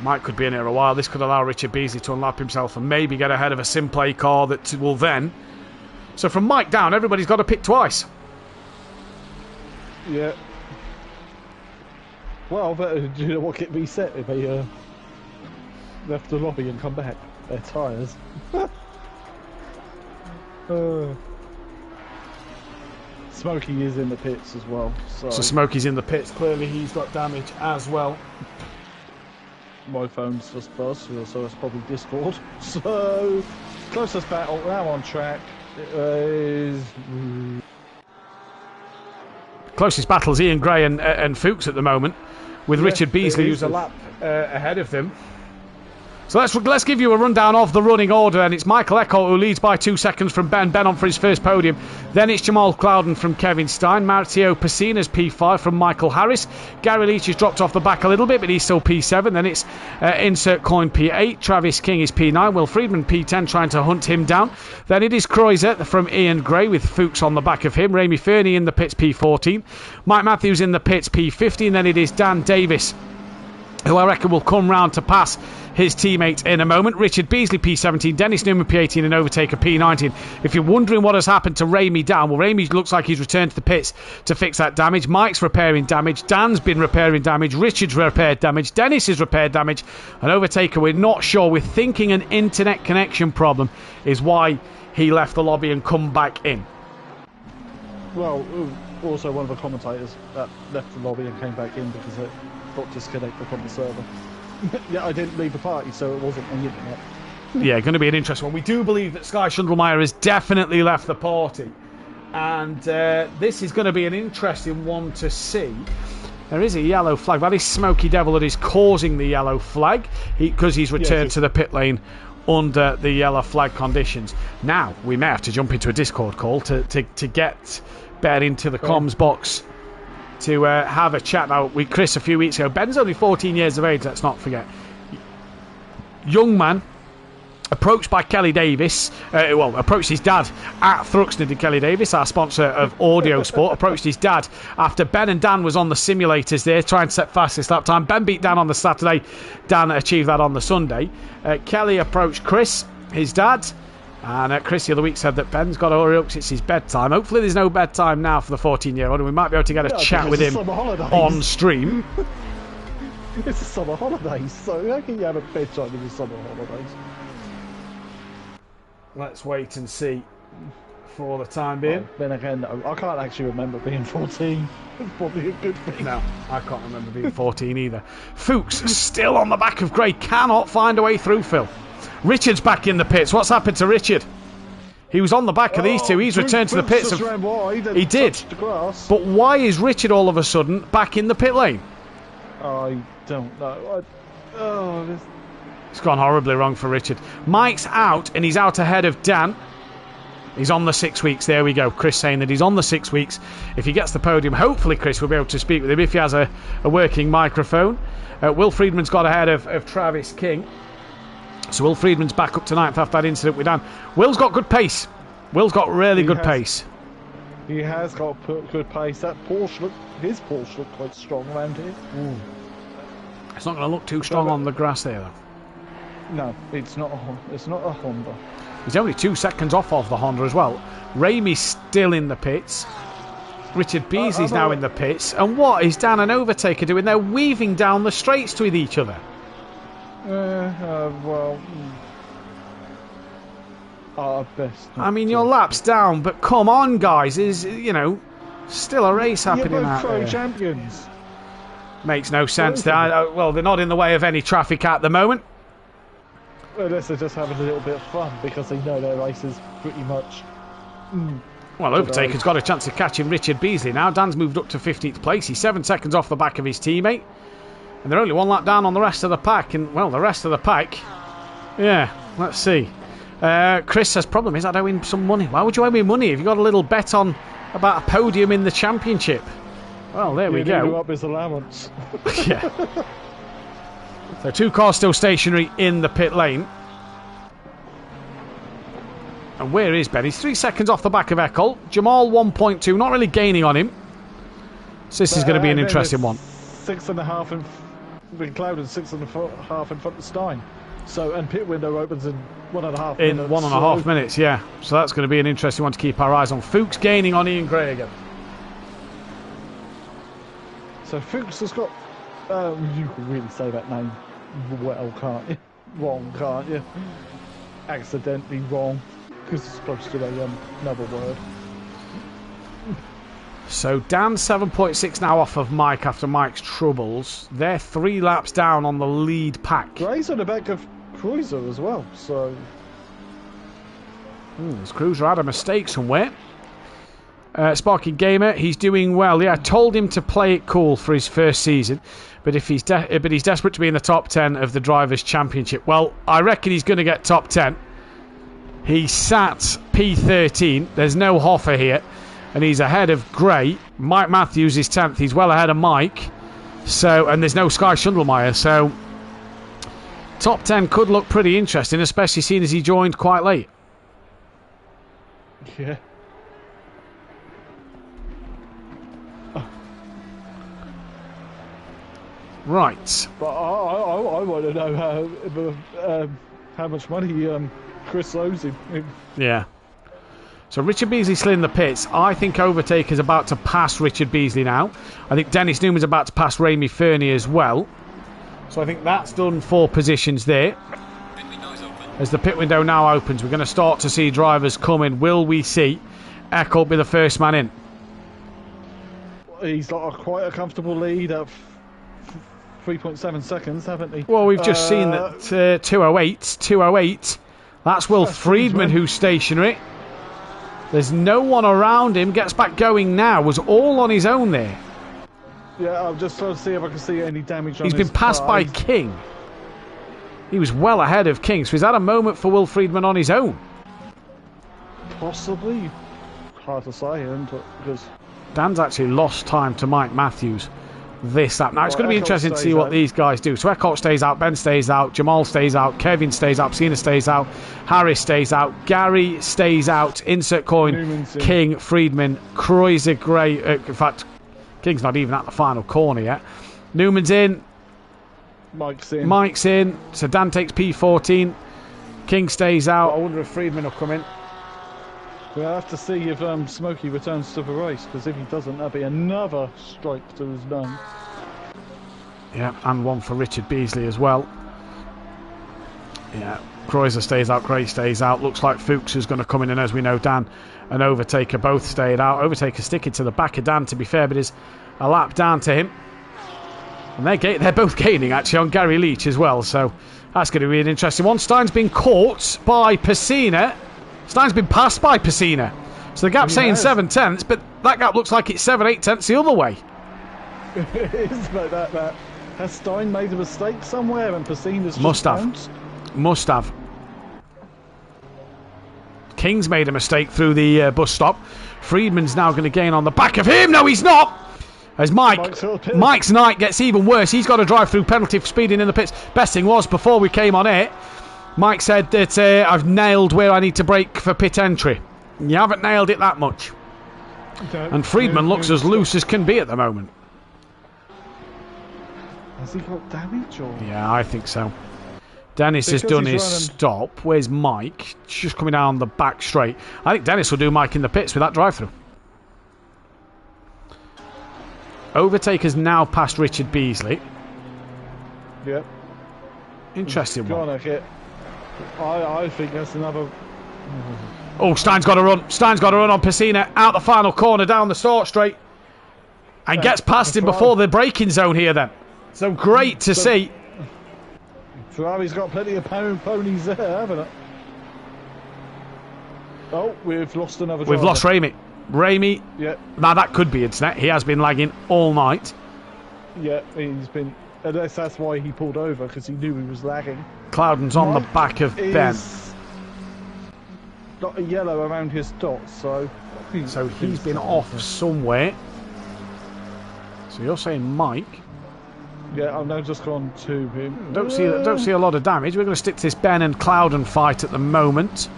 Mike could be in here a while. This could allow Richard Beasley to unlap himself and maybe get ahead of a SimPlay car that will then... So from Mike down, everybody's got to pick twice. Yeah. Well, but do you know what get reset if they left the lobby and come back? Their tyres. Smokey is in the pits as well. So Smokey's in the pits. Clearly he's got damage as well. my phone's just buzzed, so it's probably Discord. So closest battle now on track is... Closest battle is Ian Gray and Fuchs at the moment, with Richard Beasley, who's a lap ahead of them. So let's give you a rundown of the running order, and it's Michael Eckhart who leads by 2 seconds from Ben on for his first podium. Then it's Jamal Clouden from Kevin Stein, Marzio Pacina's P5 from Michael Harris. Gary Leach has dropped off the back a little bit, but he's still P7. Then it's Insert Coin P8, Travis King is P9, Will Friedman P10 trying to hunt him down. Then it is Kreuzer from Ian Gray with Fuchs on the back of him, Ramey Fernie in the pits P14, Mike Matthews in the pits P15, then it is Dan Davis who I reckon will come round to pass his teammate in a moment. Richard Beasley, P17. Dennis Newman, P18, and Overtaker, P19. If you're wondering what has happened to Ramey Dan, well, Ramey looks like he's returned to the pits to fix that damage. Mike's repairing damage. Dan's been repairing damage. Richard's repaired damage. Dennis has repaired damage. And Overtaker, we're not sure. We're thinking an internet connection problem is why he left the lobby and come back in. Well, also one of the commentators that left the lobby and came back in because it got disconnected from the server. Yeah, I didn't leave the party, so it wasn't on the internet. Yeah, going to be an interesting one. We do believe that Sky Shundlemeyer has definitely left the party. And this is going to be an interesting one to see. There is a yellow flag. That is Smokey Devil that is causing the yellow flag because he's returned to the pit lane under the yellow flag conditions. Now, we may have to jump into a Discord call to get Ben into the comms box to have a chat. Now, with Chris a few weeks ago, Ben's only 14 years of age, let's not forget. Young man, approached by Kelly Davis, approached his dad at Thruxton. Kelly Davis, our sponsor of Audio Sport, approached his dad after Ben and Dan was on the simulators there trying to set fastest lap time. Ben beat Dan on the Saturday, Dan achieved that on the Sunday. Kelly approached Chris, his dad, and Chris the other week said that Ben's got to hurry up because it's his bedtime. Hopefully there's no bedtime now for the 14-year-old and we might be able to get a chat with him on stream. It's the summer holidays, so how can you have a bedtime in the summer holidays? Let's wait and see for the time being. Then again, no, I can't actually remember being 14. It's probably a good thing. No, I can't remember being 14 either. Fuchs still on the back of Gray, cannot find a way through, Phil. Richard's back in the pits. What's happened to Richard? He was on the back of these two. He's returned to the pits. He did. But why is Richard all of a sudden back in the pit lane? I don't know. It's gone horribly wrong for Richard. Mike's out, and he's out ahead of Dan. He's on the 6 weeks. There we go. Chris saying that he's on the 6 weeks. If he gets the podium, hopefully Chris will be able to speak with him if he has a working microphone. Will Friedman's got ahead of Travis King. So Will Friedman's back up to 9th after that incident with Dan. Will's got good pace. Will's got really good pace. He has got good pace. That his Porsche looked quite strong around here. It's not going to look too strong on the grass there, though. No, it's not a Honda. He's only 2 seconds off of the Honda as well. Ramey's still in the pits. Richard Beasley's now in the pits. And what is Dan and Overtaker doing? They're weaving down the straights with each other. Best. I mean, your lap's down, but come on, guys. There's, still a race happening out there. Champions. Makes no sense. Well, they're not in the way of any traffic at the moment. Unless they're just having a little bit of fun because they know their race is pretty much... Well, Overtaker's got a chance of catching Richard Beasley now. Dan's moved up to 15th place. He's 7 seconds off the back of his teammate. And they're only 1 lap down on the rest of the pack. And, well, the rest of the pack... Yeah, let's see. Chris says, problem is I owe him some money. Why would you owe me money if you got a little bet on about a podium in the championship? Well, there we go. Up his allowance. Yeah. So 2 cars still stationary in the pit lane. And where is Ben? He's 3 seconds off the back of Eckel. Jamal 1.2, not really gaining on him. So this is going to be an interesting one. 6.5 in McLeod and 6.5 in front of Stein. So, and pit window opens in 1.5 minutes. In 1.5 minutes, yeah. So that's going to be an interesting one to keep our eyes on. Fuchs gaining on Ian Gray again. So Fuchs has got... you can really say that name well, can't you? Wrong, can't you? Accidentally wrong. Because it's supposed to be another word. So Dan 7.6 now off of Mike after Mike's troubles. They're 3 laps down on the lead pack. Gray's on the back of Cruiser as well, so... This Cruiser had a mistake somewhere. Sparky Gamer, he's doing well. Yeah, I told him to play it cool for his first season, but he's desperate to be in the top 10 of the Drivers' Championship. Well, I reckon he's going to get top 10. He sat P13. There's no Hoffer here, and he's ahead of Gray. Mike Matthews is 10th. He's well ahead of Mike. So, and there's no Sky Shundlemeyer. So, top 10 could look pretty interesting, especially seeing as he joined quite late. Yeah. Right. But I want to know how much money Chris owes him. Yeah. So Richard Beasley still in the pits. I think Overtaker's about to pass Richard Beasley now. I think Dennis Newman's about to pass Ramy Fernie as well. So I think that's done 4 positions there. As the pit window now opens, we're going to start to see drivers come in. Will we see Eckholt be the first man in? He's got quite a comfortable lead at 3.7 seconds, haven't he? Well, we've just seen that 208. That's Will Friedman who's stationary. There's no one around him. Gets back going now. Was all on his own there. Yeah, I'm just trying to see if I can see any damage on He's been passed by King. He was well ahead of King. So is that a moment for Will Friedman on his own? Possibly. Hard to say, because Dan's actually lost time to Mike Matthews this lap. Now it's going to be interesting to see what these guys do. So Eckholt stays out, Ben stays out, Jamal stays out, Kevin stays out, Cena stays out, Harris stays out, Gary stays out, insert coin, King, Friedman, Kreuzer, Gray. In fact, King's not even at the final corner yet. Newman's in. Mike's in. So Dan takes P14. King stays out. I wonder if Friedman will come in. We'll have to see if Smokey returns to the race, because if he doesn't, that'll be another strike to his name. Yeah, and one for Richard Beasley as well. Yeah, Kreuzer stays out, Gray stays out. Looks like Fuchs is going to come in, and as we know, Dan and Overtaker both stayed out. Overtaker sticking to the back of Dan, to be fair, but is a lap down to him. And they're both gaining, actually, on Gary Leach as well, so that's going to be an interesting one. Stein's been caught by Pacina. Stein's been passed by Pacina. So the gap's saying 7 tenths, but that gap looks like it's 7-8 tenths the other way. It is like that. Has Stein made a mistake somewhere and Pacina's Must have. Bounced? Must have. King's made a mistake through the bus stop. Friedman's now going to gain on the back of him. No, he's not. As Mike's night gets even worse. He's got a drive-through penalty for speeding in the pits. Best thing was, before we came on air, Mike said that I've nailed where I need to brake for pit entry. You haven't nailed it that much. And Friedman looks as loose as can be at the moment. Has he got damage? Or? Yeah, I think so. Dennis has done his stop. Where's Mike? Just coming down the back straight. I think Dennis will do Mike in the pits with that drive-through. Overtaker's now past Richard Beasley. Yep. Interesting one. I think that's another... Oh, Stein's got to run. Stein's got to run on Pacina. Out the final corner, down the start straight. And gets past him before the braking zone here then. So great to see. Ferrari's got plenty of ponies there, haven't it? Oh, we've lost another driver. We've lost Ramy. Ramy. Yeah. Now that could be internet. He has been lagging all night. Yeah, he's been... Unless that's why he pulled over, because he knew he was lagging. Cloudon's on the back of Ben. Got a yellow around his dots, so he's been off somewhere. So you're saying Mike? Yeah, I've now just gone to him. Don't see a lot of damage. We're going to stick to this Ben and Cloudon fight at the moment.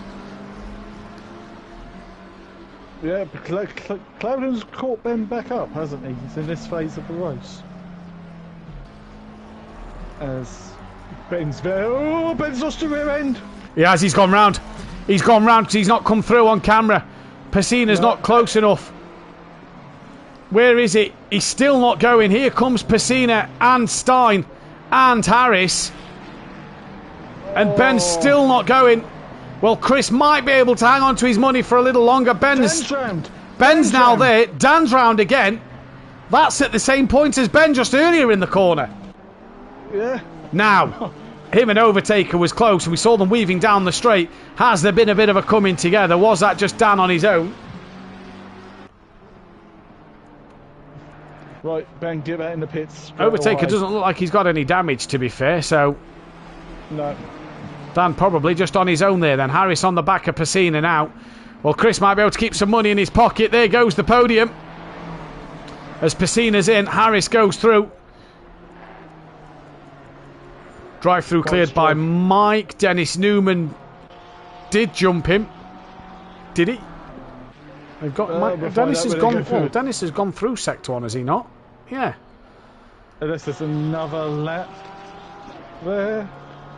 Yeah, but Cloudon's caught Ben back up, hasn't he? He's in this phase of the race. As Ben's there. Oh, Ben's lost the rear end. Yeah, he's gone round. He's gone round because he's not come through on camera. Pacina's not close enough. Where is it? He's still not going. Here comes Pacina and Stein and Harris. And Ben's still not going. Well, Chris might be able to hang on to his money for a little longer. Ben's now there. Dan's round again. That's at the same point as Ben just earlier in the corner. Yeah. Now, him and Overtaker was close, and we saw them weaving down the straight. Has there been a bit of a coming together? Was that just Dan on his own? Right, Ben, get that in the pits. Overtaker doesn't look like he's got any damage, to be fair, so... No. Dan probably just on his own there then. Harris on the back of Pacina now. Well, Chris might be able to keep some money in his pocket. There goes the podium. As Pacina's in, Harris goes through. Drive-through cleared by Mike. Dennis Newman did jump him. Did he? They've got Dennis has gone. Dennis has gone through sector 1, has he not? Yeah. Unless there's another lap there.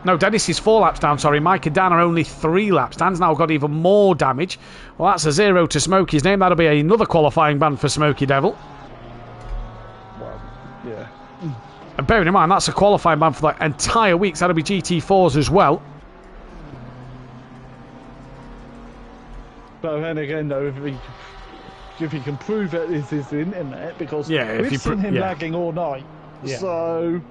No, Dennis is 4 laps down, sorry. Mike and Dan are only 3 laps. Dan's now got even more damage. Well, that's a 0 to Smokey's name. That'll be another qualifying ban for Smokey Devil. Well, yeah. And bearing in mind, that's a qualifying ban for the entire week. So that'll be GT4s as well. But then again, though, if he can prove that it's his internet, because we've seen him lagging all night. Yeah. So,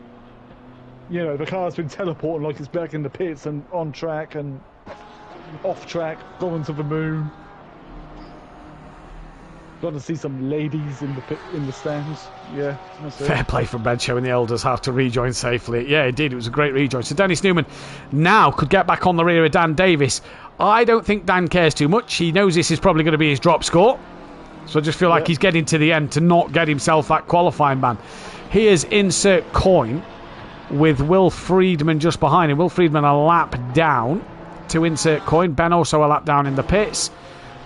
you know, the car's been teleporting like it's back in the pits and on track and off track, going to the moon. Got to see some ladies in the stands. Yeah, that's it. Fair play from Ben showing the elders how to rejoin safely. Yeah, indeed, it was a great rejoin. So Dennis Newman now could get back on the rear of Dan Davis. I don't think Dan cares too much. He knows this is probably going to be his drop score. So I just feel like he's getting to the end to not get himself that qualifying ban. Here's insert coin with Will Friedman just behind him. Will Friedman a lap down to insert coin. Ben also a lap down in the pits.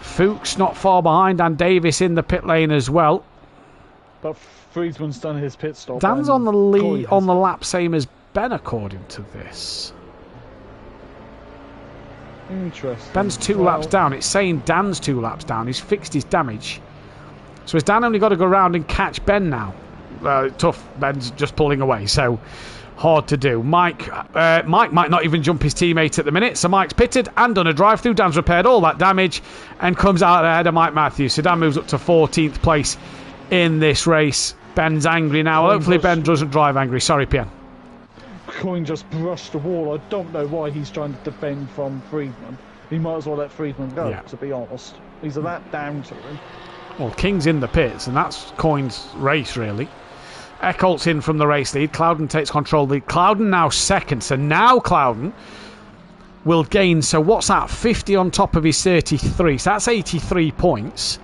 Fuchs not far behind, and Davis in the pit lane as well. But Friedman's done his pit stop. Dan's on the lead on the lap, same as Ben according to this. Interesting. Ben's 2 laps down. It's saying Dan's 2 laps down. He's fixed his damage. So has Dan only got to go round and catch Ben now? Tough. Ben's just pulling away, so hard to do. Mike might not even jump his teammate at the minute. So Mike's pitted and done a drive-through. Dan's repaired all that damage and comes out ahead of Mike Matthews. So Dan moves up to 14th place in this race. Ben's angry now. Well, hopefully Ben doesn't drive angry. Sorry, Pian. Coin just brushed the wall. I don't know why he's trying to defend from Friedman. He might as well let Friedman go, to be honest. He's a lap down to him. Well, King's in the pits, and that's Coin's race, really. Eckholt's in from the race lead. Clouden takes control of the lead. Clouden now second. So now Clouden will gain. So what's that? 50 on top of his 33. So that's 83 points.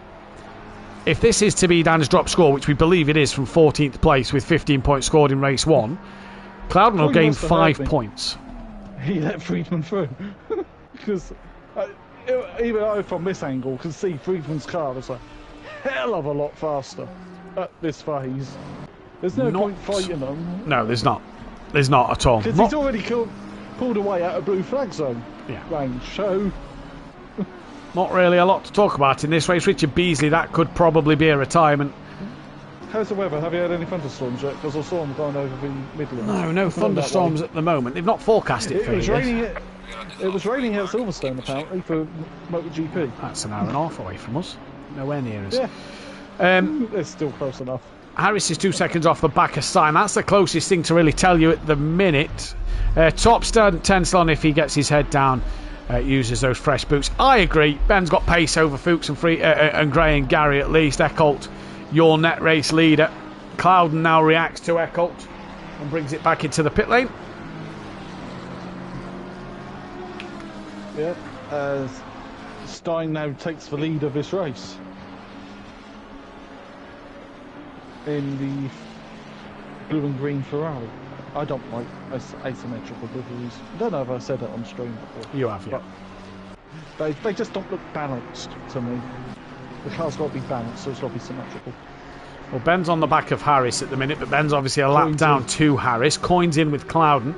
If this is to be Dan's drop score, which we believe it is from 14th place with 15 points scored in race 1, Clouden will gain 5 points. He let Friedman through. Because even I, from this angle, can see Friedman's car is a hell of a lot faster at this phase. There's no point fighting them. No, there's not. There's not at all. Because he's already pulled away out of blue flag zone range, so... Not really a lot to talk about in this race. Richard Beasley, that could probably be a retirement. How's the weather? Have you had any thunderstorms yet? Because I saw them going over the Midlands. No thunderstorms at the moment. They've not forecast it for It was raining at Silverstone, apparently, for MotoGP. That's an hour and a half away from us. Nowhere near us. Yeah. It's still close enough. Harris is 2 seconds off the back of Stein. That's the closest thing to really tell you at the minute. Top stud Tenslon, if he gets his head down, uses those fresh boots. I agree. Ben's got pace over Fuchs and Gray and Gary at least. Eckholt, your net race leader. Clouden now reacts to Eckholt and brings it back into the pit lane. Yeah, Stein now takes the lead of this race in the blue and green Ferrari. I don't like asymmetrical liveries. I don't know if I said that on stream before. You have, yeah. But they just don't look balanced to me. The car's got to be balanced, so it's got to be symmetrical. Well, Ben's on the back of Harris at the minute, but Ben's obviously a lap down to Harris. Coins in with Clouden.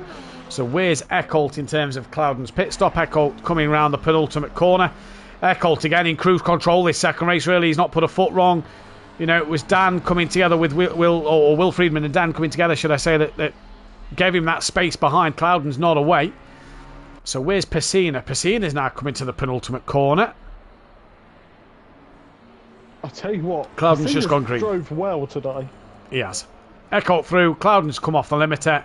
So where's Eckholt in terms of Clouden's pit stop? Eckholt coming round the penultimate corner. Eckholt again in cruise control this second race, really. He's not put a foot wrong. You know, it was Dan coming together with Will Friedman and Dan coming together, should I say, that gave him that space behind. Clouden's not away. So where's Pacina? Pacina's now coming to the penultimate corner. I'll tell you what, Clouden's just gone green. Drove well today. He has. Eckholt through. Clouden's come off the limiter.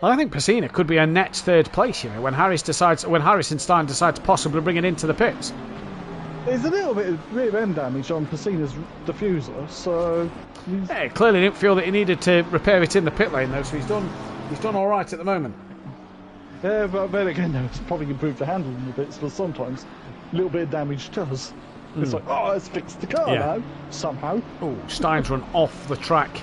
I think Pacina could be a net third place, you know, when Harris and Stein decide to possibly bring it into the pits. There's a little bit of rear end damage on Pacina's diffuser, so... Yeah, clearly didn't feel that he needed to repair it in the pit lane, though, so he's done all right at the moment. Yeah, but then again, it's probably improved the handling a bit, but sometimes a little bit of damage does. It's like, oh, let's fix the car now, somehow. Oh, Stein's run off the track,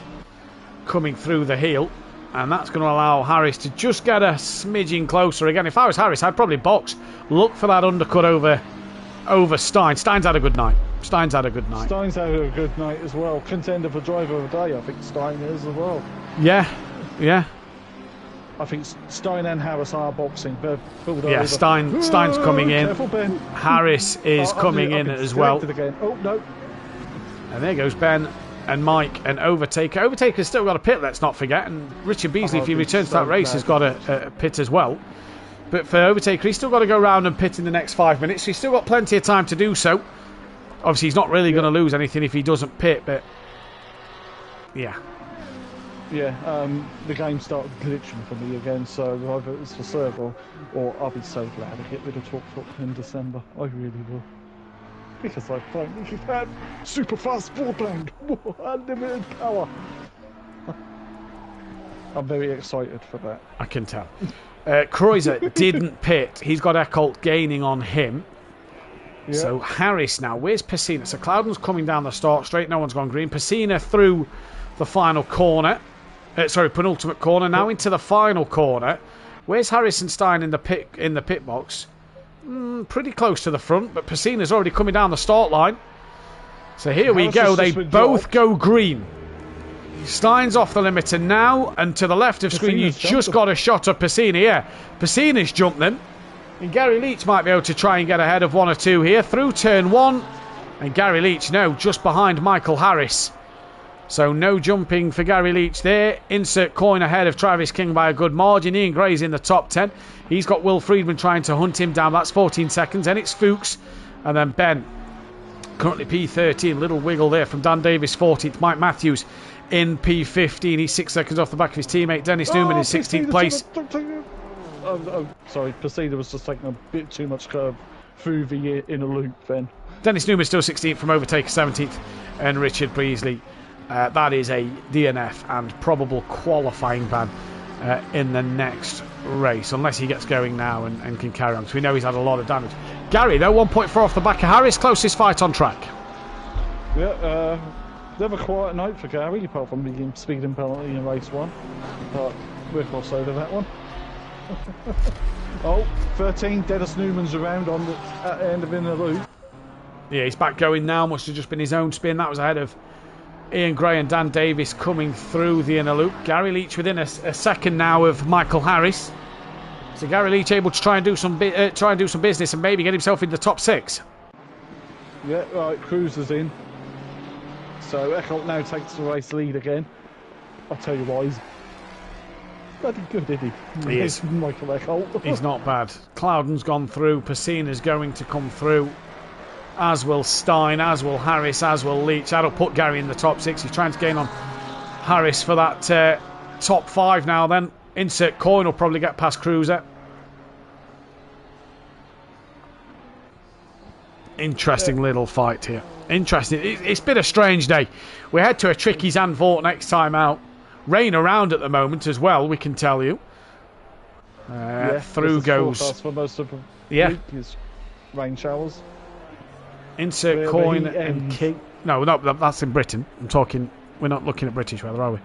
coming through the heel, and that's going to allow Harris to just get a smidgen closer again. If I was Harris, I'd probably box, look for that undercut over Stein. Stein's had a good night. Stein's had a good night as well. Contender for driver of the day, I think Stein is as well. Yeah, yeah. I think Stein and Harris are boxing. They're pulled Yeah, over. Stein's coming in. Careful, Ben. Harris is coming in as well. Again. Oh, no. And there goes Ben and Mike and Overtaker. Overtaker's still got a pit, let's not forget. And Richard Beasley, if he returns to that race, has got a pit as well. But for Overtaker, he's still got to go round and pit in the next 5 minutes. So he's still got plenty of time to do so. Obviously, he's not really going to lose anything if he doesn't pit, but yeah. Yeah, the game started glitching for me again, so either it's for server or I'll be so glad to get rid of Talk in December. I really will. Because I finally had super fast broadband, unlimited power. I'm very excited for that. I can tell. Kreuzer didn't pit. He's got Eckholt gaining on him. Yeah. So Harris now. Where's Pacina? So Cloudon's coming down the start straight. No one's gone green. Pacina through the final corner. Penultimate corner. Now into the final corner. Where's Harris and Stein in the pit box? Pretty close to the front, but Pacina's already coming down the start line. So here we go. They both go green. Stein's off the limiter now, and to the left of screen, you just got a shot of Pacina. Yeah, Pacina's jumped them. And Gary Leach might be able to try and get ahead of 1 or 2 here through turn 1. And Gary Leach, no, just behind Michael Harris. So no jumping for Gary Leach there. Insert coin ahead of Travis King by a good margin. Ian Gray's in the top 10. He's got Will Friedman trying to hunt him down. That's 14 seconds. And it's Fuchs. And then Ben, currently P13. Little wiggle there from Dan Davis, 14th. Mike Matthews in P15. He's 6 seconds off the back of his teammate. Dennis Newman in 16th place. Sorry, Pacina was just taking a bit too much curve through the inner loop then. Dennis Newman still 16th from Overtaker, 17th. And Richard Beasley. That is a DNF and probable qualifying ban in the next race, unless he gets going now and can carry on, because we know he's had a lot of damage. Gary, though, 1.4 off the back of Harris, closest fight on track. Yeah, never quiet night for Gary, apart from the speeding penalty in race 1. But we'll cross over that one. Oh, 13, Dennis Newman's around on the at the end of in the loop. Yeah, he's back going now, must have just been his own spin. That was ahead of Ian Gray and Dan Davis coming through the inner loop. Gary Leach within a second now of Michael Harris. So Gary Leach able to try and do some business and maybe get himself in the top 6. Yeah, right, Cruiser's in. So Eckholt now takes the race lead again. I'll tell you why, he's bloody good, isn't he? He is. Michael Eckholt. He's not bad. Cloudon's gone through. Pacina's going to come through. As will Stein, as will Harris, as will Leach. That'll put Gary in the top 6. He's trying to gain on Harris for that top 5 now then. Insert coin will probably get past Kreuzer. Interesting little fight here. Interesting. It's been a strange day. We head to a tricky Zandvoort next time out. Rain around at the moment as well, we can tell you. Through goes. For most of the week is rain showers. Insert coin and king. No, that's in Britain. I'm talking. We're not looking at British weather, are we?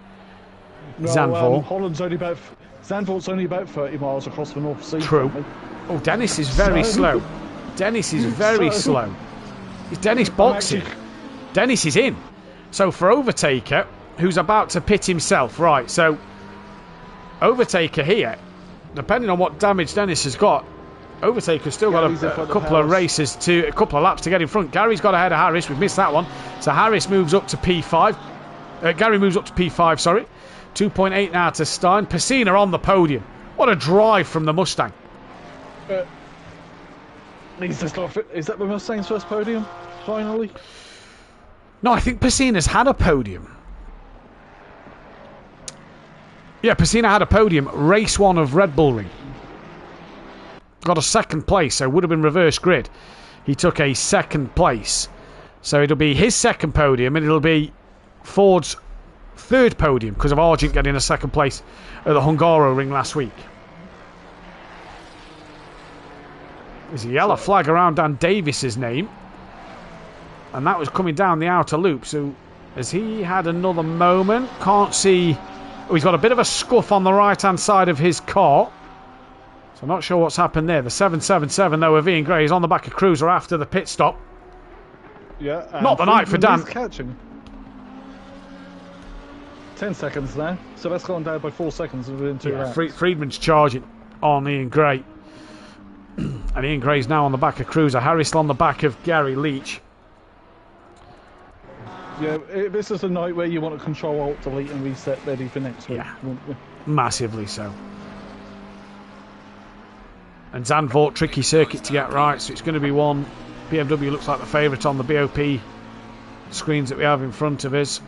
No, Zandvoort. Holland's only about. Zandvoort's only about 30 miles across the North Sea. True. Oh, Dennis is very slow. Dennis is very slow. Is Dennis boxing? Dennis is in. So for Overtaker, who's about to pit himself, right? So Overtaker here, depending on what damage Dennis has got, Overtaker's still got a couple of races a couple of laps to get in front. Gary's got ahead of Harris. We've missed that one. So Harris moves up to P5. Gary moves up to P5, sorry. 2.8 now to Stein. Pacina on the podium. What a drive from the Mustang. Is that the Mustang's first podium, finally? No, I think Pacina's had a podium. Yeah, Pacina had a podium. Race 1 of Red Bull Ring. Got a second place, so would have been reverse grid. He took a second place. So it'll be his second podium, and it'll be Ford's third podium, because of Argent getting a second place at the Hungaro Ring last week. There's a yellow flag around Dan Davis's name. And that was coming down the outer loop. So has he had another moment? Can't see. Oh, he's got a bit of a scuff on the right-hand side of his car. So I'm not sure what's happened there. The 777, though, of Ian Gray is on the back of Kreuzer after the pit stop. Yeah. Not the night for Dan. Catching. 10 seconds now. So that's gone down by 4 seconds within 2 rounds. Friedman's charging on Ian Gray. And Ian Gray's now on the back of Cruiser. Harris on the back of Gary Leach. Yeah, this is a night where you want to control, alt, delete and reset ready for next week. Yeah, massively so. And Zandvoort, tricky circuit to get right, so it's going to be one. BMW looks like the favourite on the BOP screens that we have in front of us.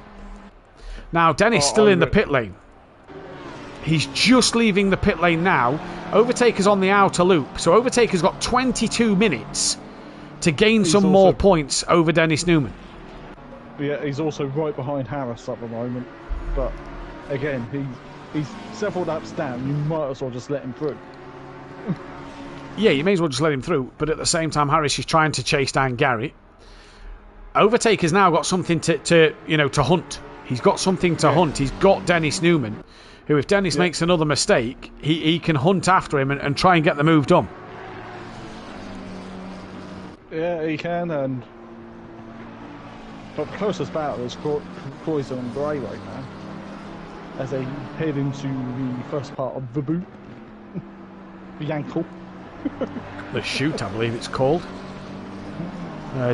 Now, Dennis still in the pit lane. He's just leaving the pit lane now. Overtaker's on the outer loop, so Overtaker's got 22 minutes to gain some more points over Dennis Newman. Yeah, he's also right behind Harris at the moment. But again, he's several laps down. You might as well just let him through. Yeah, you may as well just let him through. But at the same time, Harris is trying to chase down Gary. Overtaker's now got something to hunt. He's got something to hunt. He's got Dennis Newman, who, if Dennis makes another mistake, he can hunt after him and try and get the move done. Yeah, he can, but the closest battle is Croydon and Gray right now, as they head into the first part of the boot, the ankle. The chute, I believe it's called.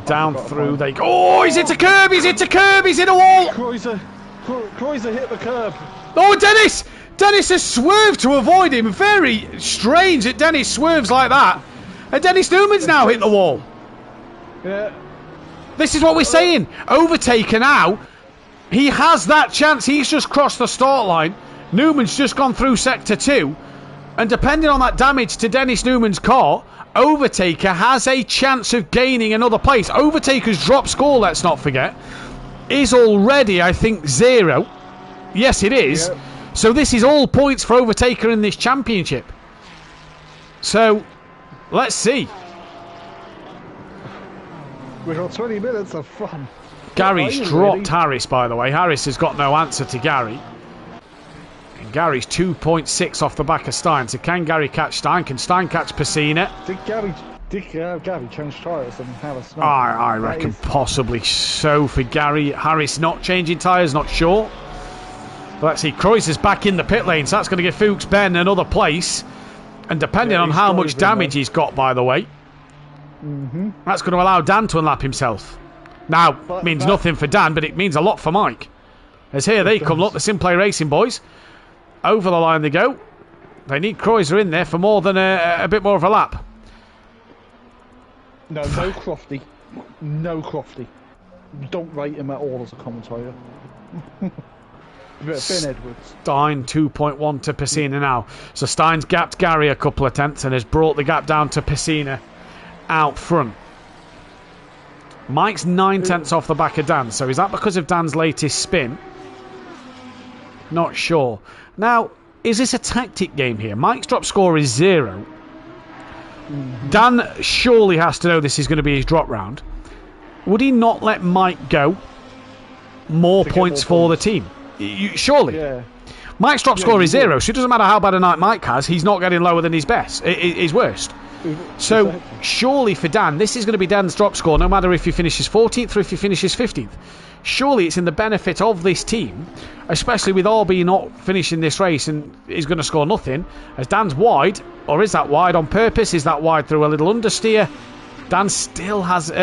Down through they go. Oh, he's hit a curb! He's hit a curb! He's hit a wall! Croydon hit the curb. Oh, Dennis! Dennis has swerved to avoid him. Very strange that Dennis swerves like that. And Dennis Newman's now hit the wall. Yeah. This is what we're saying. Overtaker now. He has that chance. He's just crossed the start line. Newman's just gone through sector 2. And depending on that damage to Dennis Newman's car, Overtaker has a chance of gaining another place. Overtaker's drop score, let's not forget, is already, I think, 0. Yes, it is. Yep. So this is all points for Overtaker in this championship. So, let's see. We've got 20 minutes of fun. Gary's dropped Harris, by the way. Harris has got no answer to Gary. And Gary's 2.6 off the back of Stein. So can Gary catch Stein? Can Stein catch Pacina? Did Gary change tyres and Harris not? I reckon possibly so for Gary. Harris not changing tyres, not sure. But let's see. Kreuser's back in the pit lane, so that's going to give Fuchs Ben another place. And depending on how much damage he's got, by the way, that's going to allow Dan to unlap himself. Now, means nothing for Dan, but it means a lot for Mike. As here they come, look, the SimPlay Racing boys. Over the line they go. They need Kreuser in there for more than a bit more of a lap. No Crofty. No Crofty. Don't rate him at all as a commentator. Ben Edwards. Stein 2.1 to Pacina now. So Stein's gapped Gary a couple of tenths and has brought the gap down to Pacina out front. Mike's 9 tenths off the back of Dan. So is that because of Dan's latest spin? Not sure. Now, is this a tactic game here? Mike's drop score is 0. Dan surely has to know this is going to be his drop round. Would he not let Mike go? More points for the team. Surely. Yeah. Mike's drop score is 0, so it doesn't matter how bad a night Mike has, he's not getting lower than his best, his worst. So, surely for Dan, this is going to be Dan's drop score, no matter if he finishes 14th or if he finishes 15th. Surely it's in the benefit of this team, especially with Orby not finishing this race and he's going to score nothing, as Dan's wide, or is that wide on purpose? Is that wide through a little understeer?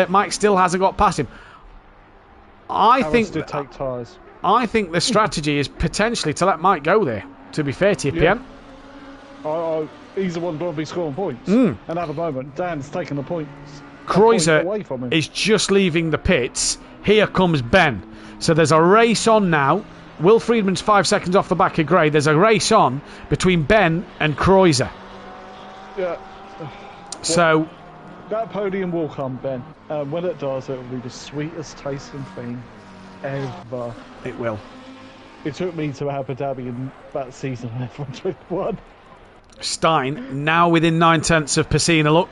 Mike still hasn't got past him. I think the strategy is potentially to let Mike go there, to be fair to you, PM. He's the one going to be scoring points. And at the moment, Dan's taking the points. Kreuser away from him. Is just leaving the pits. Here comes Ben. So there's a race on now. Will Friedman's 5 seconds off the back of Gray. There's a race on between Ben and Kreuser. Yeah. So that podium will come, Ben. When it does, it will be the sweetest tasting thing ever. It will. It took me to Abu Dhabi in that season of F121. Stein now within 9 tenths of Pacina. Look,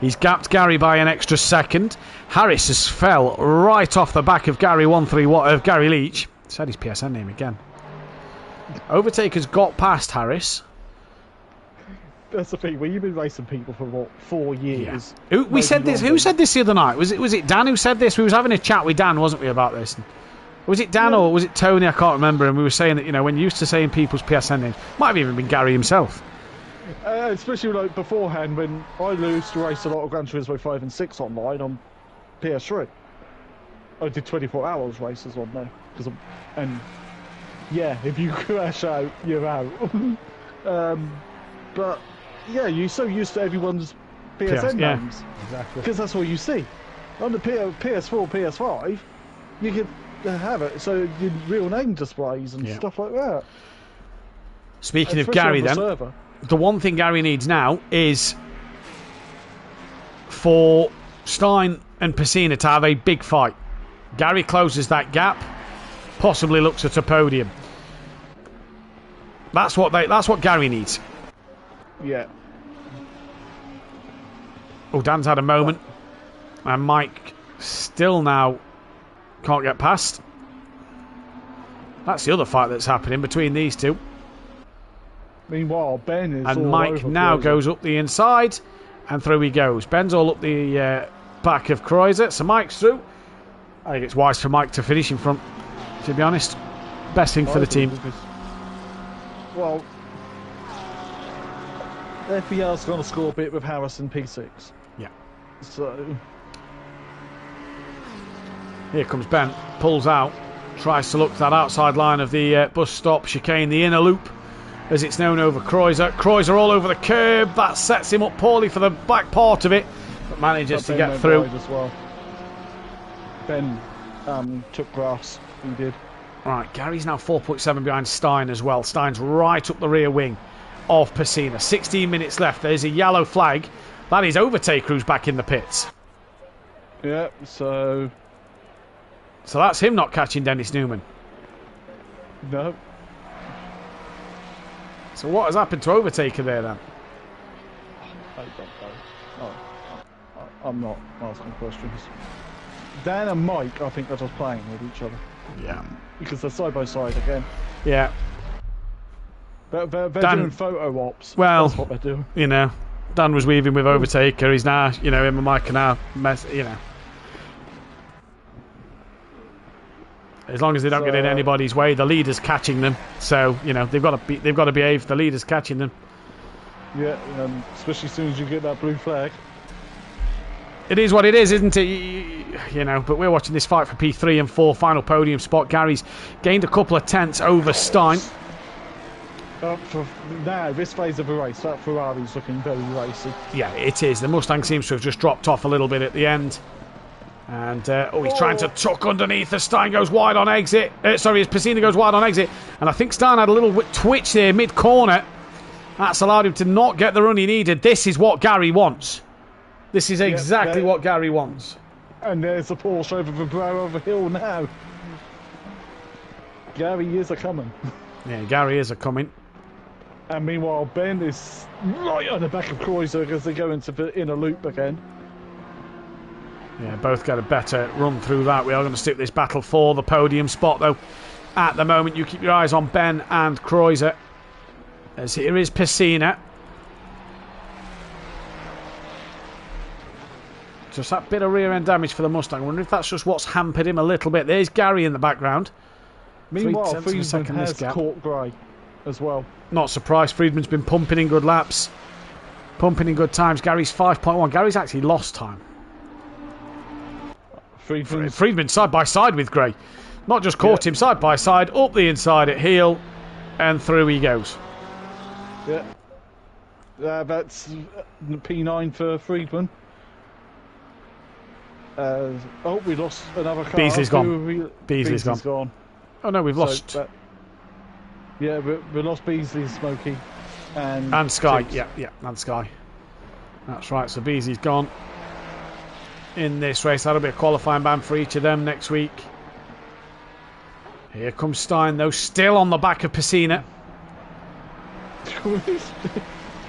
he's gapped Gary by an extra second. Harris has fell right off the back of Gary Gary Leach. Said his PSN name again. Overtaker's got past Harris. That's the thing. When you've been racing people for what, 4 years? Yeah. Who said this the other night? Was it Dan who said this? We was having a chat with Dan, wasn't we, about this? Was it Dan or was it Tony? I can't remember. And we were saying that, you know, when you used to saying people's PSN names, might have even been Gary himself. Especially like beforehand when I used to race a lot of Gran Turismo 5 and 6 online on PS3. I did 24 hours races on there. And yeah, if you crash out, you're out. But yeah, you're so used to everyone's PSN names. Exactly. Because that's what you see. On the PS4, PS5, you could have it, so your real name displays and stuff like that. Speaking of Gary then, the one thing Gary needs now is for Stein and Pacina to have a big fight. Gary closes that gap, possibly looks at a podium. That's what Gary needs. Yeah. Oh, Dan's had a moment, and Mike still now can't get past. That's the other fight that's happening between these two. Meanwhile, Ben is and all Mike over now Kreuzer. goes up the inside, and through he goes. Ben's all up the back of Kreuzer, so Mike's through. I think it's wise for Mike to finish in front, to be honest. Best thing for the team. Well, FPL's going to score a bit with Harrison P6. Yeah. So Here comes Ben, pulls out, tries to look to that outside line of the bus stop chicane, the inner loop, as it's known over Kreuzer. Kreuzer all over the curb, that sets him up poorly for the back part of it, but manages to get through. As well. Ben took grass, he did. Right, Gary's now 4.7 behind Stein as well. Stein's right up the rear wing of Pacina. 16 minutes left, there's a yellow flag. That is Overtaker who's back in the pits. Yeah, so that's him not catching Dennis Newman. no. So what has happened to Overtaker there then? I don't know. I'm not asking questions. Dan and Mike, I think, are just playing with each other. Yeah. Because they're side by side again. Yeah. They're Dan, doing photo ops. Well, that's what they're doing. You know, Dan was weaving with Overtaker. He's now, you know, him and Mike are now you know. As long as they don't get in anybody's way, the leader's catching them. So, you know, they've got to behave. The leader's catching them. Yeah, especially as soon as you get that blue flag. It is what it is, isn't it? You know, but we're watching this fight for P3 and 4, final podium spot. Gary's gained a couple of tenths over Stein. For now, this phase of the race, that Ferrari's looking very racy. Yeah, it is. The Mustang seems to have just dropped off a little bit at the end. And, he's trying to tuck underneath as Stein goes wide on exit. As Pacina goes wide on exit. And I think Stein had a little twitch there mid-corner. That's allowed him to not get the run he needed. This is what Gary wants. This is exactly what Gary wants. And there's a Porsche over the brow of the hill now. Gary is a-coming. Yeah, Gary is a-coming. And meanwhile, Ben is right on the back of Kreuzer as they go into the inner loop again. Yeah, both get a better run through that. We are going to stick this battle for the podium spot, though. At the moment, you keep your eyes on Ben and Kreuzer. As here is Pacina. Just that bit of rear end damage for the Mustang. I wonder if that's just what's hampered him a little bit. There's Gary in the background. Meanwhile, Friedman has caught Gray as well. Not surprised. Friedman's been pumping in good laps. Pumping in good times. Gary's 5.1. Gary's actually lost time. Friedman side by side with Gray. Not just caught him side by side, up the inside at heel, and through he goes. Yeah. That's P9 for Friedman. We lost another car. Beasley's gone. Beasley's gone. Oh no, we've lost. Yeah, we lost Beasley, Smokey, and Sky. Chicks. Yeah, and Sky. That's right. So Beasley's gone in this race. That'll be a qualifying ban for each of them next week. Here comes Stein, though, still on the back of Pacina.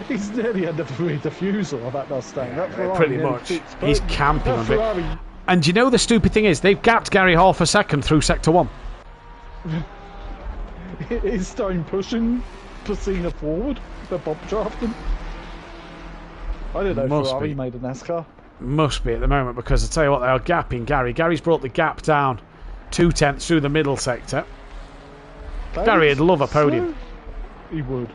He's nearly had the diffusal of that Mustang. Pretty much. He's camping on it. And do you know the stupid thing is, they've gapped Gary half a second through Sector 1. Is Stein pushing Pacina forward? They're bob drafting. I don't know if Ferrari made a NASCAR. Must be at the moment, because I tell you what, they are gapping Gary. Gary's brought the gap down 2/10 through the middle sector. Gary would love a podium. He would.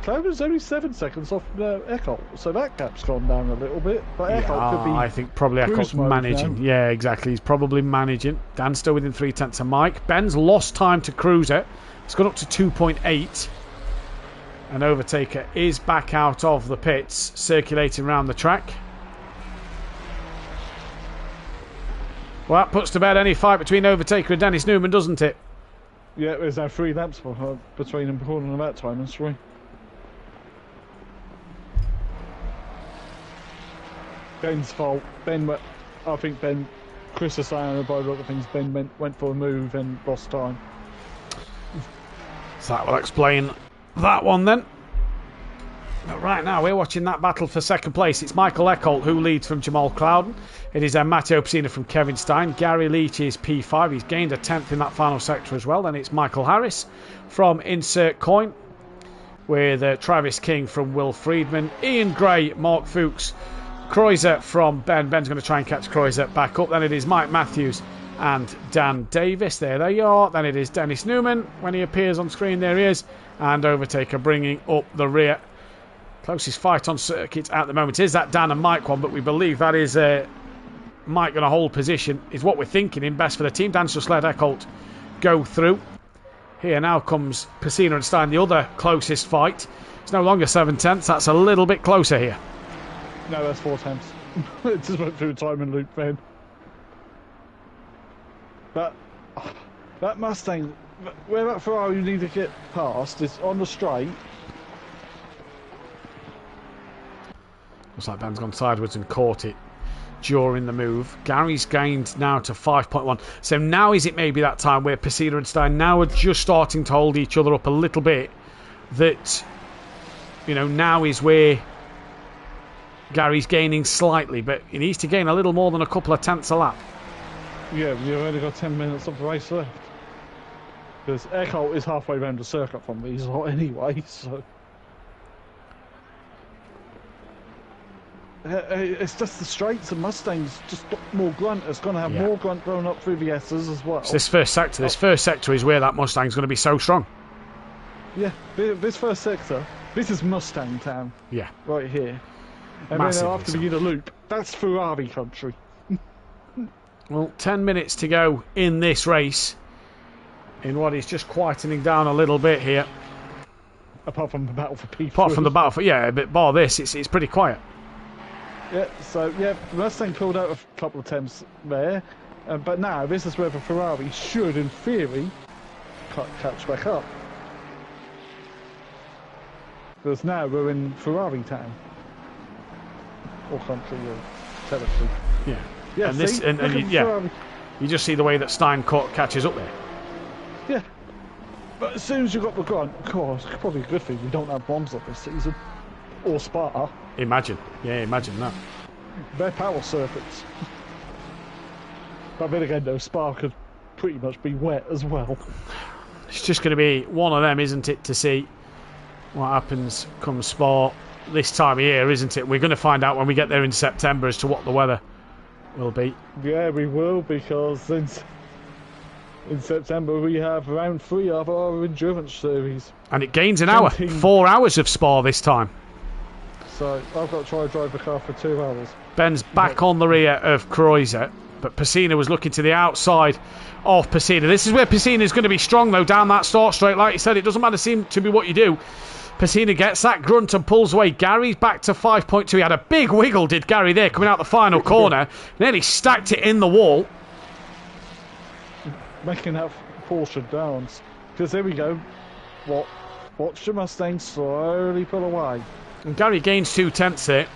Cloud's only 7 seconds off Eckholt, so that gap's gone down a little bit. But Eckholt could be. I think probably cruise Eckholt's mode managing. now. Yeah, exactly. He's probably managing. Dan's still within 3/10 of Mike. Ben's lost time to Cruiser. It's gone up to 2.8. And Overtaker is back out of the pits, circulating around the track. Well, that puts to bed any fight between Overtaker and Dennis Newman, doesn't it? Yeah, there's now 3 laps between him according to that time and 3. Ben's fault. I think Chris is saying by a lot of things. Ben went for a move and lost time. So that will explain that one then. But right now we're watching that battle for second place. It's Michael Eckholt who leads from Jamal Clouden. It is Matteo Pessina from Kevin Stein. Gary Leach is P5. He's gained a 10th in that final sector as well. Then it's Michael Harris from Insert Coin with Travis King from Will Friedman. Ian Gray, Mark Fuchs, Kreuzer from Ben. Ben's going to try and catch Kreuzer back up. Then it is Mike Matthews and Dan Davis. There they are. Then it is Dennis Newman. When he appears on screen, there he is. And Overtaker bringing up the rear. Closest fight on circuit at the moment is that Dan and Mike one, but we believe that is Mike going to hold position, is what we're thinking in best for the team. Dan's just let Eckholt go through. Here now comes Pessina and Stein, the other closest fight. It's no longer 7/10. That's a little bit closer here. No, that's 4/10. It just went through a timing loop then. But that Mustang, where that Ferrari you need to get past is on the straight. Looks like Ben's gone sideways and caught it during the move. Gary's gained now to 5.1. So now is it maybe that time where Pessina and Stein now are just starting to hold each other up a little bit, that, you know, now is where Gary's gaining slightly, but he needs to gain a little more than a couple of tenths a lap. Yeah, we've only got 10 minutes of the race left. Because Eckholt is halfway around the circuit from these lot anyway, so... It's just the straights and Mustang's just got more grunt. It's going to have more grunt going up through the S's as well. So this first sector is where that Mustang's going to be so strong. Yeah, this first sector, this is Mustang town. Yeah. Right here. And Massively then after the inner loop, that's Ferrari country. Well, 10 minutes to go in this race, in what is just quietening down a little bit here. Apart from the battle for P3. Apart from the battle for, yeah, but bar this, it's pretty quiet. Yeah, so, yeah, Mustang pulled out a couple of attempts there. But now, this is where the Ferrari should, in theory, catch back up. Because now we're in Ferrari town. Or country, or territory. Yeah. Yeah, and see? You just see the way that Stein catches up there. Yeah. But as soon as you got the grunt, of course, it's probably a good thing we don't have bombs up this season. Or Spa. Imagine that. They're power circuits. But then again, though, Spa could pretty much be wet as well. It's just going to be one of them, isn't it, to see what happens come Spa this time of year, isn't it? We're going to find out when we get there in September as to what the weather will be. Yeah, we will, because in September we have round 3 of our endurance series. And it gains an hour. 4 hours of Spa this time. So I've got to try and drive the car for 2 hours. Ben's back on the rear of Kreuzer, but Pessina was looking to the outside of Pessina. This is where Pessina is going to be strong, though, down that start straight. Like you said, it doesn't matter seem to be what you do. Pessina gets that grunt and pulls away. Gary's back to 5.2. He had a big wiggle, did Gary, there, coming out the final corner. Nearly stacked it in the wall. Making that Porsche dance. Because there we go. Watch the Mustang slowly pull away. And Gary gains 2 tenths here.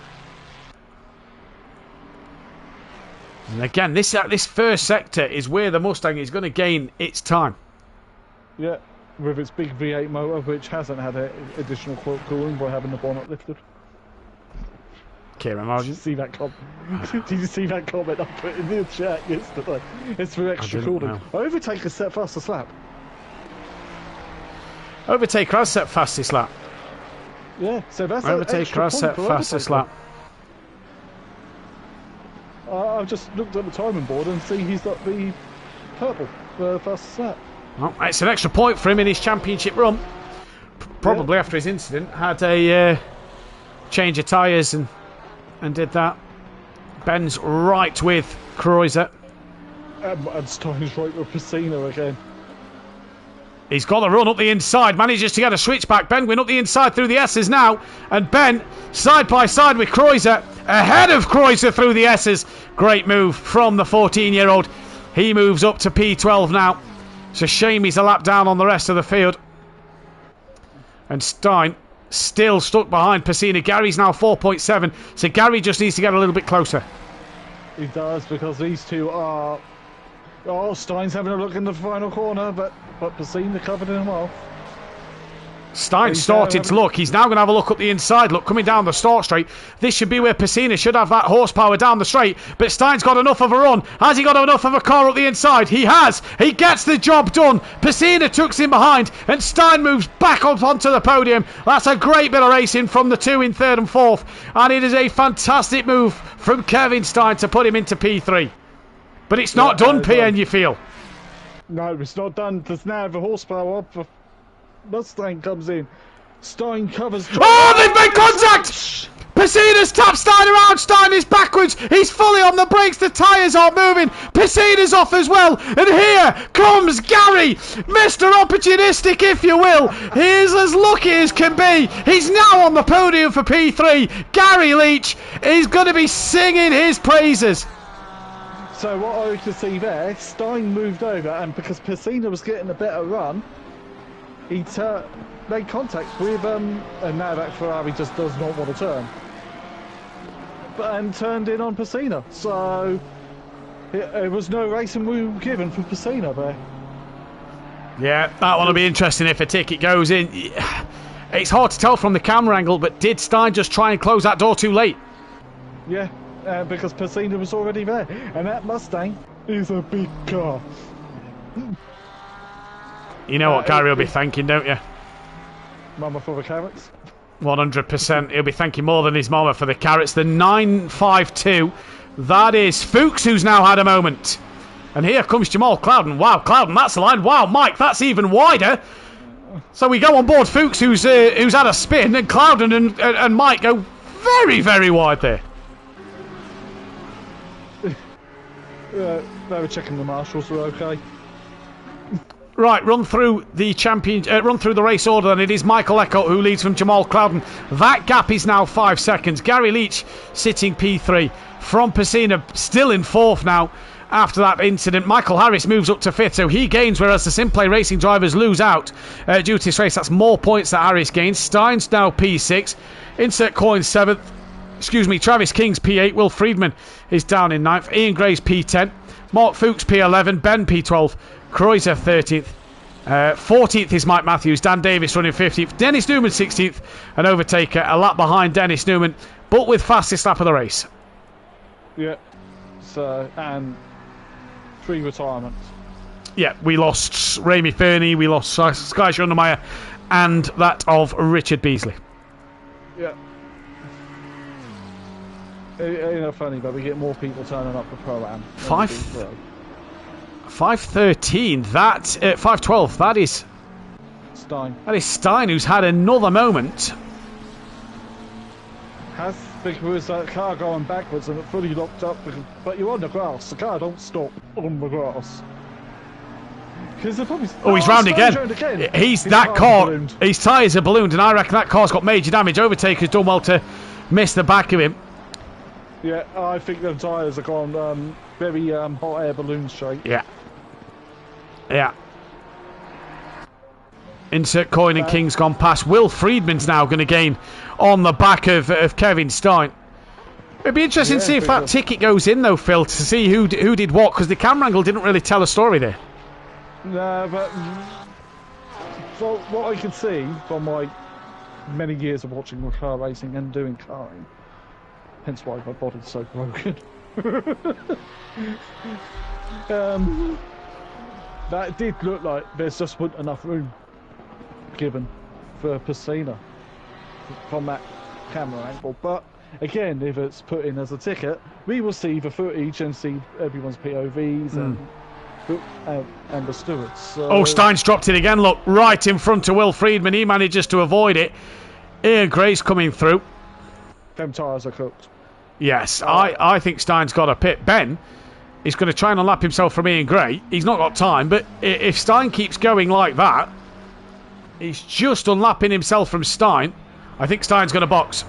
And again, this first sector is where the Mustang is going to gain its time. Yeah, with its big V8 motor, which hasn't had additional cooling by having the bonnet lifted. Kieran Margin. Did you see that comment I put in the chat yesterday? It's for extra cooling. Overtaker set fastest lap. Overtaker has set fastest lap. Yeah, so that's Overtaker has set fastest lap. I've just looked at the timing board and see he's got the purple for the first set. Well, it's an extra point for him in his championship run. Probably after his incident, had a change of tyres and did that. Ben's right with Kreuzer. And Stein's right with Piscina again. He's got the run up the inside, manages to get a switchback. Ben went up the inside through the S's now, and Ben side by side with Kreuzer, ahead of Kreuzer through the S's. Great move from the 14-year-old. He moves up to P12 now. It's a shame he's a lap down on the rest of the field. And Stein still stuck behind Piscina. Gary's now 4.7, so Gary just needs to get a little bit closer. He does, because these two are... Oh, Stein's having a look in the final corner, but Piscina covered him off. Stein started to look. He's now going to have a look up the inside. Look, coming down the start straight. This should be where Piscina should have that horsepower down the straight. But Stein's got enough of a run. Has he got enough of a car up the inside? He has. He gets the job done. Piscina tucks in behind, and Stein moves back up onto the podium. That's a great bit of racing from the two in third and fourth. And it is a fantastic move from Kevin Stein to put him into P3. But it's not done, PN, you feel? No, it's not done. There's now the horsepower up for Mustang comes in. Stein covers. Oh, they've made contact! Piscina's tapped Stein around. Stein is backwards. He's fully on the brakes. The tyres aren't moving. Piscina's off as well. And here comes Gary. Mr. Opportunistic, if you will. He is as lucky as can be. He's now on the podium for P3. Gary Leach is going to be singing his praises. So what I could see there, Stein moved over, and because Piscina was getting a better run, he made contact with and now that Ferrari just does not want to turn, and turned in on Piscina. So it was no racing rule given for Piscina there. Yeah, that one will be interesting if a ticket goes in. It's hard to tell from the camera angle, but did Stein just try and close that door too late? Yeah. Because Piscina was already there, and that Mustang is a big car. You know what Gary will be thanking, don't you? Mama for the carrots. 100%. He'll be thanking more than his mama for the carrots. The 952. That is Fuchs, who's now had a moment. And here comes Jamal Clouden. Wow, Clouden, that's the line. Wow, Mike, that's even wider. So we go on board Fuchs, who's had a spin, and Clouden and Mike go very, very wide there. They were checking the marshals were okay. Right, run through the race order, and it is Michael Eckhout who leads from Jamal Clouden. That gap is now 5 seconds. Gary Leach sitting P3 from Piscina, still in fourth now after that incident. Michael Harris moves up to fifth, so he gains, whereas the SimPlay racing drivers lose out due to this race. That's more points that Harris gains. Stein's now P6. Insert Coin 7th. Travis King's P8. Will Friedman is down in 9th. Ian Gray's P10. Mark Fuchs P11. Ben P12. Kreuzer 13th. 14th is Mike Matthews. Dan Davis running 15th. Dennis Newman 16th. An overtaker a lap behind Dennis Newman, but with fastest lap of the race. Yeah. So, and 3 retirements. Yeah, we lost Ramey Fernie, we lost Sky Schundermeyer, and that of Richard Beasley. Yeah. Ain't that funny, but we get more people turning up for Pro-Am. 5:13. That 5:12. That is Stein. That is Stein, who's had another moment. Because that car going backwards and it fully locked up, but you're on the grass. The car don't stop on the grass. He's round again. His tyres are ballooned, and I reckon that car's got major damage. Overtaker's done well to miss the back of him. Yeah, I think the tyres are gone very hot air balloon shape. Yeah. Insert Coin and King's gone past. Will Friedman's now going to gain on the back of Kevin Stein. It'd be interesting to see if that ticket goes in, though, Phil, to see who did what, because the camera angle didn't really tell a story there. No, but what I can see from my many years of watching car racing and doing karting, hence why my body's so broken. That did look like there's just wasn't enough room given for Piscina from that camera angle. But again, if it's put in as a ticket, we will see the footage and see everyone's POVs and and the stewards. So... Oh, Stein's dropped it again. Look, right in front of Will Friedman. He manages to avoid it. Ian Gray's coming through. Them tyres are cooked. Yes, I think Stein's got a pit. Ben is going to try and unlap himself from Ian Gray. He's not got time, but if Stein keeps going like that, he's just unlapping himself from Stein. I think Stein's going to box.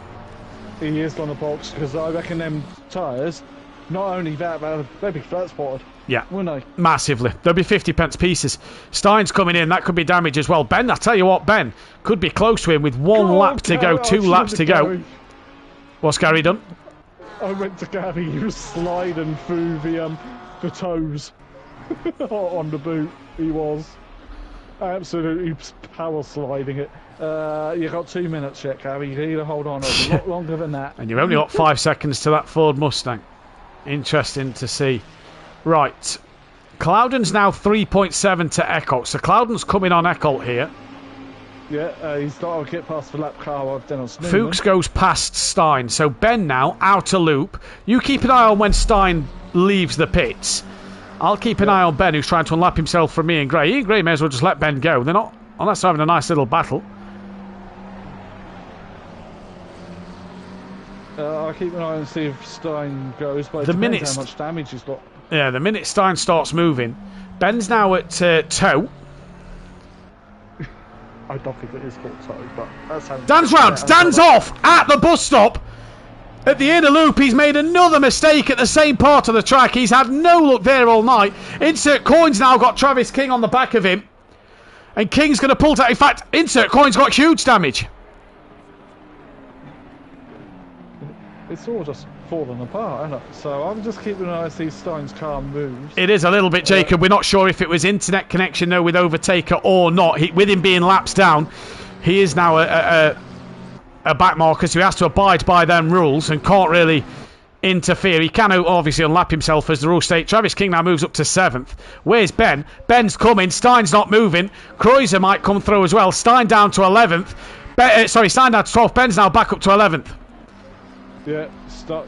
He is going to box because I reckon them tyres, not only that, but they'd be flat spotted. Yeah, wouldn't they? Massively. There'll be 50 pence pieces. Stein's coming in. That could be damage as well. Ben, I tell you what, Ben could be close to him with one lap to go, 2 laps to go. What's Gary done? I went to Gary. He was sliding through the toes on the boot. He was absolutely power sliding it. You got 2 minutes yet, Gary. You need to hold on a lot longer than that. And you've only got 5 seconds to that Ford Mustang. Interesting to see. Right. Cloudon's now 3.7 to Eckholt. So Cloudon's coming on Eckholt here. Yeah, he's got to get past the lap car of Dennis Newman. Fuchs goes past Stein. So Ben now, outer loop. You keep an eye on when Stein leaves the pits. I'll keep an eye on Ben, who's trying to unlap himself from Ian Gray. Ian Gray may as well just let Ben go. They're not, unless they're having a nice little battle. I'll keep an eye and see if Stein goes, but it depends how much damage he's got. Yeah, the minute Stein starts moving. Ben's now at toe. I don't think it is called toe, but that's how... Dan's round. Dan's off at the bus stop. At the inner loop, he's made another mistake at the same part of the track. He's had no luck there all night. Insert Coin's now got Travis King on the back of him. And King's going to pull to... In fact, Insert Coin's got huge damage. It's all just falling apart, isn't it? So I'm just keeping an eye to see Stein's car moves. It is a little bit, Jacob. We're not sure if it was internet connection, though, with Overtaker or not. With him being laps down, he is now a back marker, so he has to abide by them rules and can't really interfere. He can obviously unlap himself, as the rules state. Travis King now moves up to 7th. Where's Ben? Ben's coming. Stein's not moving. Kreuzer might come through as well. Stein down to 11th. Stein down to 12th. Ben's now back up to 11th. Yeah,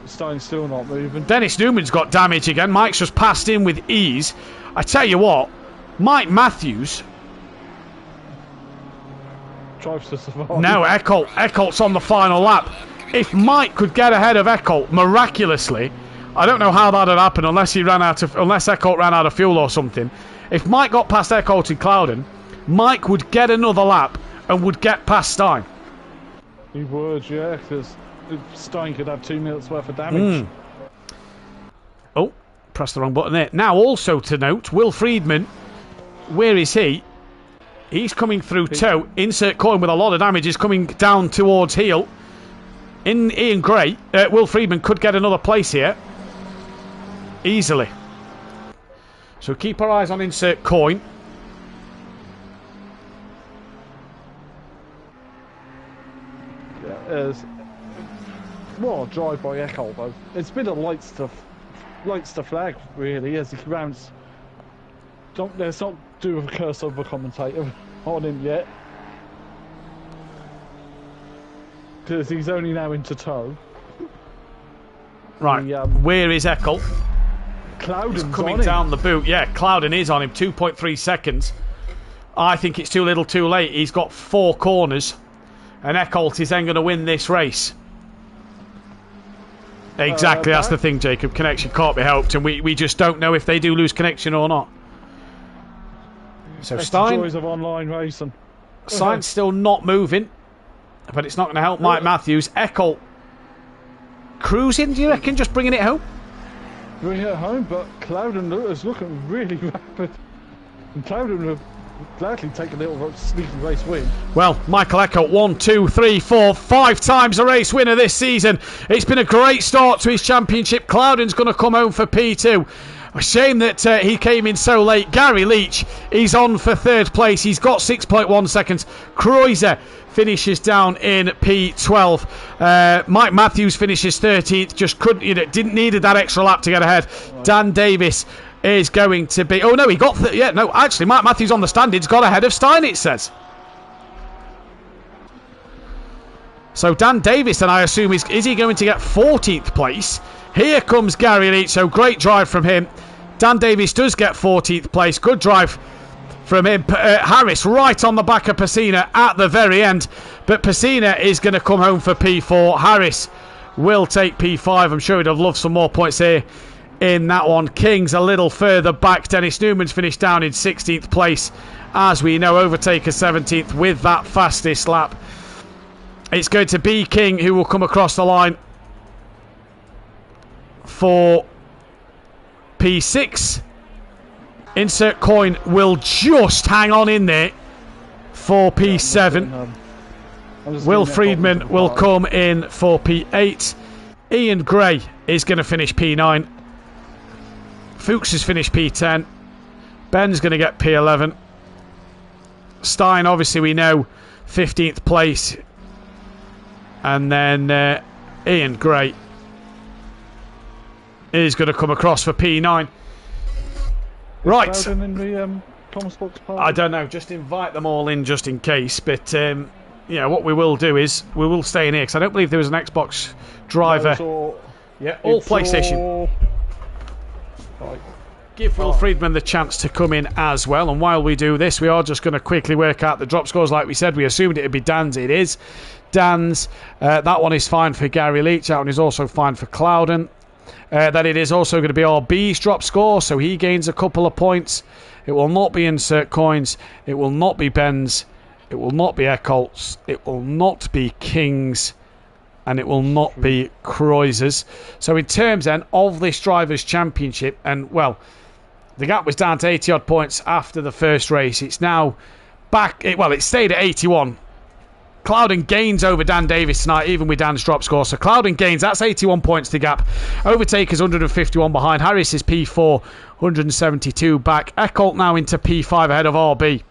Stein's still not moving. Dennis Newman's got damage again. Mike's just passed in with ease. I tell you what, Mike Matthews... tries to survive. No, Eckholt's on the final lap. If Mike could get ahead of Eckholt miraculously, I don't know how that would happen unless Eckholt ran out of fuel or something. If Mike got past Eckholt in Cloudon, Mike would get another lap and would get past Stein. He would, yeah, because Stein could have 2 minutes worth of damage. Oh, pressed the wrong button there. Now, also to note, Will Friedman, where is he? He's coming through toe. Insert Coin with a lot of damage is coming down towards heel. In Ian Gray, Will Friedman could get another place here. Easily. So keep our eyes on Insert Coin. Yeah, what a drive by Eckholt, though. It's been a lights to flag, really, as he rounds. Let's not do a curse of a commentator on him yet, because he's only now into toe. Right, where is Eckholt? Cloudon's coming down the boot. Yeah, Cloudon is on him. 2.3 seconds. I think it's too little too late. He's got 4 corners, and Eckholt is then going to win this race. Exactly, that's the thing, Jacob. Connection can't be helped, and we just don't know if they do lose connection or not. So that's Stein... the joys of online racing. Stein's still not moving, but it's not going to help Mike Matthews. Eckholt cruising, do you reckon, just bringing it home? Bringing it home, but Cloudon is looking really rapid. And Cloudon would gladly take a little sneaky race win. Well, Michael Eckholt, 1, 2, 3, 4, 5 times a race winner this season. It's been a great start to his championship. Cloudon's going to come home for P2. A shame that he came in so late. Gary Leach, he's on for 3rd place. He's got 6.1 seconds. Kreuzer finishes down in P12. Mike Matthews finishes 13th. Just didn't needed that extra lap to get ahead. Dan Davis is going to be... Oh, no, he got... actually, Mike Matthews on the standings got ahead of Stein, it says. So Dan Davis, then I assume, is he going to get 14th place? Here comes Gary Leach, so great drive from him. Dan Davis does get 14th place. Good drive from him. Harris right on the back of Pacina at the very end. But Pacina is going to come home for P4. Harris will take P5. I'm sure he'd have loved some more points here in that one. King's a little further back. Dennis Newman's finished down in 16th place. As we know, Overtaker 17th with that fastest lap. It's going to be King who will come across the line for P6. Insert coin will just hang on in there for P7. Will Friedman will come in for P8. Ian Gray is going to finish P9. Fuchs has finished P10. Ben's going to get P11. Stein, obviously we know, 15th place. And then Ian Gray is going to come across for P9. Right. I don't know. Just invite them all in just in case. But yeah, what we will do is we will stay in here because I don't believe there was an Xbox driver. All PlayStation. Right. Give Will Friedman the chance to come in as well. And while we do this, we are just going to quickly work out the drop scores. Like we said, we assumed it would be Dan's. It is Dan's. That one is fine for Gary Leach. That one is also fine for Clouden. That it is also going to be RB's drop score, so he gains a couple of points. It will not be Insert Coins. It will not be Ben's. It will not be Eckholt's. It will not be King's. And it will not be Kreuser's. So in terms then of this Drivers' Championship, and well, the gap was down to 80 odd points after the first race. It's now back, well, it stayed at 81. Clouden gains over Dan Davis tonight, even with Dan's drop score. So Clouden gains, that's 81 points to gap. Overtaker's 151 behind. Harris is P4, 172 back. Eckholt now into P5 ahead of RB.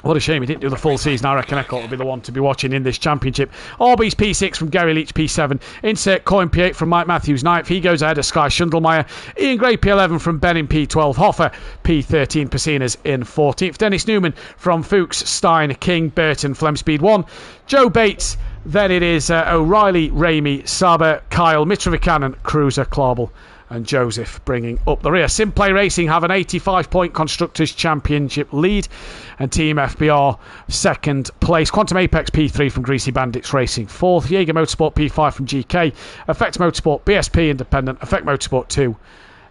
What a shame he didn't do the full season. I reckon Eckholt will be the one to be watching in this championship. RB's P6 from Gary Leach, P7. Insert coin P8 from Mike Matthews, 9th. He goes ahead of Sky Schundelmeyer. Ian Gray, P11 from Ben in P12. Hoffer, P13. Pacina's in 14th. Dennis Newman from Fuchs, Stein, King, Burton, Flem Speed 1. Joe Bates. Then it is O'Reilly, Ramey, Saber, Kyle, Mitrovicanen, Cruiser, Clarbel and Joseph bringing up the rear. SimPlay Racing have an 85-point Constructors' Championship lead, and Team FBR second place. Quantum Apex P3 from Greasy Bandits Racing 4th. Jaeger Motorsport P5 from GK. Effect Motorsport BSP Independent. Effect Motorsport 2.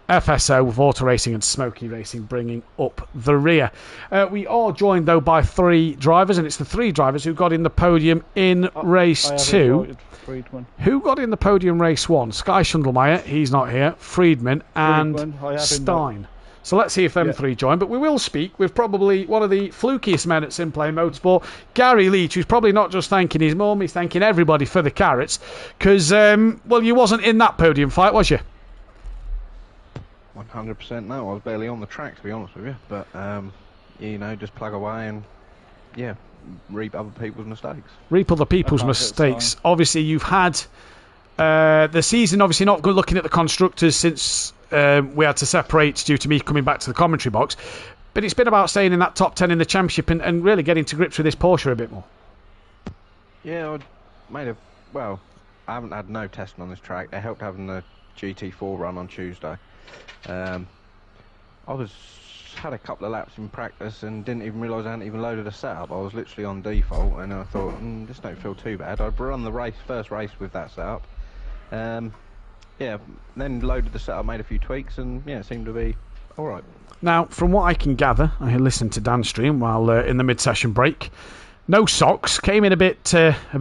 FSO with Auto Racing and Smoky Racing bringing up the rear. We are joined though by 3 drivers, and it's the 3 drivers who got in the podium in race 2. Who got in the podium race 1? Sky Schundelmeyer, he's not here. Friedman and Stein. So let's see if them 3 join. But we will speak with probably one of the flukiest men at SimPlay Motorsport, Gary Leach, who's probably not just thanking his mum, he's thanking everybody for the carrots. Because, well, you wasn't in that podium fight, was you? 100% no, I was barely on the track to be honest with you, but you know, just plug away and yeah, reap other people's mistakes. Reap other people's mistakes. Obviously you've had the season obviously not good looking at the constructors since we had to separate due to me coming back to the commentary box, but it's been about staying in that top 10 in the championship and really getting to grips with this Porsche a bit more. Yeah, well, I haven't had no testing on this track. It helped having the GT4 run on Tuesday. I had a couple of laps in practice and didn't even realise I hadn't even loaded a setup. I was literally on default and I thought, this don't feel too bad. I'd run the first race with that setup. Yeah, then loaded the setup, made a few tweaks, and yeah, it seemed to be alright. Now, from what I can gather, I listened to Dan's stream while in the mid-session break. No socks, came in a bit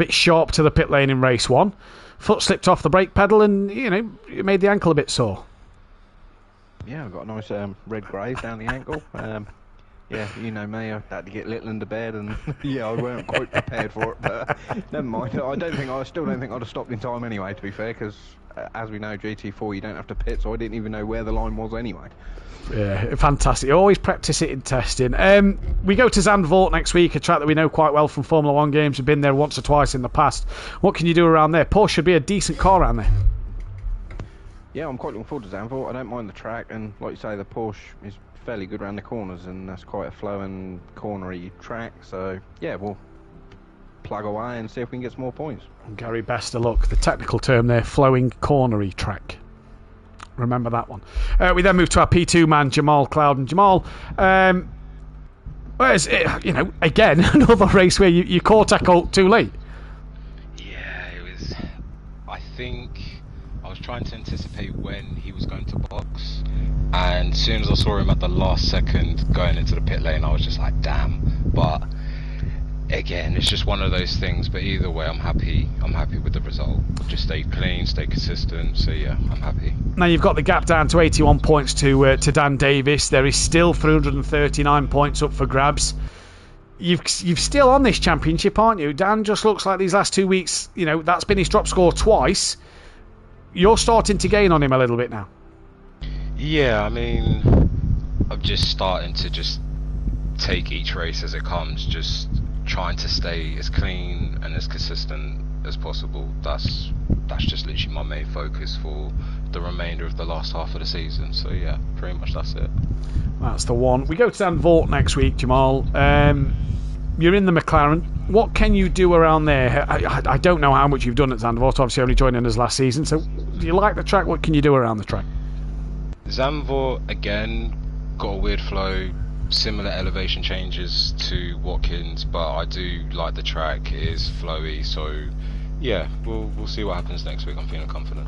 sharp to the pit lane in race 1. Foot slipped off the brake pedal and, you know, it made the ankle a bit sore. Yeah, I've got a nice red graze down the ankle. Yeah, you know me, I had to get little into bed and yeah, I weren't quite prepared for it, but never mind. I still don't think I'd have stopped in time anyway, to be fair, because as we know, GT4 you don't have to pit, so I didn't even know where the line was anyway. Yeah, fantastic. You always practice it in testing. We go to Zandvoort next week, a track that we know quite well from Formula 1 games. We've been there once or twice in the past. What can you do around there? Porsche should be a decent car around there. Yeah, I'm quite looking forward to Zandvoort. I don't mind the track, and like you say, the Porsche is fairly good around the corners, and that's quite a flowing, cornery track. So yeah, we'll plug away and see if we can get some more points. Gary, best of luck. The technical term there, flowing, cornery track. Remember that one. We then move to our P2 man, Jamal Clouden. Jamal, again, another race where you caught Eckholt too late. Yeah, it was. I think I was trying to anticipate when he was going to box, and as soon as I saw him at the last second going into the pit lane, I was just like, damn. But again, it's just one of those things. But either way, I'm happy. I'm happy with the result. Just stay clean, stay consistent. So yeah, I'm happy. Now you've got the gap down to 81 points to Dan Davis. There is still 339 points up for grabs. You've still on this championship, aren't you? Dan just looks like these last 2 weeks, that's been his drop score twice. You're starting to gain on him a little bit now. Yeah, I mean, I'm just starting to just take each race as it comes, just trying to stay as clean and as consistent as possible. That's just literally my main focus for the remainder of the last half of the season. So yeah, pretty much that's it. That's the one. We go to Zandvoort next week, Jamal. You're in the McLaren. What can you do around there? I don't know how much you've done at Zandvoort, obviously only joining us last season. So do you like the track? What can you do around the track? Zandvoort, again, got a weird flow, similar elevation changes to Watkins, but I do like the track. It is flowy, so yeah, we'll see what happens next week. I'm feeling confident.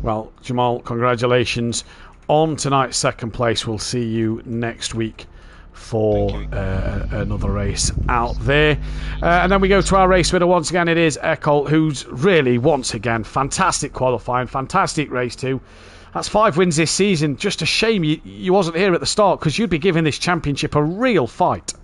Well, Jamal, congratulations on tonight's second place. We'll see you next week for another race out there. And then we go to our race winner once again. It is Eckholt, who's really, once again, fantastic qualifying, fantastic race too. That's 5 wins this season. Just a shame you wasn't here at the start, because you'd be giving this championship a real fight.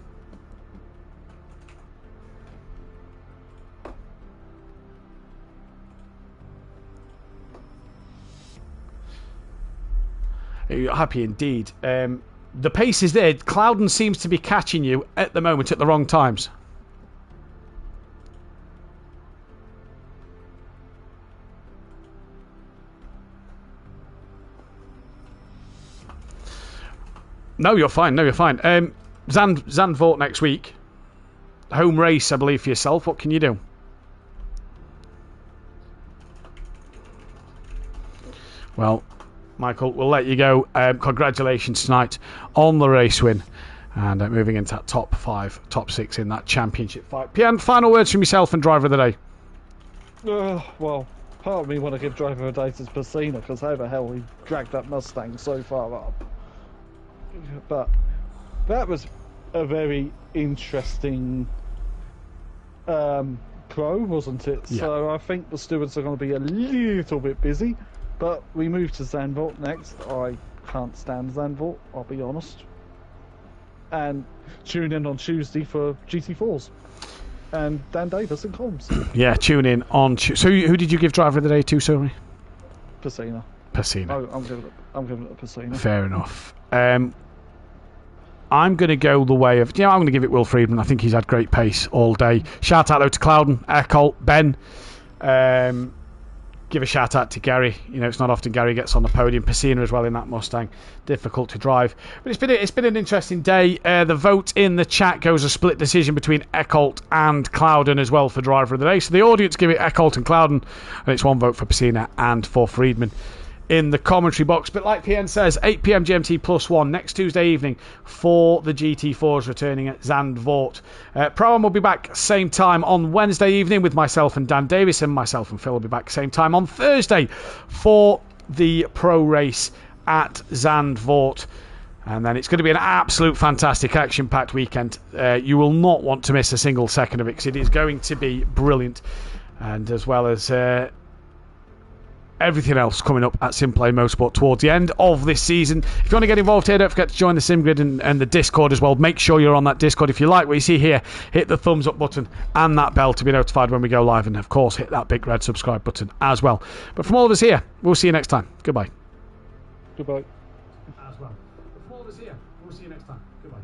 You're happy indeed. The pace is there. Clouden seems to be catching you at the moment at the wrong times. No, you're fine. Zandvoort next week. Home race, I believe, for yourself. What can you do? Well, Michael, we'll let you go. Congratulations tonight on the race win. And moving into that top 5, top 6 in that championship fight. Pian, final words from yourself and driver of the day. Well, part of me want to give driver of the day to Pacina, because how the hell he dragged that Mustang so far up. But that was a very interesting pro, wasn't it? Yeah. So I think the stewards are going to be a little bit busy. But we move to Zandvoort next. I can't stand Zandvoort, I'll be honest. And tune in on Tuesday for GT4s. And Dan Davis and comms. Yeah, tune in on So who did you give driver of the day to, sorry? Pacina. Pacina. I'm giving it a Pacina. Fair enough. I'm going to go the way of... I'm going to give it Will Friedman. I think he's had great pace all day. Shout out though to Clouden, Eckholt, Ben. Give a shout out to Gary. It's not often Gary gets on the podium. Pacina as well in that Mustang. Difficult to drive. But it's been an interesting day. The vote in the chat goes a split decision between Eckholt and Clouden as well for driver of the day. So the audience give it Eckholt and Clouden. And it's 1 vote for Pacina and for Friedman in the commentary box. But like PN says, 8 p.m. GMT +1 next Tuesday evening for the GT4s returning at Zandvoort. Pro-Am will be back same time on Wednesday evening with myself and Dan Davis, and myself and Phil will be back same time on Thursday for the pro race at Zandvoort. And then it's going to be an absolute fantastic action-packed weekend. You will not want to miss a single second of it, because it is going to be brilliant. And as well as... everything else coming up at SimPlay Motorsport towards the end of this season. If you want to get involved here, don't forget to join the SimGrid and the Discord as well. Make sure you're on that Discord. If you like what you see here, hit the thumbs up button and that bell to be notified when we go live. And of course, hit that big red subscribe button as well. But from all of us here, we'll see you next time. Goodbye. Goodbye. As well. But from all of us here, we'll see you next time. Goodbye.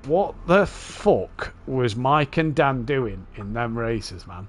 What the fuck was Mike and Dan doing in them races, man?